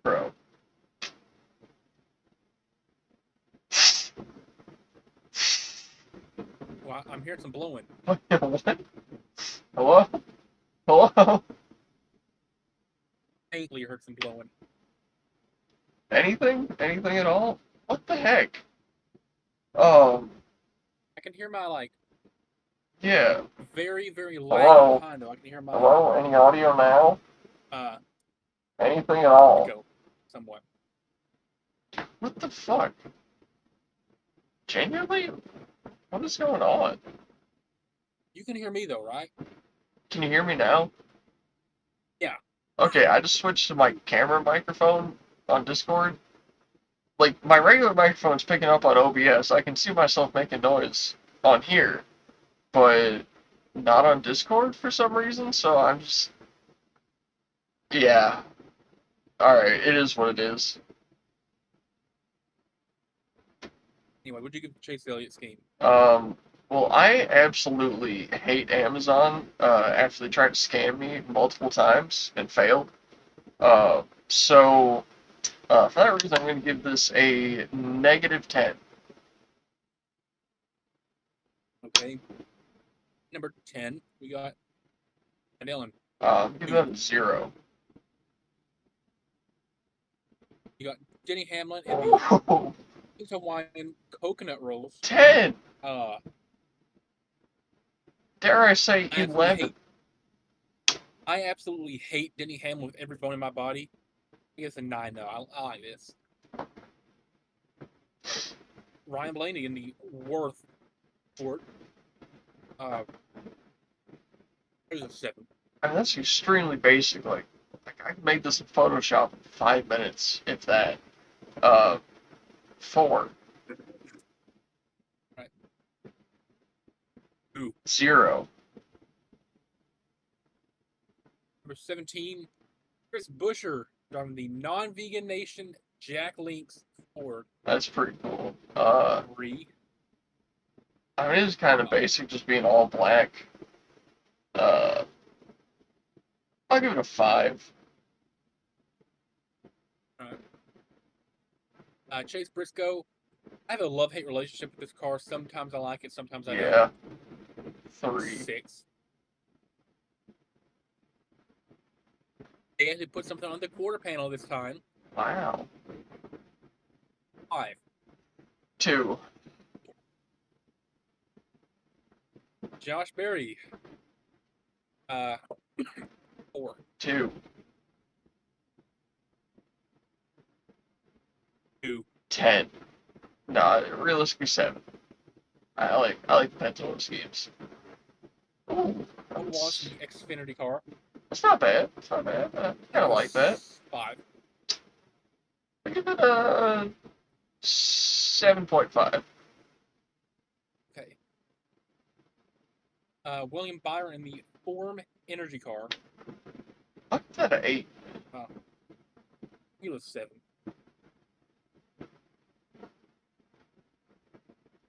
Bro. Well, I'm hearing some blowing. What? Hello? Hello? Faintly heard some blowing. Anything? Anything at all? What the heck? Um, I can hear my like yeah. very very laggy Hello? behind though. I can hear my Hello? Any audio now? uh Anything at all? echo somewhat. What the fuck? Genuinely? What is going on? You can hear me though, right? Can you hear me now? Yeah. Okay, I just switched to my camera microphone on Discord. Like, my regular microphone's picking up on OBS. I can see myself making noise on here, but not on Discord for some reason, so I'm just. Yeah. Alright, it is what it is. Anyway, what'd you give Chase Elliott's game? Um, well, I absolutely hate Amazon after they tried to scam me multiple times and failed. So, for that reason, I'm going to give this a -10. Okay. Number 10, we got Dylan. Give that Two. a 0. You got Jenny Hamlin in the Oh, Hawaiian coconut rolls. 10! Uh, Dare I say I absolutely 11? hate. I absolutely hate Denny Hamlin with every bone in my body. I guess a 9 though. I like this. Ryan Blaney in the Worth Fort. There's a 7. I mean, that's extremely basic. Like I made this in Photoshop in 5 minutes, if that. Uh, 4. Right. 2. 0. Number 17, Chris Buescher driving the non-vegan nation Jack Links Ford. That's pretty cool. 3. I mean, it's kind of basic, just being all black. Uh, I'll give it a 5. Chase Briscoe. I have a love-hate relationship with this car. Sometimes I like it, sometimes I don't. Yeah, 3. 6. They actually put something on the quarter panel this time. Wow. 5. 2. Josh Berry. 4. 2. 2. 10. Nah, realistically 7. I like the Pentolo schemes. Ooh, Paul Walsh in the Xfinity car. It's not bad. It's not bad. I kind of Number like that. 5. I give it a 7.5. Okay. William Byron in the Form Energy car. I give that an 8. He was 7.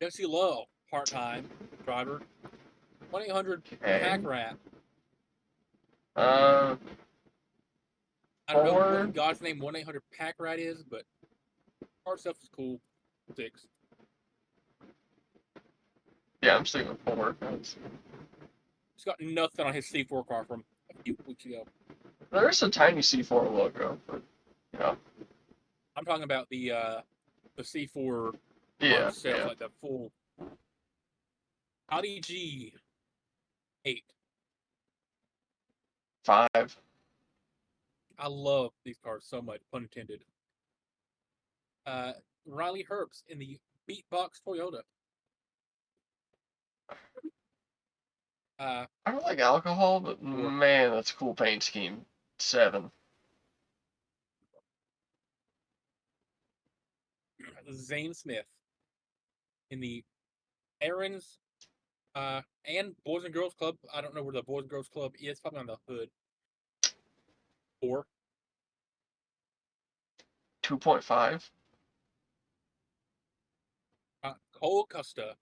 Jesse Lowe, part-time driver. 1-800 Okay. Pack Rat. Uh, I don't know what 4. in God's name 1-800 Pack Rat is, but car stuff is cool. 6. Yeah, I'm sticking with 4. He's got nothing on his C4 car from a few weeks ago. There's a tiny C4 logo, but you know. I'm talking about the C4 car Yeah, itself, yeah. like the full Audi G8. 5. I love these cars so much, pun intended. Riley Herbst in the Beatbox Toyota. I don't like alcohol, but 4. man, that's a cool paint scheme. 7. Zane Smith in the Aaron's and Boys and Girls Club. I don't know where the Boys and Girls Club is. Probably on the hood. 4. 2.5. Cole Costa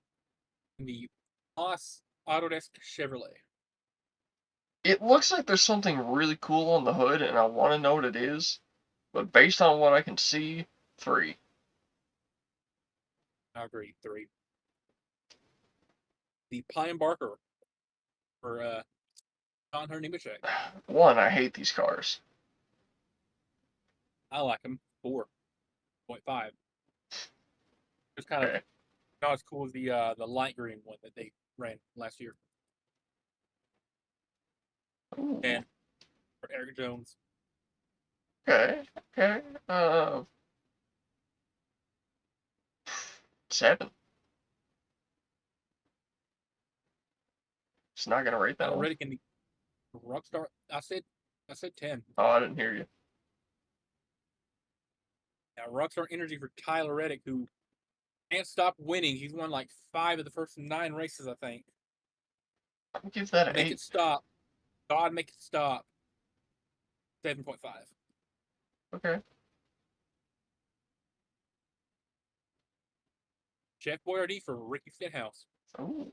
in the Haas Autodesk Chevrolet. It looks like there's something really cool on the hood, and I want to know what it is. But based on what I can see, 3. I agree. 3. The Pine Barker for John Hernimacek. 1, I hate these cars. I like him. 4.5. Just kind of Okay. not as cool as the light green one that they ran last year. Ooh. And for Eric Jones. Okay. Okay. 7. It's not gonna rate that Tyler one. Reddick in the Rockstar. I said 10. Oh, I didn't hear you. Now, Rockstar Energy for Tyler Reddick, who can't stop winning. He's won like 5 of the first 9 races, I think. I'll give that an Make 8. it stop. God, make it stop. 7.5. Okay. Jeff Boyardee for Ricky Stenhouse. Ooh.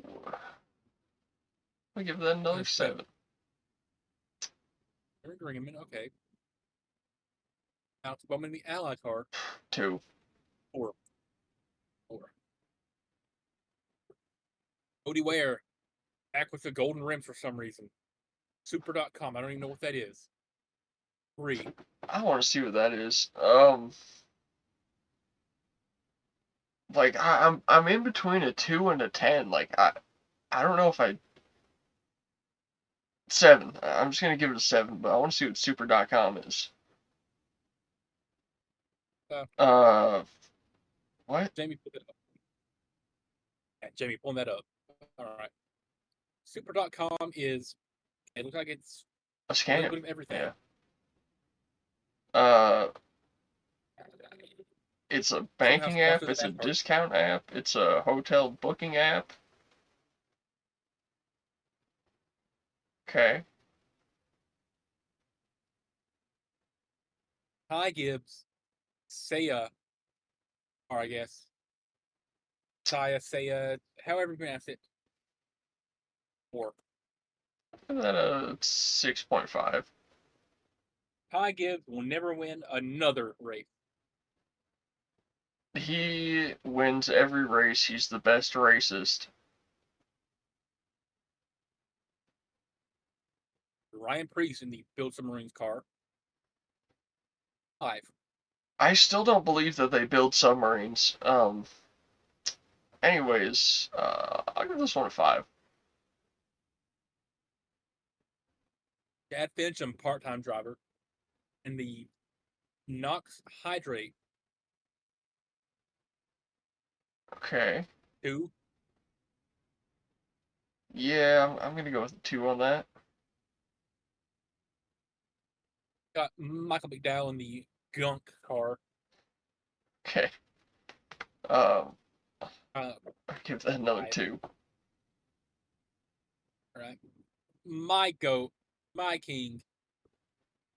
I'll give that another 7. 7. Eric Ringman, okay. Alex Bowman in the Ally car. 2. 4. 4. Cody Ware, back with the golden rims for some reason. Super.com, I don't even know what that is. 3. I want to see what that is. Like I'm in between a 2 and a 10. Like I don't know if I 7. I'm just gonna give it a 7, but I want to see what super.com is. Uh, Uh, what? Jamie, put that up. Yeah, Jamie, pulling that up. All right. Super.com is, it looks like it's A a little scam. bit of everything. Yeah. Uh, it's a Somehow banking app. sponsored the It's a NASCAR. discount app. It's a hotel booking app. Okay. Ty Gibbs, Saya, or I guess, Saya, however you pronounce it. 4. Give that a 6.5. Ty Gibbs will never win another race. He wins every race. He's the best racist. Ryan Priest in the Build Submarines car. 5. I still don't believe that they build submarines. Anyways, I'll give this one a 5. Chad Fincham, part-time driver, in the Knox Hydrate. Okay. 2. Yeah, I'm gonna go with a 2 on that. Got Michael McDowell in the gunk car. Okay. Um, Uh, I'll give that another 5. 2. Right. My goat, my king,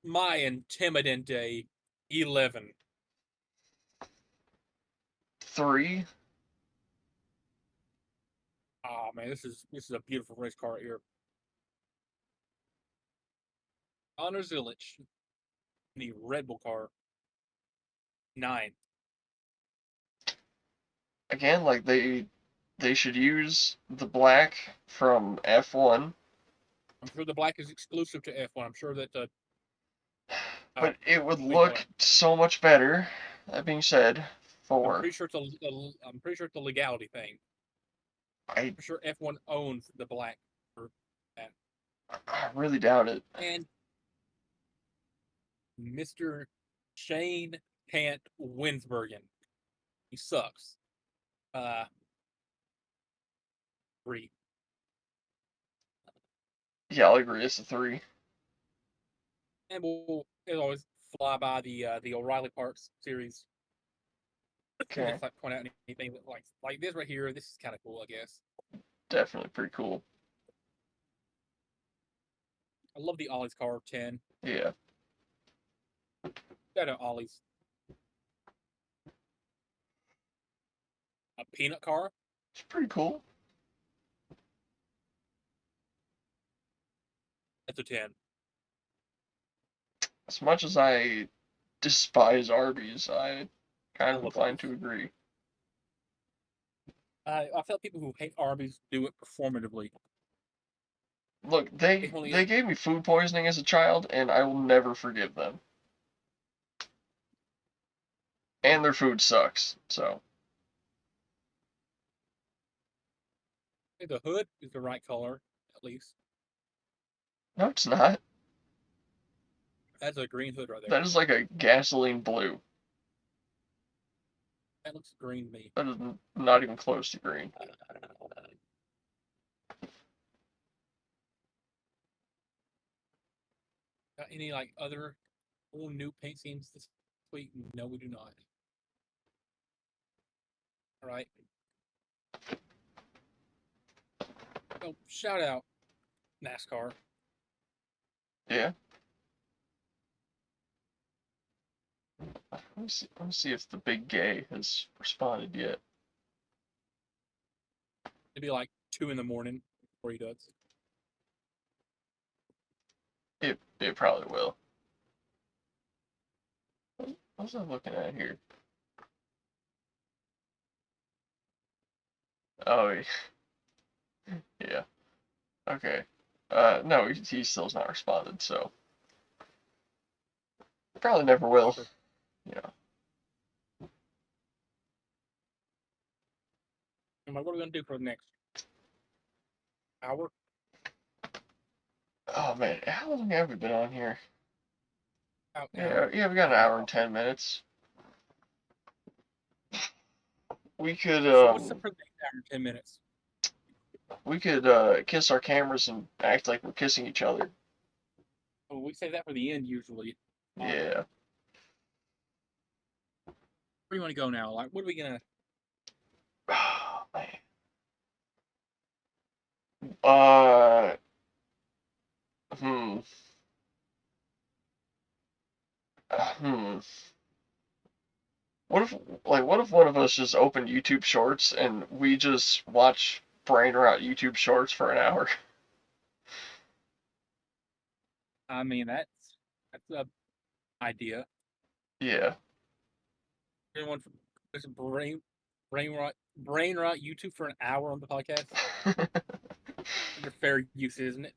my intimidante 11. 3. Oh man, this is a beautiful race car right here. Honor Zilich, the Red Bull car. 9. Again, like they should use the black from F1, I'm sure the black is exclusive to F1. I'm sure that but it would we call it. look so much better. That being said, I'm for pretty sure I'm pretty sure it's a legality thing. I I'm sure F1 owns the black for that. I really doubt it. And Mr. Shane Pant Winsbergen. He sucks. 3. Yeah, I'll agree. It's a 3. And we'll, as always, fly by the O'Reilly Parts series. And Okay, just like point out anything that like this right here. This is kind of cool, I guess. definitely pretty cool. I love the Ollie's car 10. Yeah, Shout out Ollie's. A peanut car. it's pretty cool. That's a 10. As much as I despise Arby's, I kind I of love inclined Arby's. to agree. I felt people who hate Arby's do it performatively. Look, It's only they gave me food poisoning as a child, and I will never forgive them. And their food sucks. So the hood is the right color, at least. no, it's not. That's a green hood right there. That is like a gasoline blue. That looks green to me. That is not even close to green. Got any like other cool new paint schemes this week? No, we do not. All right. Oh, shout out NASCAR. Yeah. Let me see if the big gay has responded yet. It'd be like 2 in the morning before he does. It probably will. What's I looking at here? Oh, yeah. Okay. No, he still's not responded, so probably never will. Shocker. Yeah. I'm like, what are we gonna do for the next hour? Oh man, how long have we been on here? Out Yeah, hour. yeah, we got an hour and 10 minutes. We could So what's up for the next hour and 10 minutes? kiss our cameras and act like we're kissing each other. Well, we save that for the end usually. Yeah. Where do you want to go now? Like, what are we gonna? Oh, man. Uh, hmm. Hmm. What if one of us just opened YouTube Shorts and we just watch brain rot YouTube Shorts for an hour? I mean, that's a idea. Yeah. Anyone for this brain rot YouTube for an hour on the podcast? Under fair use, isn't it?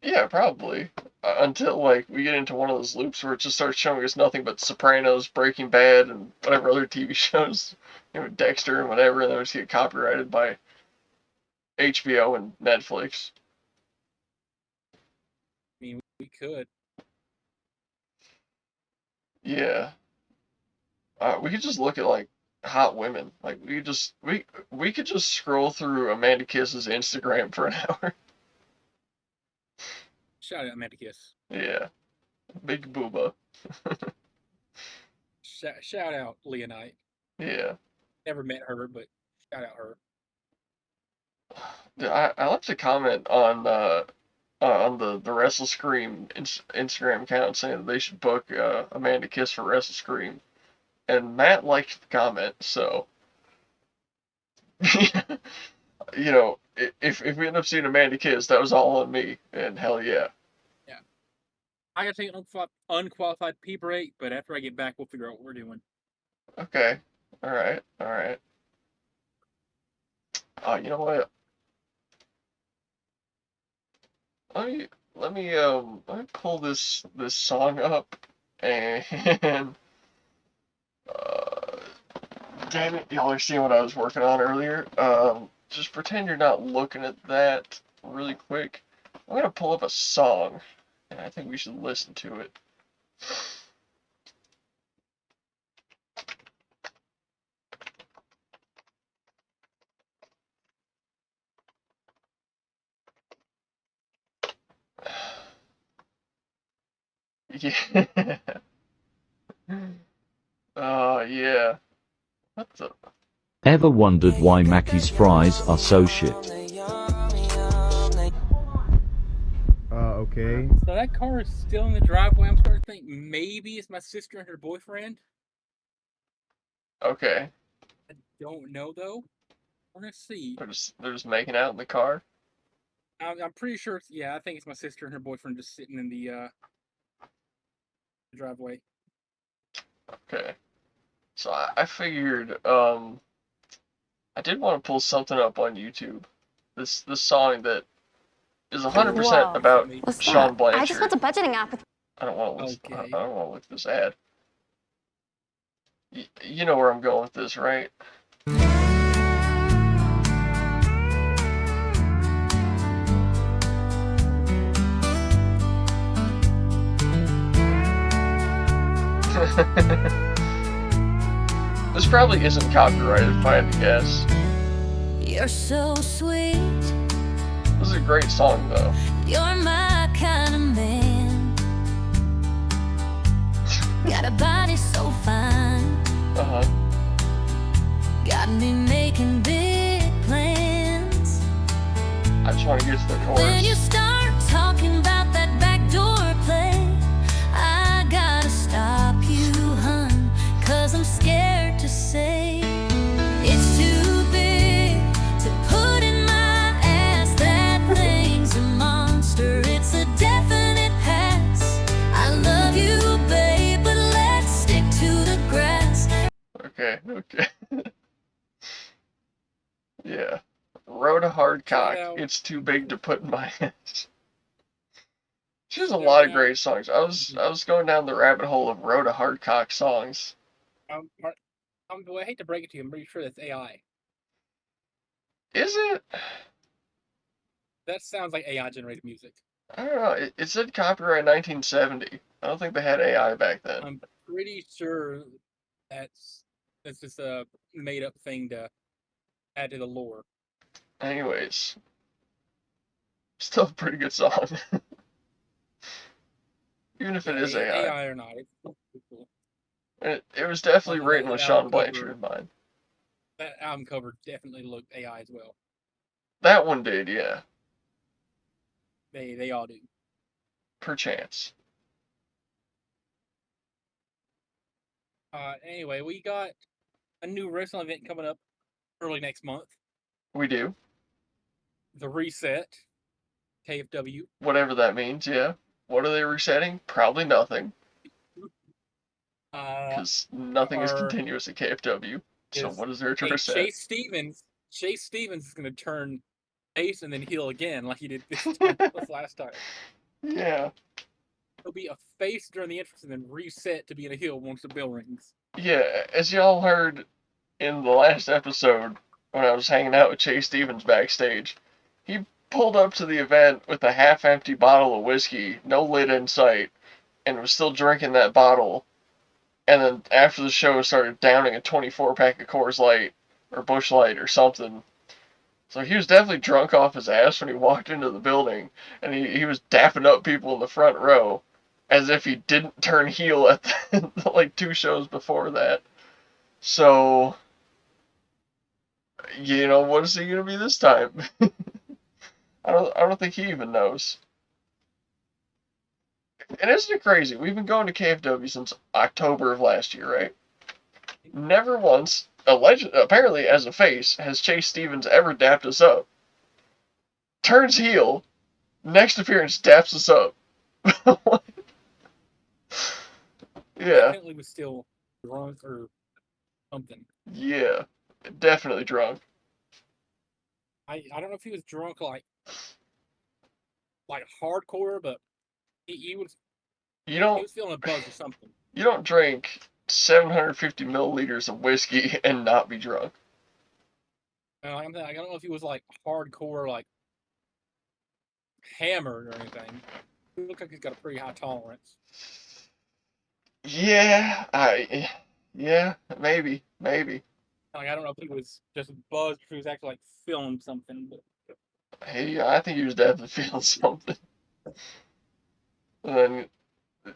Yeah, probably. Until like we get into one of those loops where it just starts showing us nothing but Sopranos, Breaking Bad, and whatever other TV shows, Dexter and whatever, and then we just get copyrighted by HBO and Netflix. I mean, we could. Yeah. We could just look at like hot women. Like we could just scroll through Amanda Kiss's Instagram for an hour. Shout out Amanda Kiss. Yeah. Big booba. Shout out Leonite. Yeah. Never met her, but shout out her. I left a comment on the Wrestle Scream Instagram account saying that they should book Amanda Kiss for Wrestle Scream, and Matt liked the comment. So, you know, if we end up seeing Amanda Kiss, that was all on me, and hell yeah. Yeah. I gotta take an unqualified pee break, but after I get back, we'll figure out what we're doing. Okay. All right. All right. Oh, you know what? Let me pull this song up and uh, damn it, y'all are seeing what I was working on earlier. Just pretend you're not looking at that really quick. I'm gonna pull up a song, and I think we should listen to it. Yeah. Oh yeah. What the? Ever wondered why Mackey's fries are so shit? Okay. So that car is still in the driveway. I'm starting to think maybe it's my sister and her boyfriend. Okay. I don't know though. We're gonna see. They're just making out in the car. I'm pretty sure. Yeah, I think it's my sister and her boyfriend just sitting in the driveway. Okay. So I figured I did want to pull something up on YouTube. This song that is 100% Whoa. about What's Sean that? Blanchard. I just went to budgeting app with. I don't want to listen. I Okay. don't want to look at this ad. You know where I'm going with this, right? This probably isn't copyrighted, if I had to guess. You're so sweet. This is a great song, though. You're my kind of man. Got a body so fine. Uh-huh. Got me making big plans. I just want to get to the When you chorus. start talking about that backdoor play, I gotta stop you, hun, 'cause I'm scared to say it's too big to put in my ass. That thing's a monster, it's a definite pass. I love you, babe, but let's stick to the grass. Okay, okay. Yeah. Road a hard cock. Shout out. It's too big to put in my ass. She has a Shout lot of out. great songs. I was going down the rabbit hole of Road a hard cock songs. Well, I hate to break it to you. I'm pretty sure that's AI. Is it? That sounds like AI generated music. I don't know. It said copyright 1970. I don't think they had AI back then. I'm pretty sure that's just a made up thing to add to the lore. Anyways, still a pretty good song. Even if it is AI. AI or not, it's cool. It was definitely Also, written that with album Sean Blanchard cover- in mind. That album cover definitely looked AI as well. That one did, yeah. They all do. Perchance. Anyway, we got a new wrestling event coming up early next month. We do. The Reset, KFW. Whatever that means, yeah. What are they resetting? Probably nothing. Because nothing is our- continuous at KFW. So is- what is there to Hey, reset? Chase Stevens is going to turn face and then heel again, like he did this last time. Yeah. He'll be a face during the entrance and then reset to being a heel once the bell rings. Yeah, as y'all heard in the last episode when I was hanging out with Chase Stevens backstage, he pulled up to the event with a half-empty bottle of whiskey, no lid in sight, and was still drinking that bottle. And then after the show, started downing a 24-pack of Coors Light or Busch Light or something. So he was definitely drunk off his ass when he walked into the building, and he was dapping up people in the front row. as if he didn't turn heel at like 2 shows before that. So, what is he gonna be this time? I don't think he even knows. And isn't it crazy? We've been going to KFW since October of last year, right? Never once, apparently as a face, has Chase Stevens ever dapped us up. Turns heel, next appearance daps us up. Yeah, Definitely was still drunk or something. yeah, definitely drunk. I don't know if he was drunk like hardcore, but he was You he don't was feeling a buzz or something. you don't drink 750 milliliters of whiskey and not be drunk. And I don't know if he was like hardcore, like hammered or anything. He looked like he's got a pretty high tolerance. Yeah, yeah, maybe. Like I don't know if he was just buzzed or if he was actually like feeling something. But Hey, I think he was definitely feeling something. And then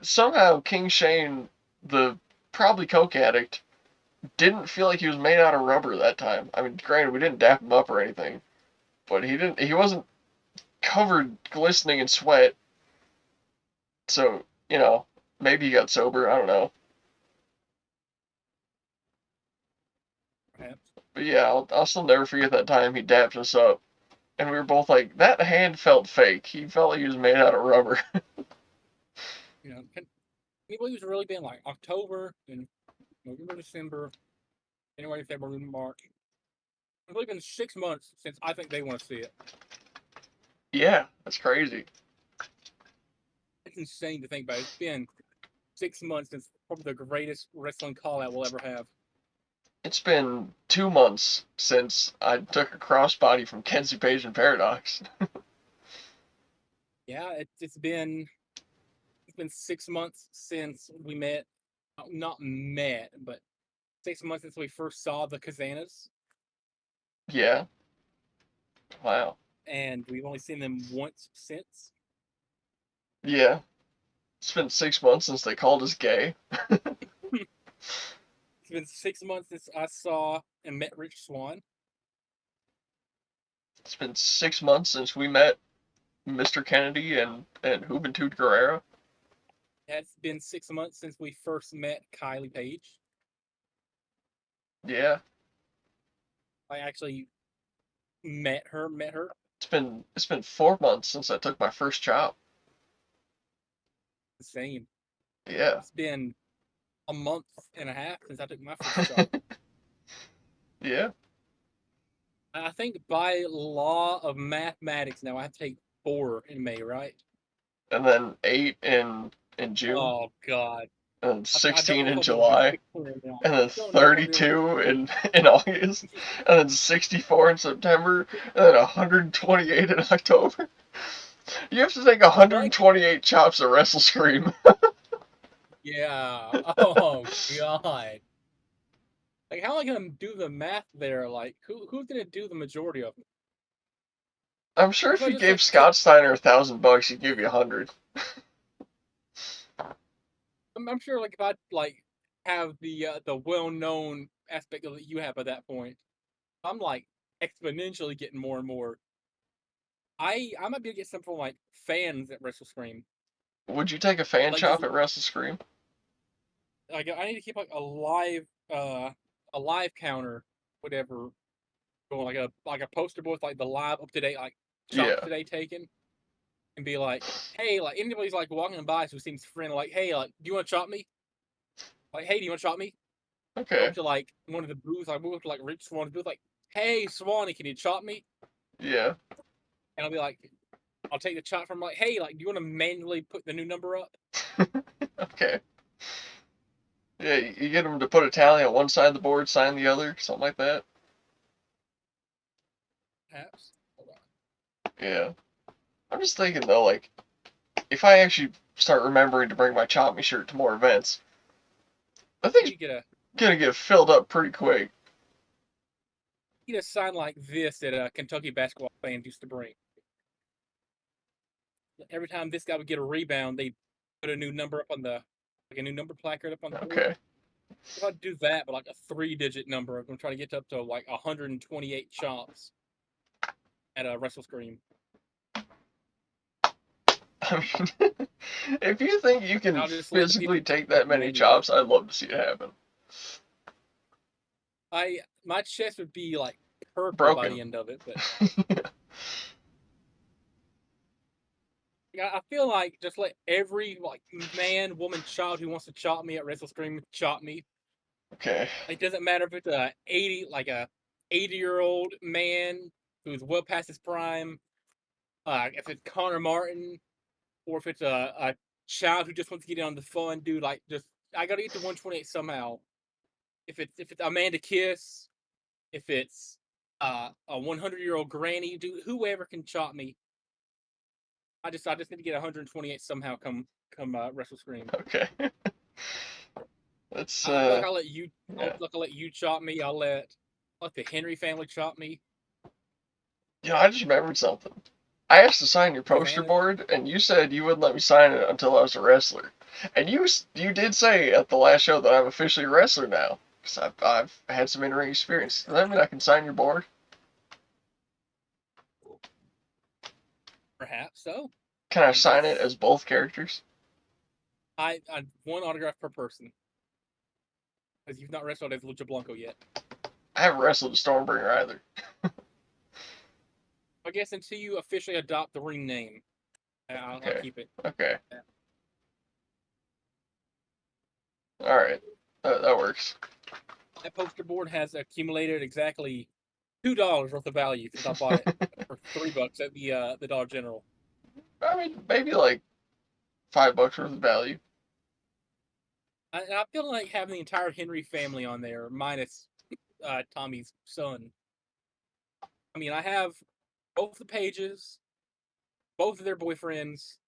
somehow King Shane, the probably coke addict, didn't feel like he was made out of rubber that time. I mean, granted, we didn't dap him up or anything, but he wasn't covered glistening in sweat. So, maybe he got sober. I don't know. perhaps, But yeah, I'll still never forget that time he dapped us up. And we were both like, that hand felt fake. He felt like he was made out of rubber. can you believe it's really been like October and November, December, January, February, March? It's really been 6 months since I think they want to see it. Yeah, that's crazy. It's insane to think about. It's been 6 months since probably the greatest wrestling call out we'll ever have. It's been 2 months since I took a crossbody from Kenzie Page and Paradox. Yeah, it's been 6 months since we met. Not met, but 6 months since we first saw the Kazanas, Yeah. Wow. and we've only seen them once since. Yeah. It's been 6 months since they called us gay. It's been 6 months since I saw and met Rich Swann. It's been 6 months since we met Mr. Kennedy and Juventud Guerrero. It's been 6 months since we first met Kylie Page. Yeah. I actually met her. It's been 4 months since I took my first chop. Insane. Yeah. It's been a month and a half since I took my first shot. Yeah. I think by law of mathematics now I have to take 4 in May, right? And then 8 in June. Oh God. And then I don't 16 know if in I'll be able to do July. 16 now. And I then don't know if I'll be able to 32 in August. And then 64 in September. And then 128 in October. You have to take 128 chops of Wrestle Scream. Yeah. Oh God. Like, how am I gonna do the math there? Like, who's gonna do the majority of it? I'm sure What if if I you just gave like Scott Steiner $1,000, he'd give you 100. I'm sure like if I like have the well-known aspect of that you have at that point, I'm like exponentially getting more and more. I might be able to get some from like fans at Wrestle Scream. Would you take a fan Like just chop at Wrestle Scream? like I need to keep like a live counter, whatever, going like a poster board with like the live up to date like chops Yeah. today taken, and be like, hey, like anybody's like walking by who seems friendly, like, hey, like, do you want to chop me? Like, hey, do you want to chop me? Go up Okay. to like one of the booths, like move up to like Rich Swan's booth, like, hey, Swanee, can you chop me? Yeah. And I'll be like, I'll take the chop from like, hey, like, do you want to manually put the new number up? Okay. Yeah, you get him to put a tally on one side of the board, sign the other, something like that. Perhaps. Hold on. Yeah. I'm just thinking though, like, if I actually start remembering to bring my Chop Me shirt to more events, I think You it's get a gonna get filled up pretty quick. you get a sign like this that Kentucky basketball fans used to bring. Every time this guy would get a rebound, they put a new number up on the like a new number placard up on the board. Okay. If I do that, but like a 3-digit number, I'm gonna try to get up to like 128 chops at a Wrestle Scream. I mean, if you think you can I'll just let the physically people take that many believe it. chops, I'd love to see it happen. My chest would be like purple by Broken. the end of it, but I feel like just let every like man, woman, child who wants to chop me at Wrestle Scream chop me. Okay. It doesn't matter if it's a 80-year-old man who's well past his prime, if it's Connor Martin, or if it's a child who just wants to get in on the fun, dude. Like, just I gotta get to 128 somehow. If it's Amanda Kiss, if it's a 100-year-old granny, dude, whoever can chop me. I just need to get 128 somehow. Come Wrestle Scream. Okay. Let's I feel like I'll let you. yeah. I'll let you chop me. I'll let the Henry family chop me. You know, I just remembered something. I asked to sign your poster Family. board, and you said you wouldn't let me sign it until I was a wrestler. And you did say at the last show that I'm officially a wrestler now, because I've had some in-ring experience. Does that mean I can sign your board? Perhaps so. Can I sign it as both characters? I one autograph per person. Because you've not wrestled as Lucha Blanco yet. I haven't wrestled a Stormbringer either. I guess until you officially adopt the ring name, I'll keep it. Okay. Yeah. All right. That works. That poster board has accumulated exactly $2 worth of value since I bought it for $3 at the Dollar General. I mean, maybe like $5 worth of value. I feel like having the entire Henry family on there, minus Tommy's son. I mean, I have both the Pages, both of their boyfriends,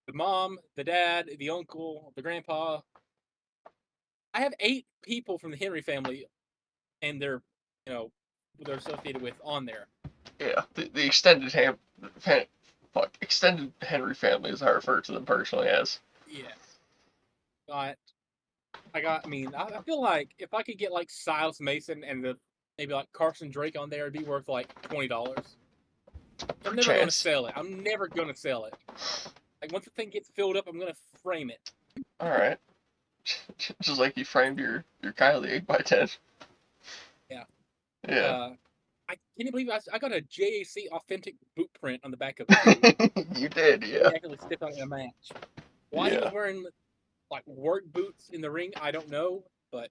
the mom, the dad, the uncle, the grandpa. I have 8 people from the Henry family, and they're associated with on there. Yeah, the extended extended Henry family is how I refer to them personally as. Yeah. I feel like if I could get like Silas Mason and maybe like Carson Drake on there, it'd be worth like $20. I'm never going to sell it. I'm never going to sell it. Like once the thing gets filled up, I'm going to frame it. All right. Just like you framed your Kylie 8x10. Yeah. Yeah. Can you believe I got a JAC authentic boot print on the back of it? You did, yeah. He actually stepped on it in a match. Why he was wearing like work boots in the ring, I don't know, but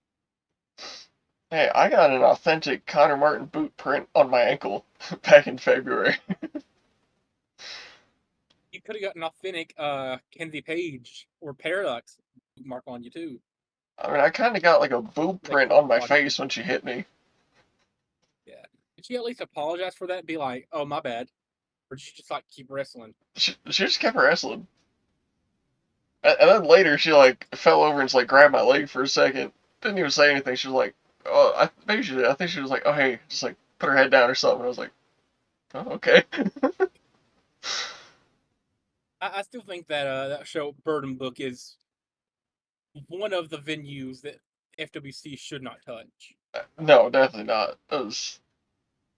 hey, I got an authentic Connor Martin boot print on my ankle back in February. you could have got an authentic Kenzie Page or Paradox mark on you too. I mean, I kind of got like a boob print on my face when she hit me. Yeah. Did she at least apologize for that and be like, oh, my bad? Or did she just like keep wrestling? She just kept wrestling. And then later she like fell over and just like grabbed my leg for a second. Didn't even say anything. She was like, oh, maybe she did. I think she was like, oh, hey, just like put her head down or something. I was like, oh, okay. I still think that that show Burden Book is one of the venues that FWC should not touch. No, definitely not. It was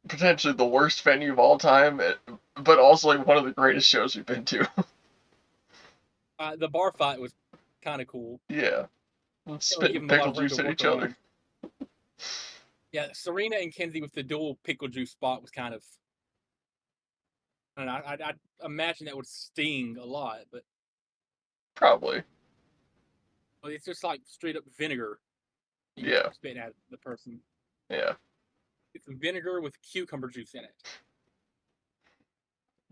potentially the worst venue of all time, but also like one of the greatest shows we've been to. The bar fight was kind of cool. Yeah. Spitting pickle juice at each other. Yeah, Serena and Kenzie with the dual pickle juice spot was kind of. And I imagine that would sting a lot, but probably. Well, it's just like straight up vinegar. Yeah. Spitting at the person. Yeah. It's vinegar with cucumber juice in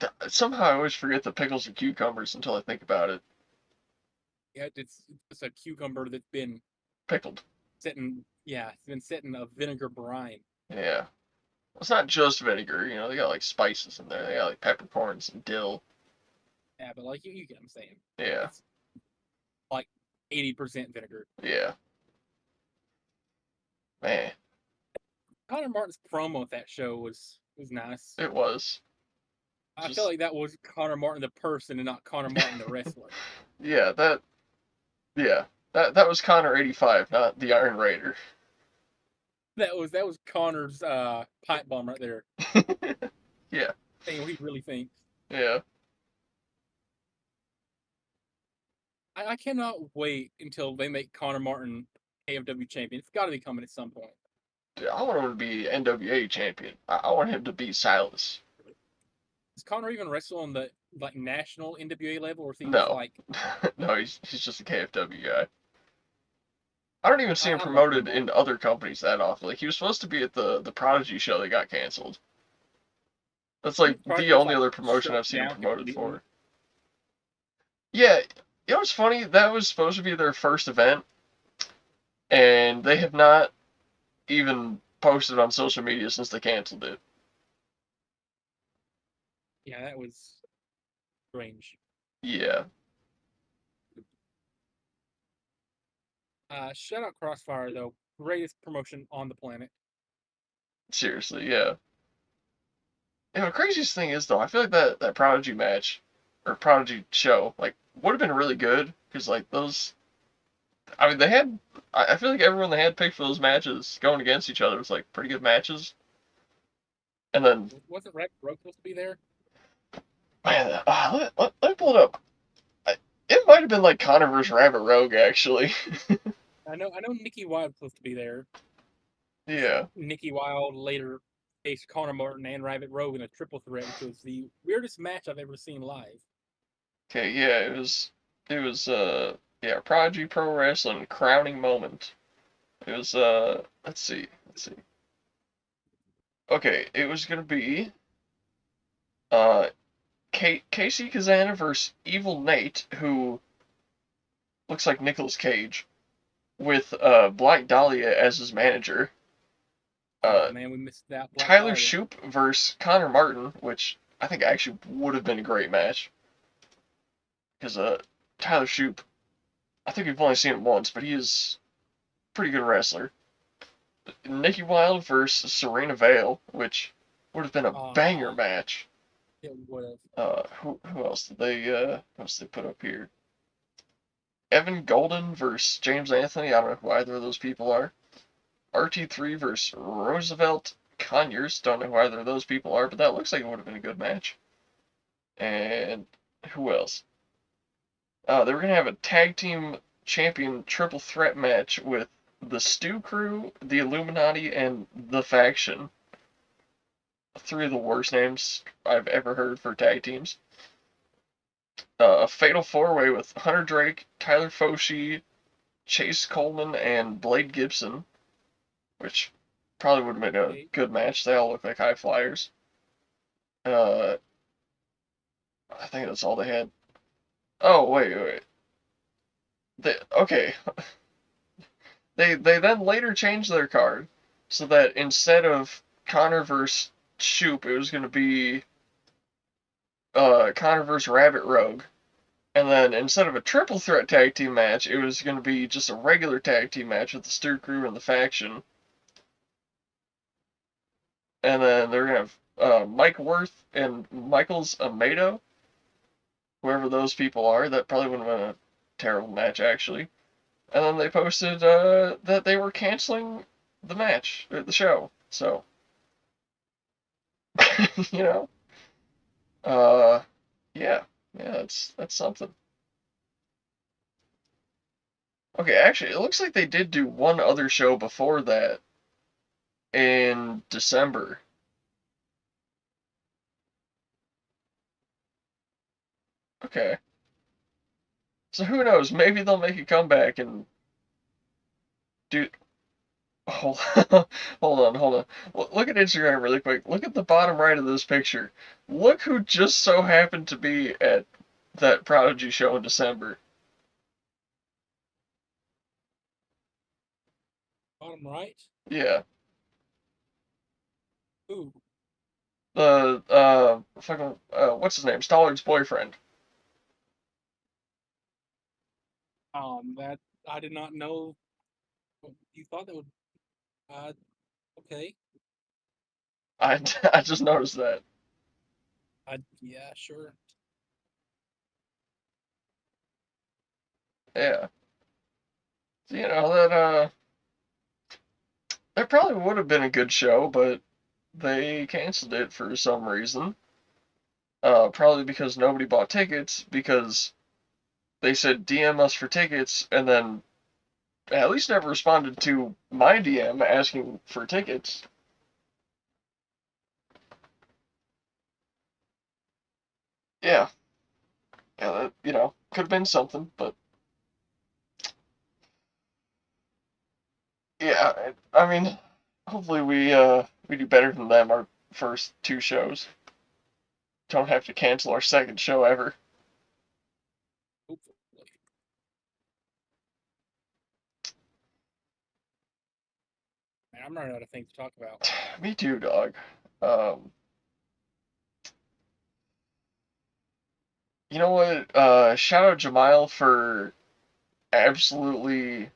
it. Somehow I always forget the pickles and cucumbers until I think about it. Yeah, it's a cucumber that's been pickled. It's been set in a vinegar brine. Yeah. It's not just vinegar, you know, they got like spices in there. They got like peppercorns and dill. Yeah, but like you get what I'm saying. Yeah. It's like 80% vinegar. Yeah. Man. Connor Martin's promo at that show was nice. It was. I feel like that was Connor Martin the person and not Connor Martin the wrestler. Yeah, that was Connor 85, not the Iron Raider. That was Connor's pipe bomb right there. Yeah, Saying what he really thinks. yeah. I cannot wait until they make Connor Martin AFW champion. It's got to be coming at some point. Dude, I want him to be NWA champion. I want him to beat Silas. Does Connor even wrestle on the like national NWA level, or is he just No, like? no, he's just a KFW guy. I don't even see him I love promoted Connor in other companies that often. Like he was supposed to be at the Prodigy show that got canceled. That's like Martin. the Project only like other promotion shut I've seen him down promoted completely. for. Yeah, you know what's funny? That was supposed to be their first event, and they have not even posted on social media since they canceled it. Yeah, that was strange. Yeah, Shout out Crossfire though, greatest promotion on the planet. seriously, yeah. You know, the craziest thing is though, I feel like that Prodigy match or Prodigy show like would have been really good because like those. I mean, they had. I feel like everyone they had picked for those matches going against each other was like pretty good matches. And then, Wasn't Red Rogue supposed to be there? man, let me pull it up. It might have been like Connor versus Rabbit Rogue actually. I know Nikki Wild was supposed to be there. Yeah. Nikki Wild later faced Connor Martin and Rabbit Rogue in a triple threat, which was the weirdest match I've ever seen live. Okay. Yeah. It was. Yeah. Prodigy Pro Wrestling crowning moment. It was. Let's see. Let's see. Okay. It was gonna be. Uh. Casey Kazana versus Evil Nate, who looks like Nicolas Cage, with Black Dahlia as his manager. Oh Uh, man, we missed that Black Tyler Dahlia. Shoop versus Connor Martin, which I think actually would have been a great match. Because Tyler Shoop, I think we've only seen him once, but he is a pretty good wrestler. Nikki Wild versus Serena Vale, which would have been a banger Ah, match. it would have. Who else did they put up here? Evan Golden versus James Anthony. I don't know who either of those people are. RT3 versus Roosevelt Conyers. Don't know who either of those people are, but that looks like it would have been a good match. And who else? They were gonna have a tag team champion triple threat match with the Stew Crew, the Illuminati, and the Faction. Three of the worst names I've ever heard for tag teams. A fatal four-way with Hunter Drake, Tyler Foshi, Chase Coleman, and Blade Gibson, which probably would have been a Okay. good match. They all look like high flyers. Uh, I think that's all they had. Oh wait. Okay. They then later changed their card so that instead of Connor versus Shoop, it was going to be Connor versus Rabbit Rogue. And then instead of a triple threat tag team match, it was going to be just a regular tag team match with the Stew Crew and the Faction. And then they're going to have Mike Worth and Michaels Amado, whoever those people are. That probably wouldn't have been a terrible match, actually. And then they posted that they were canceling the match, the show. So, you know, uh, yeah, that's something. Okay, actually, it looks like they did do one other show before that in December. Okay, so who knows? Maybe they'll make a comeback and do. Hold, hold on. Look at Instagram really quick. Look at the bottom right of this picture. Look who just so happened to be at that Prodigy show in December. Bottom right. Yeah. Ooh. The fucking what's his name? Stollard's boyfriend. That I did not know. You thought that would. Uh, okay. I I just noticed that. Yeah, sure. Yeah. You know, that probably would have been a good show, but they canceled it for some reason. Probably because nobody bought tickets, because they said DM us for tickets, and then at least never responded to my DM asking for tickets. Yeah, yeah, that, could have been something, but yeah, I mean, hopefully we do better than them our first two shows. Don't have to cancel our second show ever. Hopefully. Man, I'm running out of things to talk about. Me too, dog. Um, you know what? Shout out Jamile for absolutely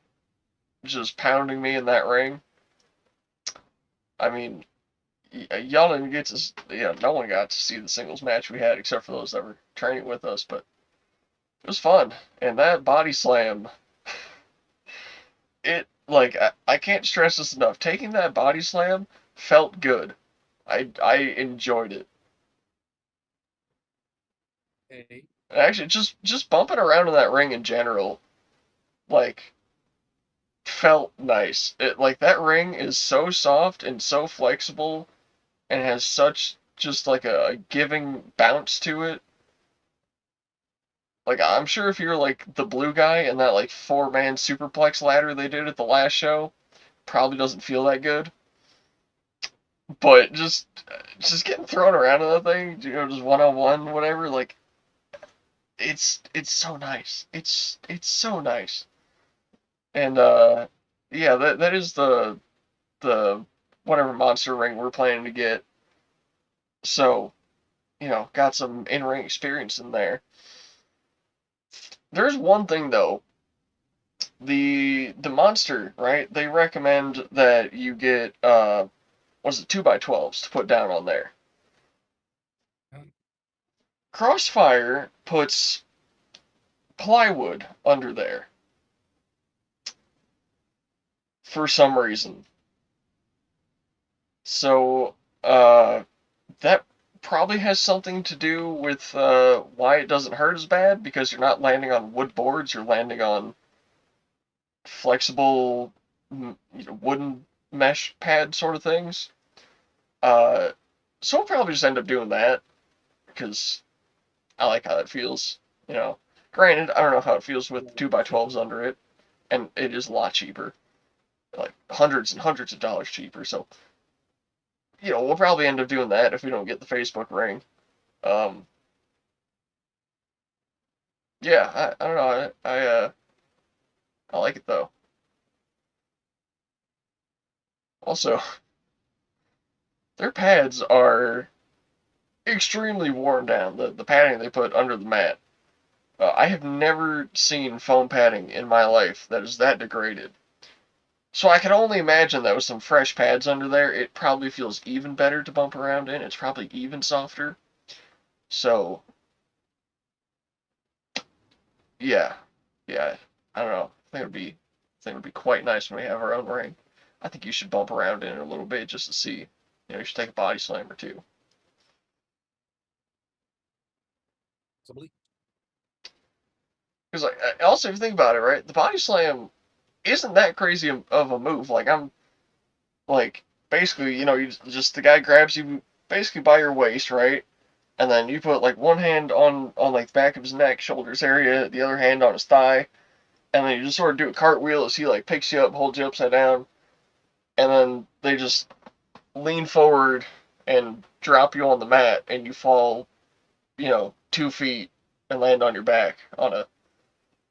just pounding me in that ring. I mean, y'all didn't get to, no one got to see the singles match we had except for those that were training with us, but it was fun. And that body slam, I can't stress this enough. Taking that body slam felt good. I enjoyed it. Hey, Actually, just bumping around in that ring in general, like, felt nice. That ring is so soft and so flexible and has such just like a giving bounce to it. Like, I'm sure if you're like the blue guy and that like 4-man superplex ladder they did at the last show, probably doesn't feel that good. But just getting thrown around in that thing, just 1-on-1, whatever, like it's so nice. It's so nice. And yeah, that is the whatever monster ring we're planning to get. So, got some in-ring experience in there. There's one thing though. The monster, right? They recommend that you get was it 2x12s to put down on there. Crossfire puts plywood under there for some reason. So that probably has something to do with why it doesn't hurt as bad, because you're not landing on wood boards, you're landing on flexible, wooden mesh pad sort of things. Uh, so we'll probably just end up doing that because I like how it feels. Granted, I don't know how it feels with 2x12s under it, and it is a lot cheaper, like hundreds and hundreds of dollars cheaper. So we'll probably end up doing that if we don't get the Facebook ring. Um, yeah, I don't know. I like it though. Also, their pads are extremely worn down. The padding they put under the mat. I have never seen foam padding in my life that is that degraded. So I can only imagine that with some fresh pads under there, it probably feels even better to bump around in. It's probably even softer. So, yeah. Yeah. I don't know. I think it'd be quite nice when we have our own ring. I think you should bump around in it a little bit just to see. You should take a body slam or two. possibly. Because also, if you think about it, right, the body slam isn't that crazy of a move. Like, I'm like basically, the guy grabs you basically by your waist, right, and then you put like one hand on like the back of his neck, shoulders area, the other hand on his thigh, and then you just sort of do a cartwheel as he like picks you up, holds you upside down, and then they just lean forward and drop you on the mat, and you fall, 2 feet and land on your back on a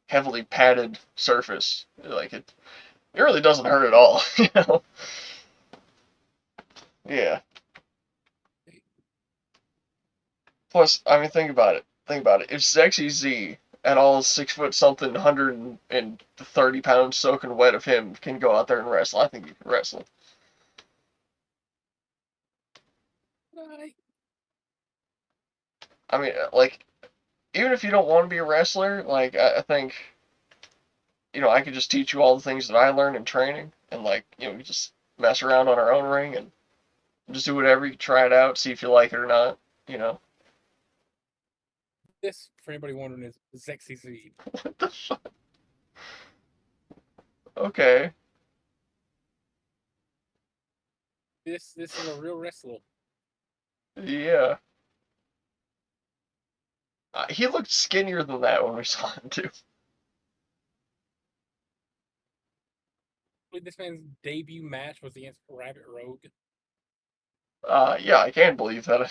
heavily padded surface. Like it really doesn't hurt at all, Yeah. Plus, I mean, think about it. Think about it. If Sexy Z, at all 6 foot something, 130 pounds soaking wet of him, can go out there and wrestle, I think he can wrestle. Right. I mean, like, even if you don't want to be a wrestler, like, I think I could just teach you all the things that I learned in training, and like, we just mess around on our own ring and just do whatever. You can try it out, see if you like it or not. You know. This, for anybody wondering, is Sexy Z. What the fuck? Okay. This is a real wrestler. Yeah. He looked skinnier than that when we saw him too. This man's debut match was against Rabbit Rogue. Yeah, I can believe that.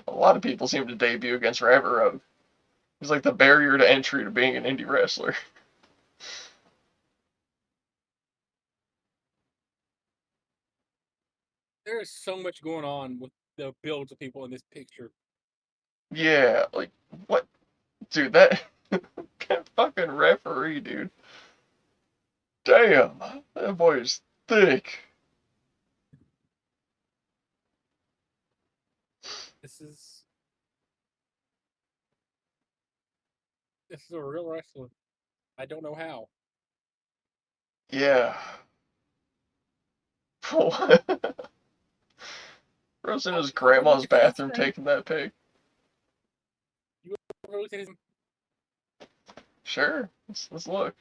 A lot of people seem to debut against Rabbit Rogue. He's like the barrier to entry to being an indie wrestler. There is so much going on with the builds of people in this picture. Yeah, like, what? Dude, that fucking referee, dude. Damn, that boy is thick. This is a real wrestler. I don't know how. Yeah. Bro's in his grandma's bathroom taking that pic. You ever looked at his? Sure, let's look.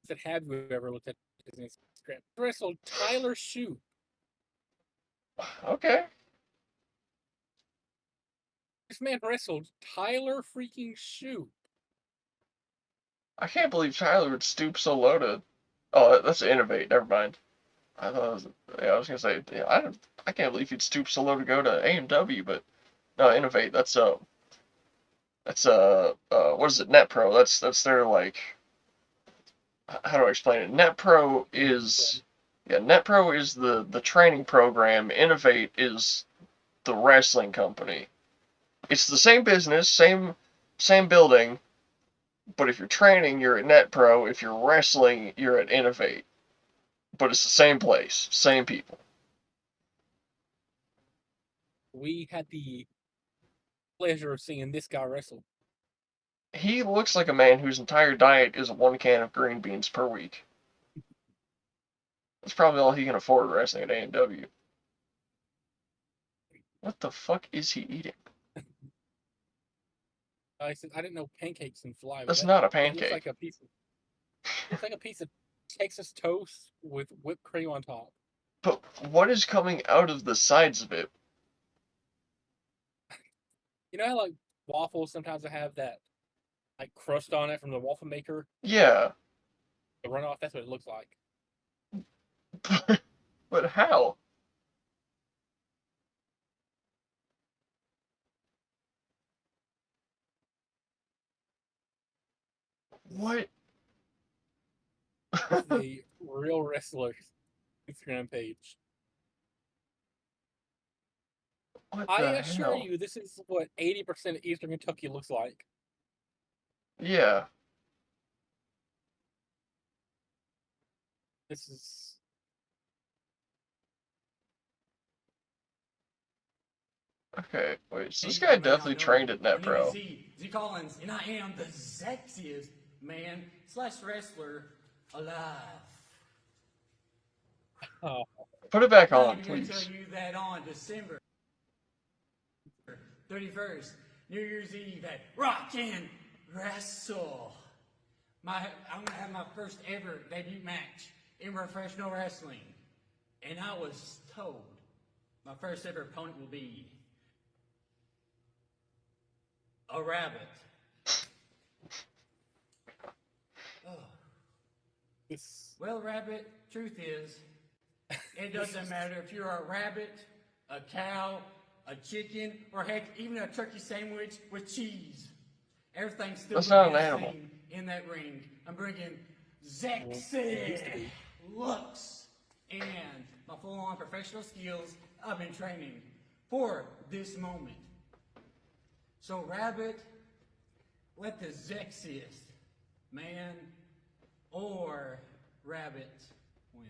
Said, have you ever looked at his Instagram? Wrestled Tyler Shue. Okay. This man wrestled Tyler freaking Shue. I can't believe Tyler would stoop so low to. Oh, that's Innovate. Never mind. I thought it was. Yeah, I was gonna say. Yeah, I can't believe he'd stoop so low to go to AMW, but no, Innovate. What is it? NetPro. That's their like. How do I explain it? NetPro is. Yeah, NetPro is the training program. Innovate is the wrestling company. It's the same business, same building, but if you're training, you're at NetPro. If you're wrestling, you're at Innovate. But it's the same place, same people. We had the pleasure of seeing this guy wrestle. He looks like a man whose entire diet is one can of green beans per week. That's probably all he can afford wrestling at AMW. What the fuck is he eating? I said I didn't know pancakes can fly. That's not a It looks pancake. like a piece of. It's like a piece of Texas toast with whipped cream on top. But what is coming out of the sides of it? You know how like waffles sometimes have that like crust on it from the waffle maker? Yeah. The runoff, that's what it looks like. But how? What? This is a real wrestler's Instagram page. What I the assure hell? you, this is what 80% of Eastern Kentucky looks like. Yeah. This is. Okay, wait, so this Hey, guy you may not definitely know, trained at my name is NetPro. Z Collins, and I am the sexiest man / wrestler alive. Oh, Put it back I'm on, going to tell please. you that on December 31st, New Year's Eve at Rock and Wrestle. I'm going to have my first ever debut match in professional wrestling. And I was told my first ever opponent will be a rabbit. this. Well, rabbit, truth is, it doesn't matter if you're a rabbit, a cow, a chicken, or heck, even a turkey sandwich with cheese. Everything's still That's gonna not be an the animal. same in that ring. I'm bringing Well, it used to sexy be. looks and my full-on professional skills I've been training for this moment. So, rabbit, let the sexiest man or rabbit win.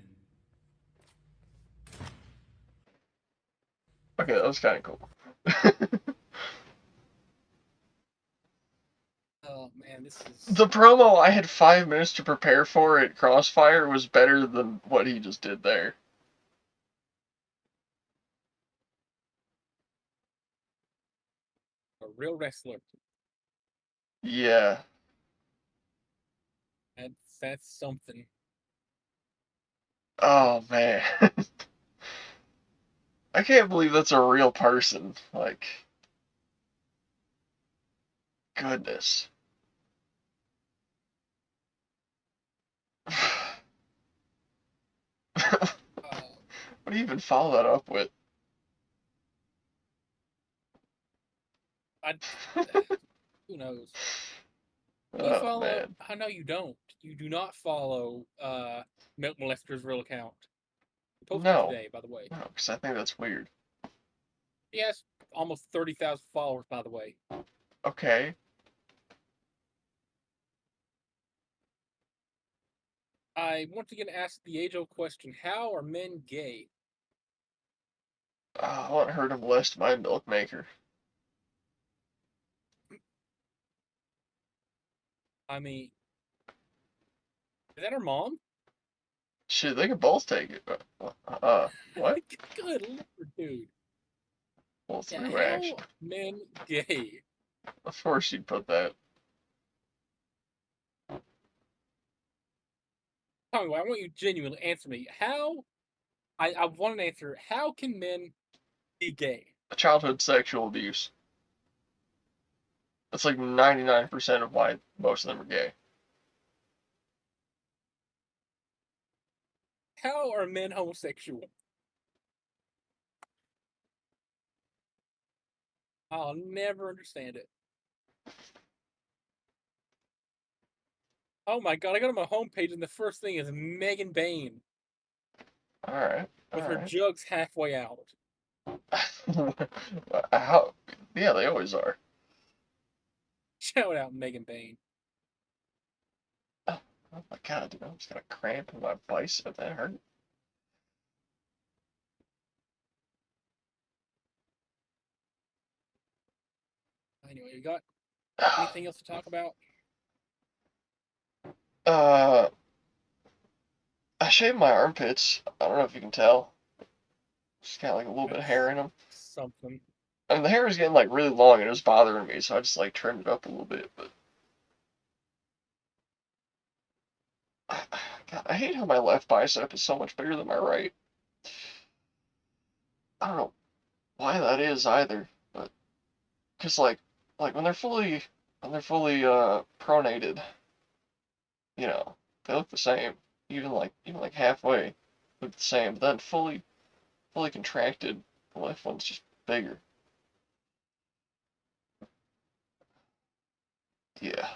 Okay, that was kind of cool. man, this is The promo I had 5 minutes to prepare for at Crossfire was better than what he just did there. a real wrestler. Yeah. That's something. Oh man. I can't believe that's a real person. Like, goodness. What do you even follow that up with? I who knows? You Oh follow? man. I know you don't. You do not follow Milk Molester's real account. He posted it No. today, by the way. No, because I think that's weird. He has almost 30,000 followers, by the way. Okay. I once again asked the age-old question: how are men gay? I want her to molest my milk maker. I mean, is that her mom? Shit, they could both take it. What? Good lord, dude. Well, Yeah, through action. how men gay? Of course she'd put that. Tell me, I want you to genuinely answer me. How? I want an answer. How can men be gay? Childhood sexual abuse. That's like 99% of why most of them are gay. How are men homosexual? I'll never understand it. Oh my god, I go to my homepage and the first thing is Megan Bain Alright, with her alright. jugs halfway out. How? Yeah, they always are. Shout out Megan Bain. Oh, oh my god, dude, I just got a cramp in my bicep. That hurt. Anyway, you got anything else to talk about? Uh, I shaved my armpits. I don't know if you can tell. Just got like a little bit of That's hair in them. something. I mean, the hair was getting like really long and it was bothering me, so I just like trimmed it up a little bit. But God, I hate how my left bicep is so much bigger than my right. I don't know why that is either, but because like when they're fully pronated, you know, they look the same. Even like halfway look the same. But then fully contracted, the left one's just bigger. Yeah.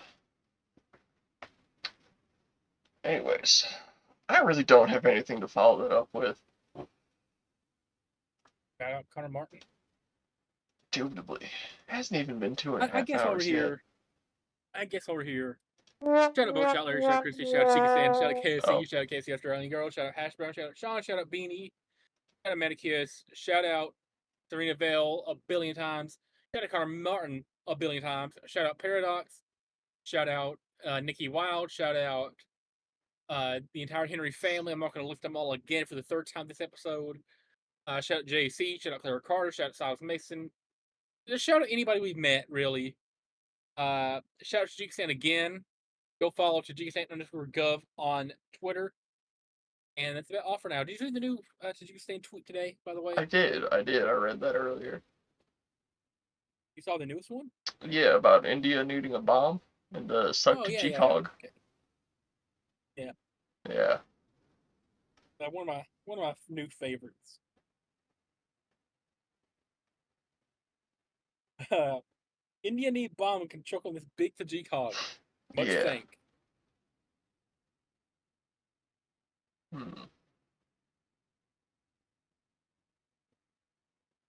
Anyways, I really don't have anything to follow that up with. Shout out Connor Martin. Indubitably. It hasn't even been two and a I half guess over hours yet. here. I guess over here. Shout out Bo, shout out Larry, shout out Christy, shout out Chica Stan, shout out KFC, Oh, shout out KFC Australian Girl, shout out Hash Brown, shout out Sean, shout out Beanie, shout out Manicus, shout out Serena Vale a billion times, shout out Connor Martin a billion times, shout out Paradox, shout out Nikki Wild, shout out the entire Henry family. I'm not going to lift them all again for the third time this episode. Shout out JC, shout out Clara Carter, shout out Silas Mason. Just shout out anybody we've met, really. Shout out to Jigstan again. Go follow Tajikistan_gov on Twitter. And that's about all for now. Did you read the new Tajikistan tweet today, by the way? I did. I read that earlier. You saw the newest one? Yeah, about India needing a bomb and suck Oh, to yeah. G-Cog. Okay. Yeah. Yeah. One of my new favorites. India need bomb and can choke on this big Tajik hog. Much Yeah. thank. Hmm.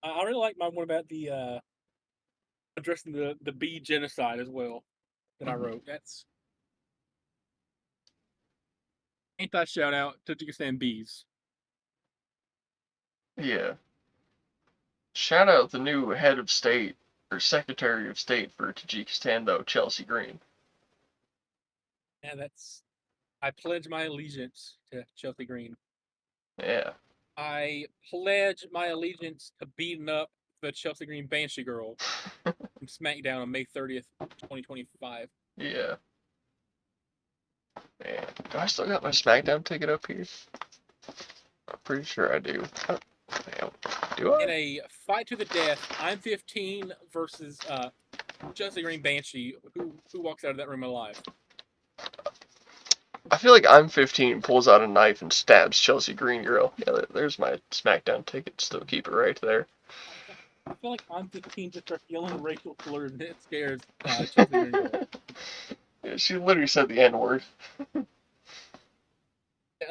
I really like my one about the addressing the bee genocide as well that I wrote. That's anti shout out to Tajikistan bees. Yeah. Shout out the new head of state or secretary of state for Tajikistan though, Chelsea Green. And I pledge my allegiance to Chelsea Green. Yeah. I pledge my allegiance to beating up the Chelsea Green Banshee Girl from SmackDown on May 30th, 2025. Yeah. Man, do I still got my SmackDown ticket up here? I'm pretty sure I do. Damn. Do In I? a fight to the death, I'm 15 versus Chelsea Green Banshee. Who walks out of that room alive? I feel like I'm 15, pulls out a knife and stabs Chelsea Green Girl. Yeah, there's my SmackDown ticket. Still keep it right there. I feel like I'm 15 just starts yelling racial slurs and it scares Chelsea Green Girl. Yeah, she literally said the N word.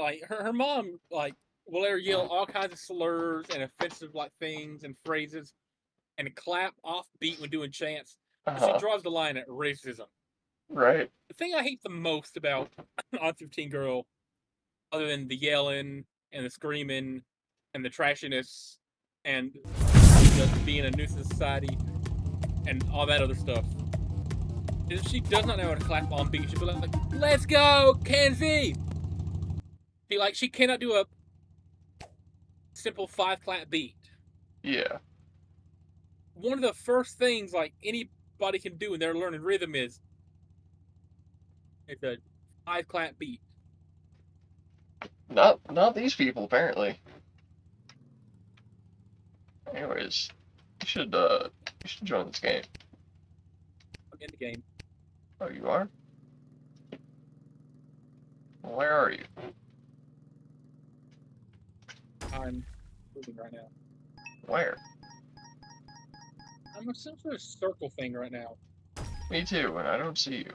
Like her mom will let her yell all kinds of slurs and offensive things and phrases and clap off beat when doing chants. She draws the line at racism. Right. The thing I hate the most about On 15 Girl, other than the yelling and the screaming and the trashiness and just being a nuisance society and all that other stuff, is she does not know how to clap on beat. She'll be like, "Let's go, Kenzie!" She cannot do a simple 5-clap beat. Yeah. One of the first things anybody can do when they're learning rhythm is it's a 5-clap beat. Not these people, apparently. Anyways, you should join this game. I'm in the game. Oh, you are? Where are you? I'm moving right now. Where? I'm in some sort of circle thing right now. Me too, and I don't see you.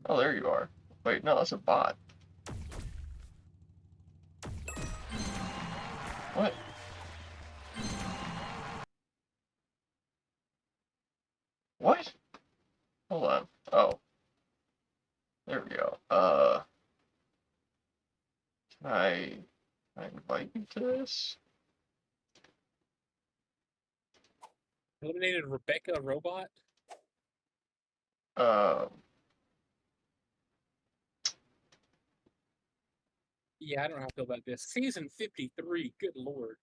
Oh, there you are. Wait, no, that's a bot. What? What? Hold on. Oh. There we go. Can I invite you to this? Eliminated Rebecca Robot. Yeah, I don't know how I feel about this. Season 53. Good lord.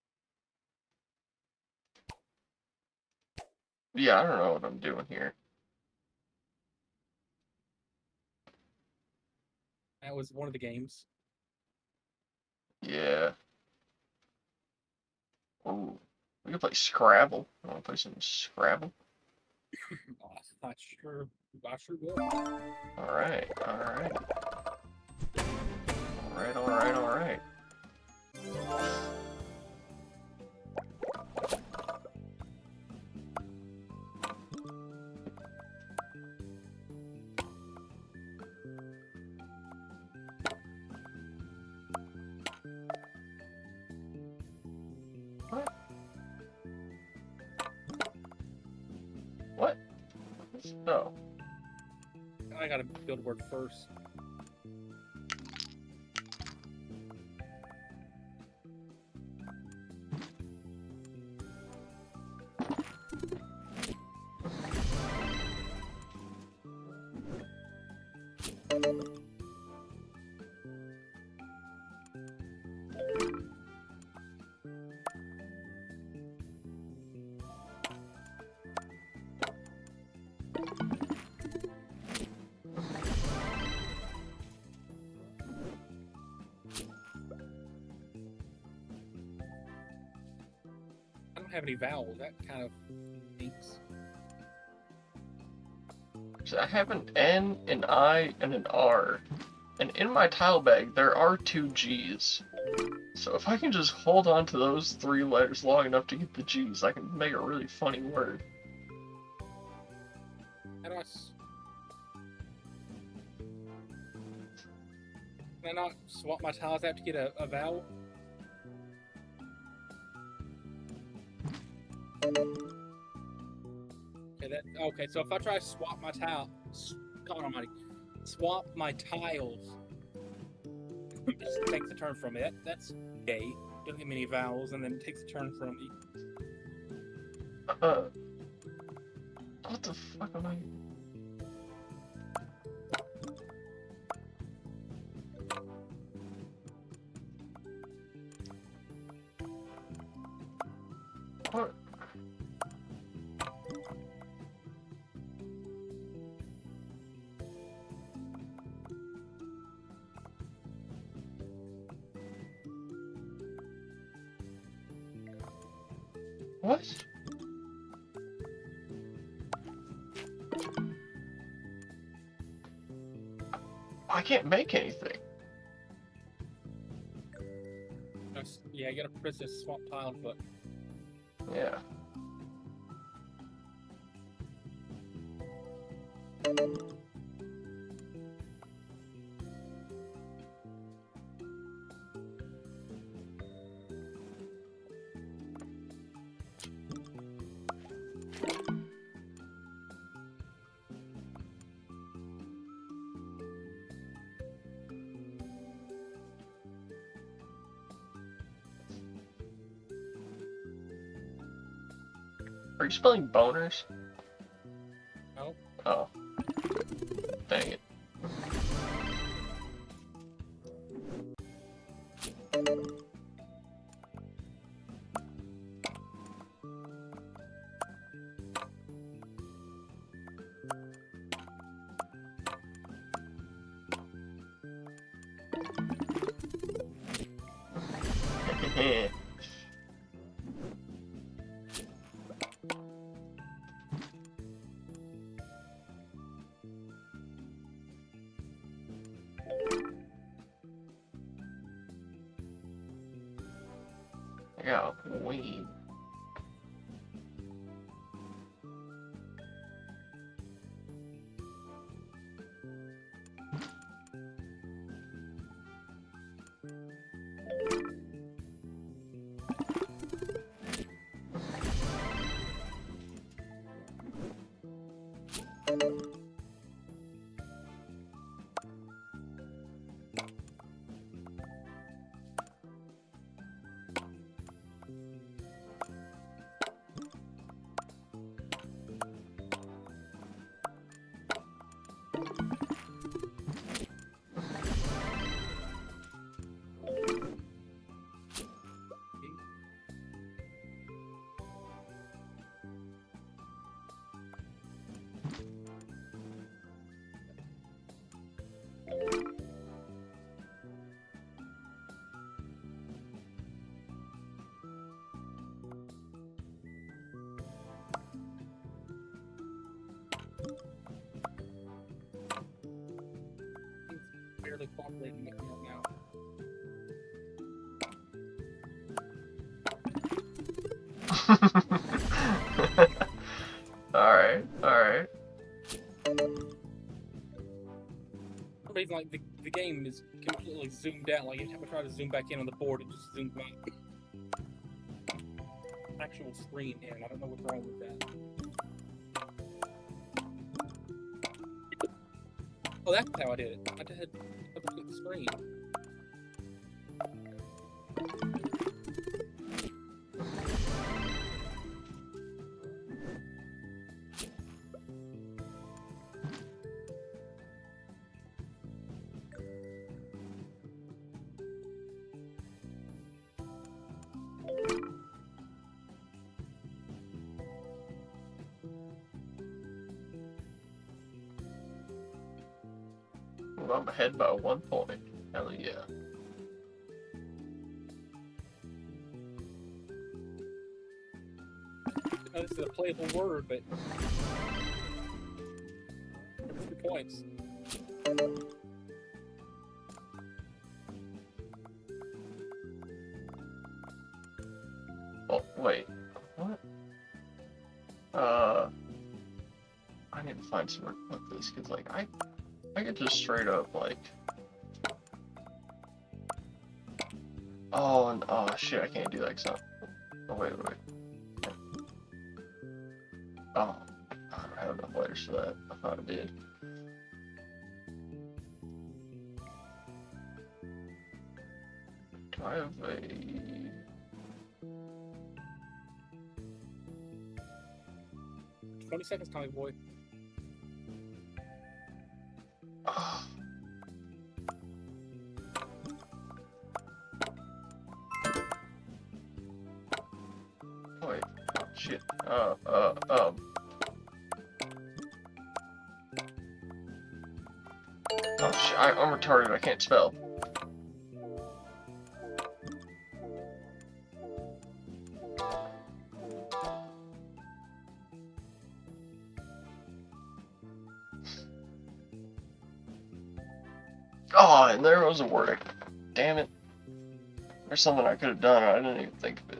Yeah, I don't know what I'm doing here. That was one of the games. Yeah. Ooh. We can play Scrabble. I want to play some Scrabble. I sure will. Alright, alright. Alright, alright, alright. What? What? No. I gotta build a word first. I don't have any vowels. That kind of stinks. So I have an N, an I, and an R. And in my tile bag, there are 2 G's. So if I can just hold on to those 3 letters long enough to get the G's, I can make a really funny word. How do Can I not swap my tiles out to get a vowel? Okay, so if I try to swap my tile, God almighty, swap my tiles, just takes a turn from it. That's gay. Doesn't give me any vowels, and then takes a turn from me. What the fuck am I? What? What? I can't make anything. Yeah, you gotta press this swap tile button. Yeah. Are you spelling boners? No. Oh. Dang it. Yeah, weed. It's barely cooperating with me right now. Alright, alright. For some reason, like the game is completely zoomed out. Like every time I try to zoom back in on the board, it just zooms back. Actual screen in. I don't know what's wrong with that. Oh, that's how I did it. I just had to click the screen. Well, I'm ahead by 1 point. Hell yeah. I know this is a playable word, but it's 2 points. Oh, wait. What? I need to find somewhere to put this, because, like, I could just straight up, like... Oh, and, oh, shit, I can't do that, because oh, wait. Oh, I don't have enough letters for that. I thought I did. Do I have a... 20 seconds, Tommy boy. Oh. Wait. shit. Oh shit, I'm retarded, I can't spell. Oh, and there was a word. Damn it. There's something I could have done, I didn't even think of it.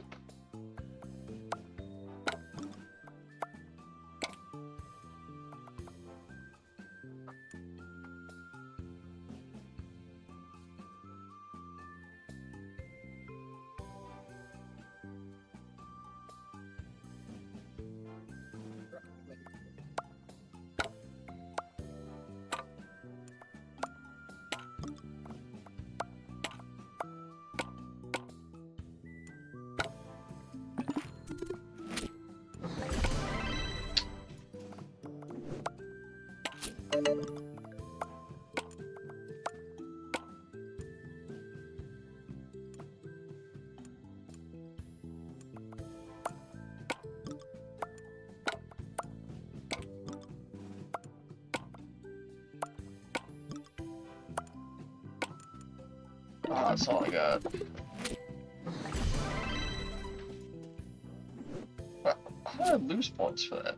Oh, that's all I got. Wow, how did I lose points for that?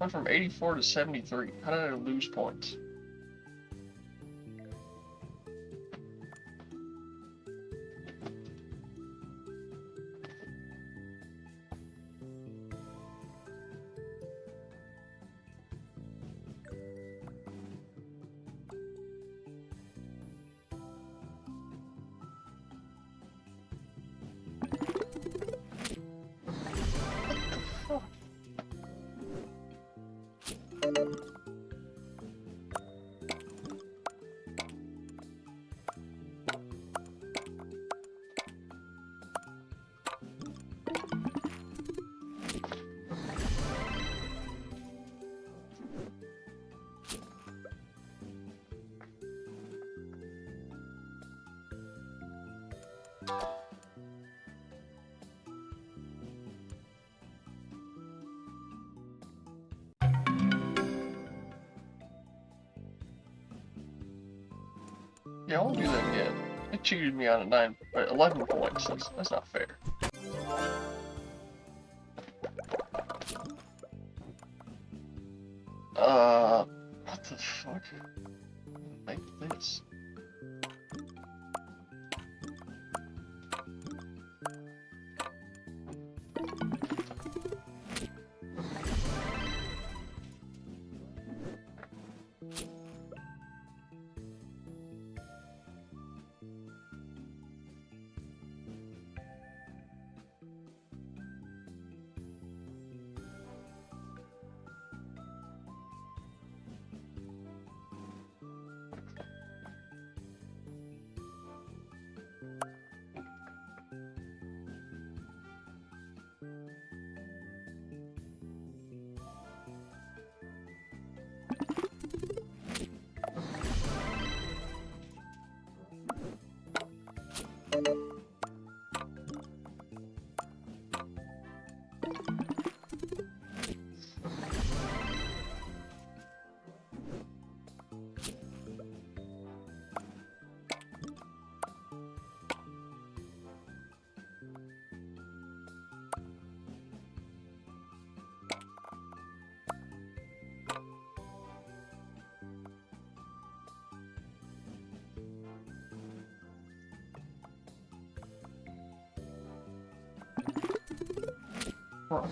Went from 84 to 73. How did I lose points? Yeah, I won't do that again. It cheated me out of 11 points. That's not fair. What the fuck? Make this. What?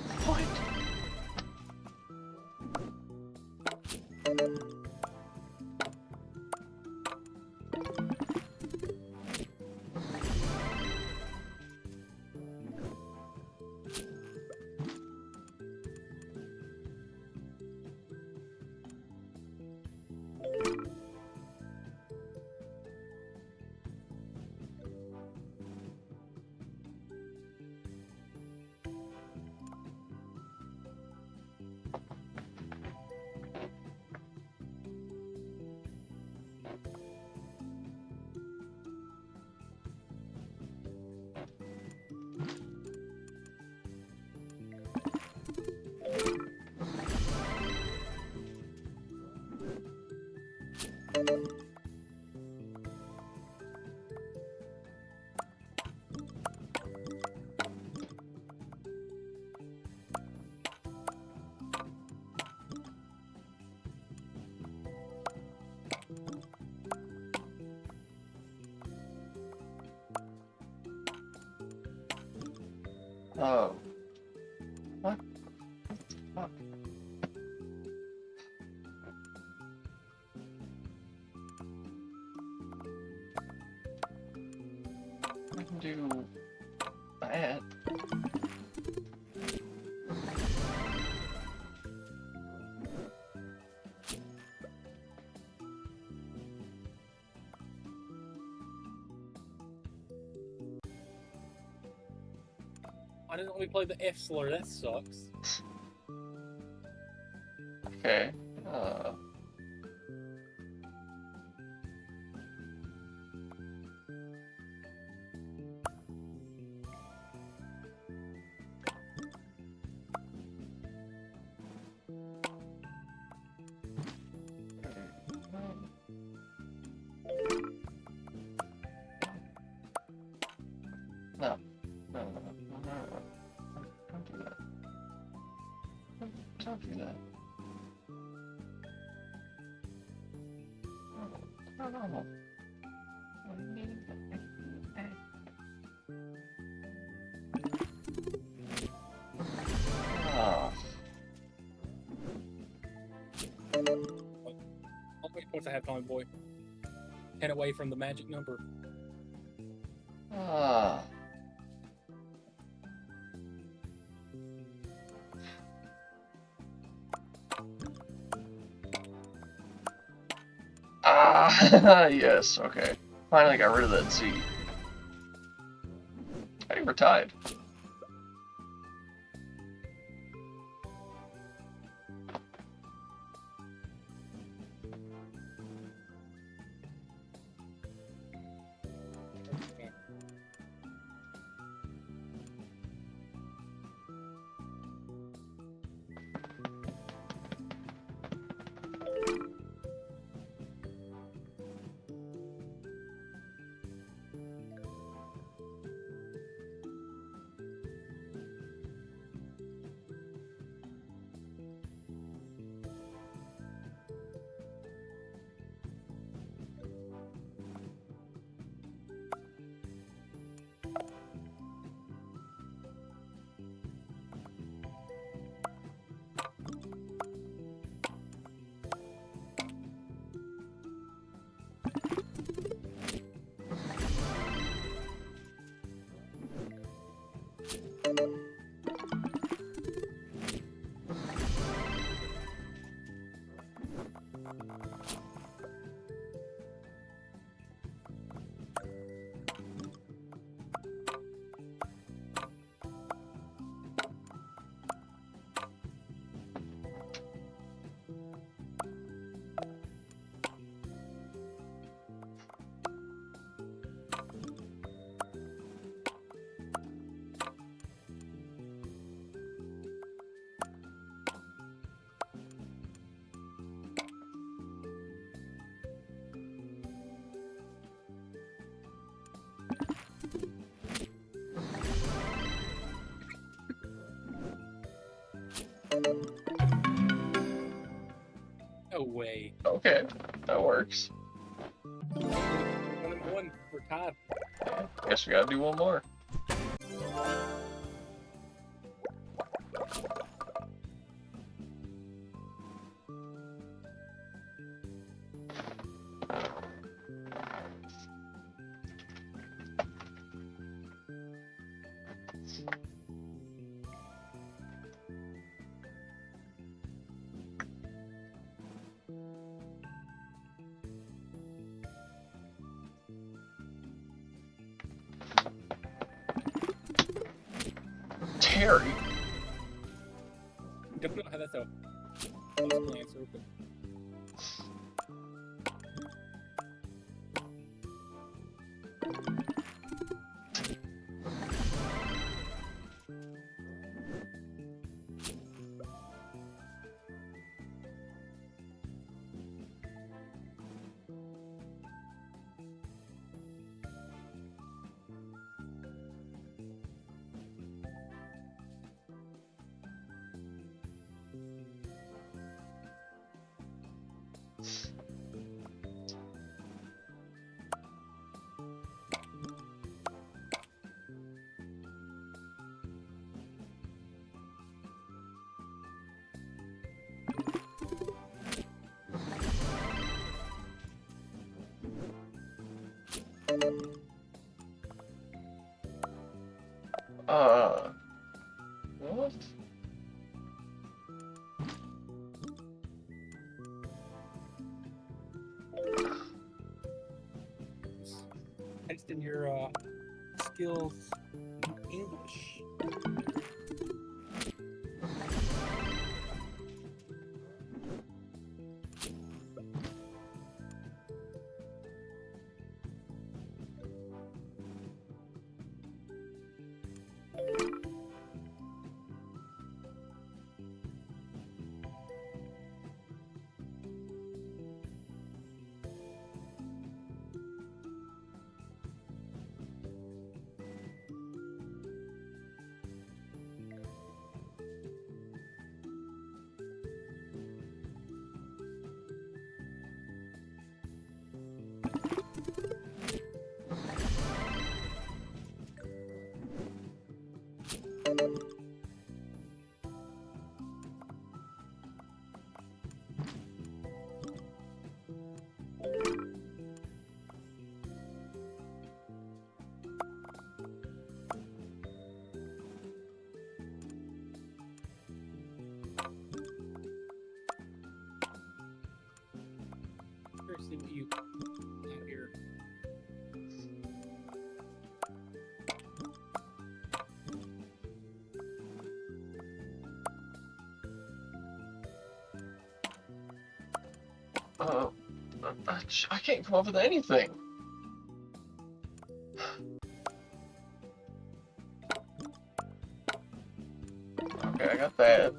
Oh. What? Fuck. I can do that. I didn't let me play the F slur. That sucks. Okay. No. No, no, no, no, no. Don't do that. Don't do that. No, no, no. Ah. How many points I have, Tommy Boy? 10 away from the magic number. Ah. Ah, yes, okay. Finally got rid of that Z. I think we're tied. No way. Okay, that works. 1-1. We're tied. Guess we gotta do one more. Terry. Don't know how that's a close answer, but What? Text in your skills in English. Let's see what you got here. I can't come up with anything. Okay, I got that.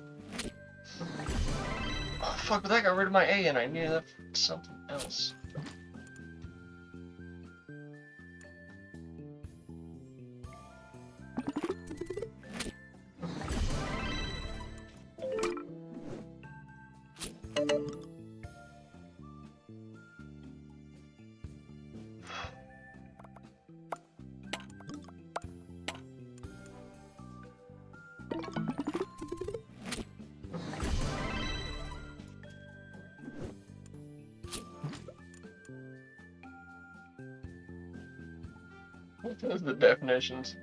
Oh, fuck, but that got rid of my A and I needed that for something else. What is the definitions?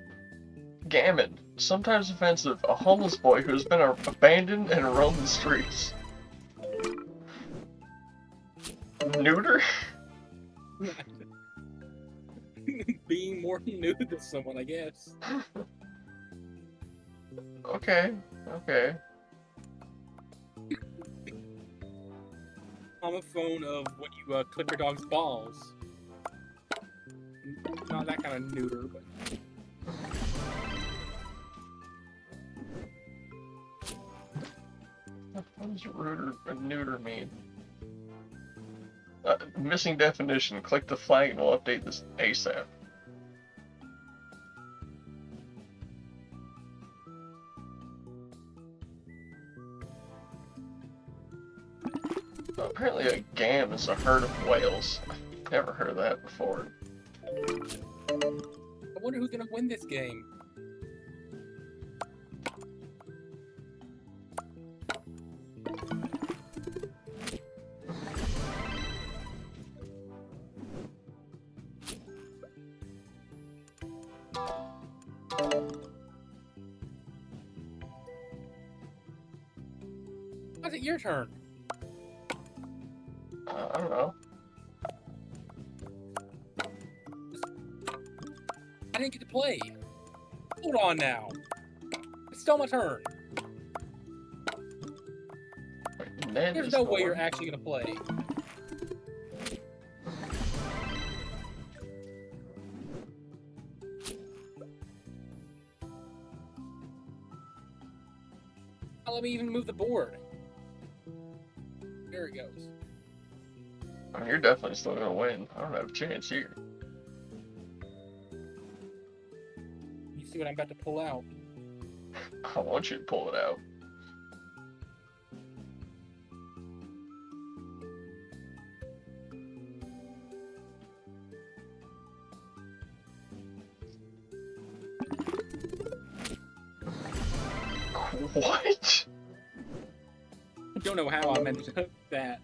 Gammon, sometimes offensive, a homeless boy who has been abandoned and roamed the streets. Neuter? Being more nude than someone, I guess. Okay, okay. Homophone of when you clip your dog's balls. Not that kind of neuter, but. What does ruder and neuter mean? Missing definition. Click the flag and we'll update this ASAP. Apparently a gam is a herd of whales. I've never heard of that before. I wonder who's gonna win this game. Why is it your turn? I don't know. I didn't get to play. Hold on now. It's still my turn. Ned There's is no the way you're one. actually gonna play. Let me even move the board. There it goes. I mean, you're definitely still gonna win. I don't have a chance here. You see what I'm about to pull out? I want you to pull it out. What? I don't know how I managed that.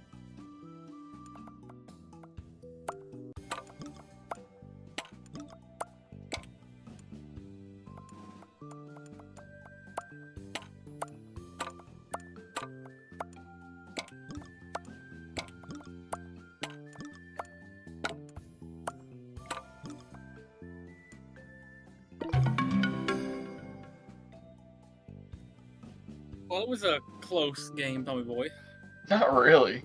Well, it was a close game, Tommy Boy. Not really.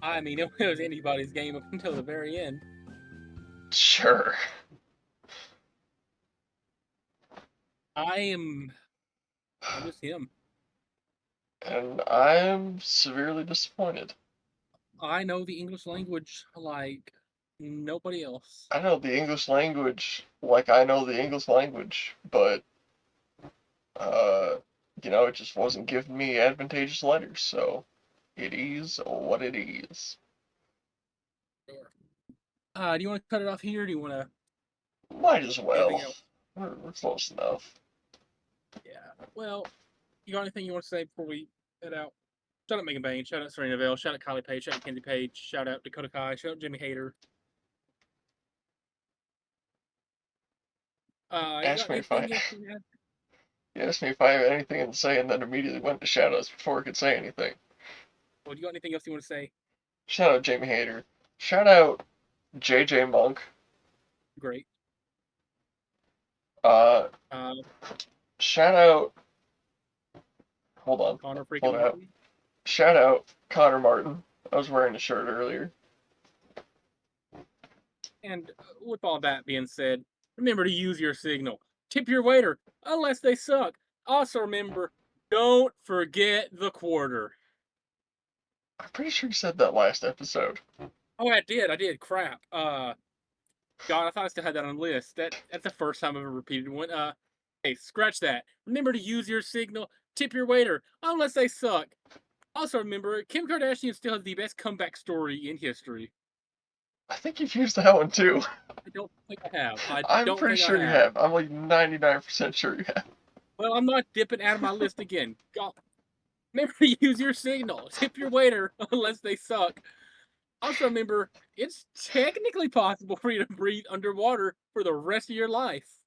I mean, it was anybody's game up until the very end. Sure. I'm just him. And I'm severely disappointed. I know the English language like nobody else. I know the English language like I know the English language, but it just wasn't giving me advantageous letters, so it is what it is. Do you want to cut it off here? Or do you want to? Might as well. Anything else? We're close enough. Yeah. Well, you got anything you want to say before we head out? Shout out Megan Bain. Shout out Serena Vale. Shout out Kylie Page. Shout out Kenzie Page. Shout out Dakota Kai. Shout out Jimmy Hayter. Ask me if anything else you had? You asked me if I have anything to say, and then immediately went to shoutouts before I could say anything. Well, do you got anything else you want to say? Shout out Jamie Hayter. Shout out JJ Monk. Great. Uh, Uh, shout out. Hold on. Connor freaking Hold out. Martin. Shout out Connor Martin. I was wearing a shirt earlier. And with all that being said, remember to use your signal. Tip your waiter, unless they suck. Also remember, don't forget the quarter. I'm pretty sure you said that last episode. Oh, I did. Crap. God, I thought I still had that on the list. That's the first time I've ever repeated one. Hey, scratch that. Remember to use your signal. Tip your waiter, unless they suck. Also remember, Kim Kardashian still has the best comeback story in history. I think you've used that one too. I don't think I have. I'm pretty sure you have. I'm like 99% sure you have. Well, I'm not dipping out of my list again. God. Remember to use your signal. Tip your waiter, unless they suck. Also remember, it's technically possible for you to breathe underwater for the rest of your life.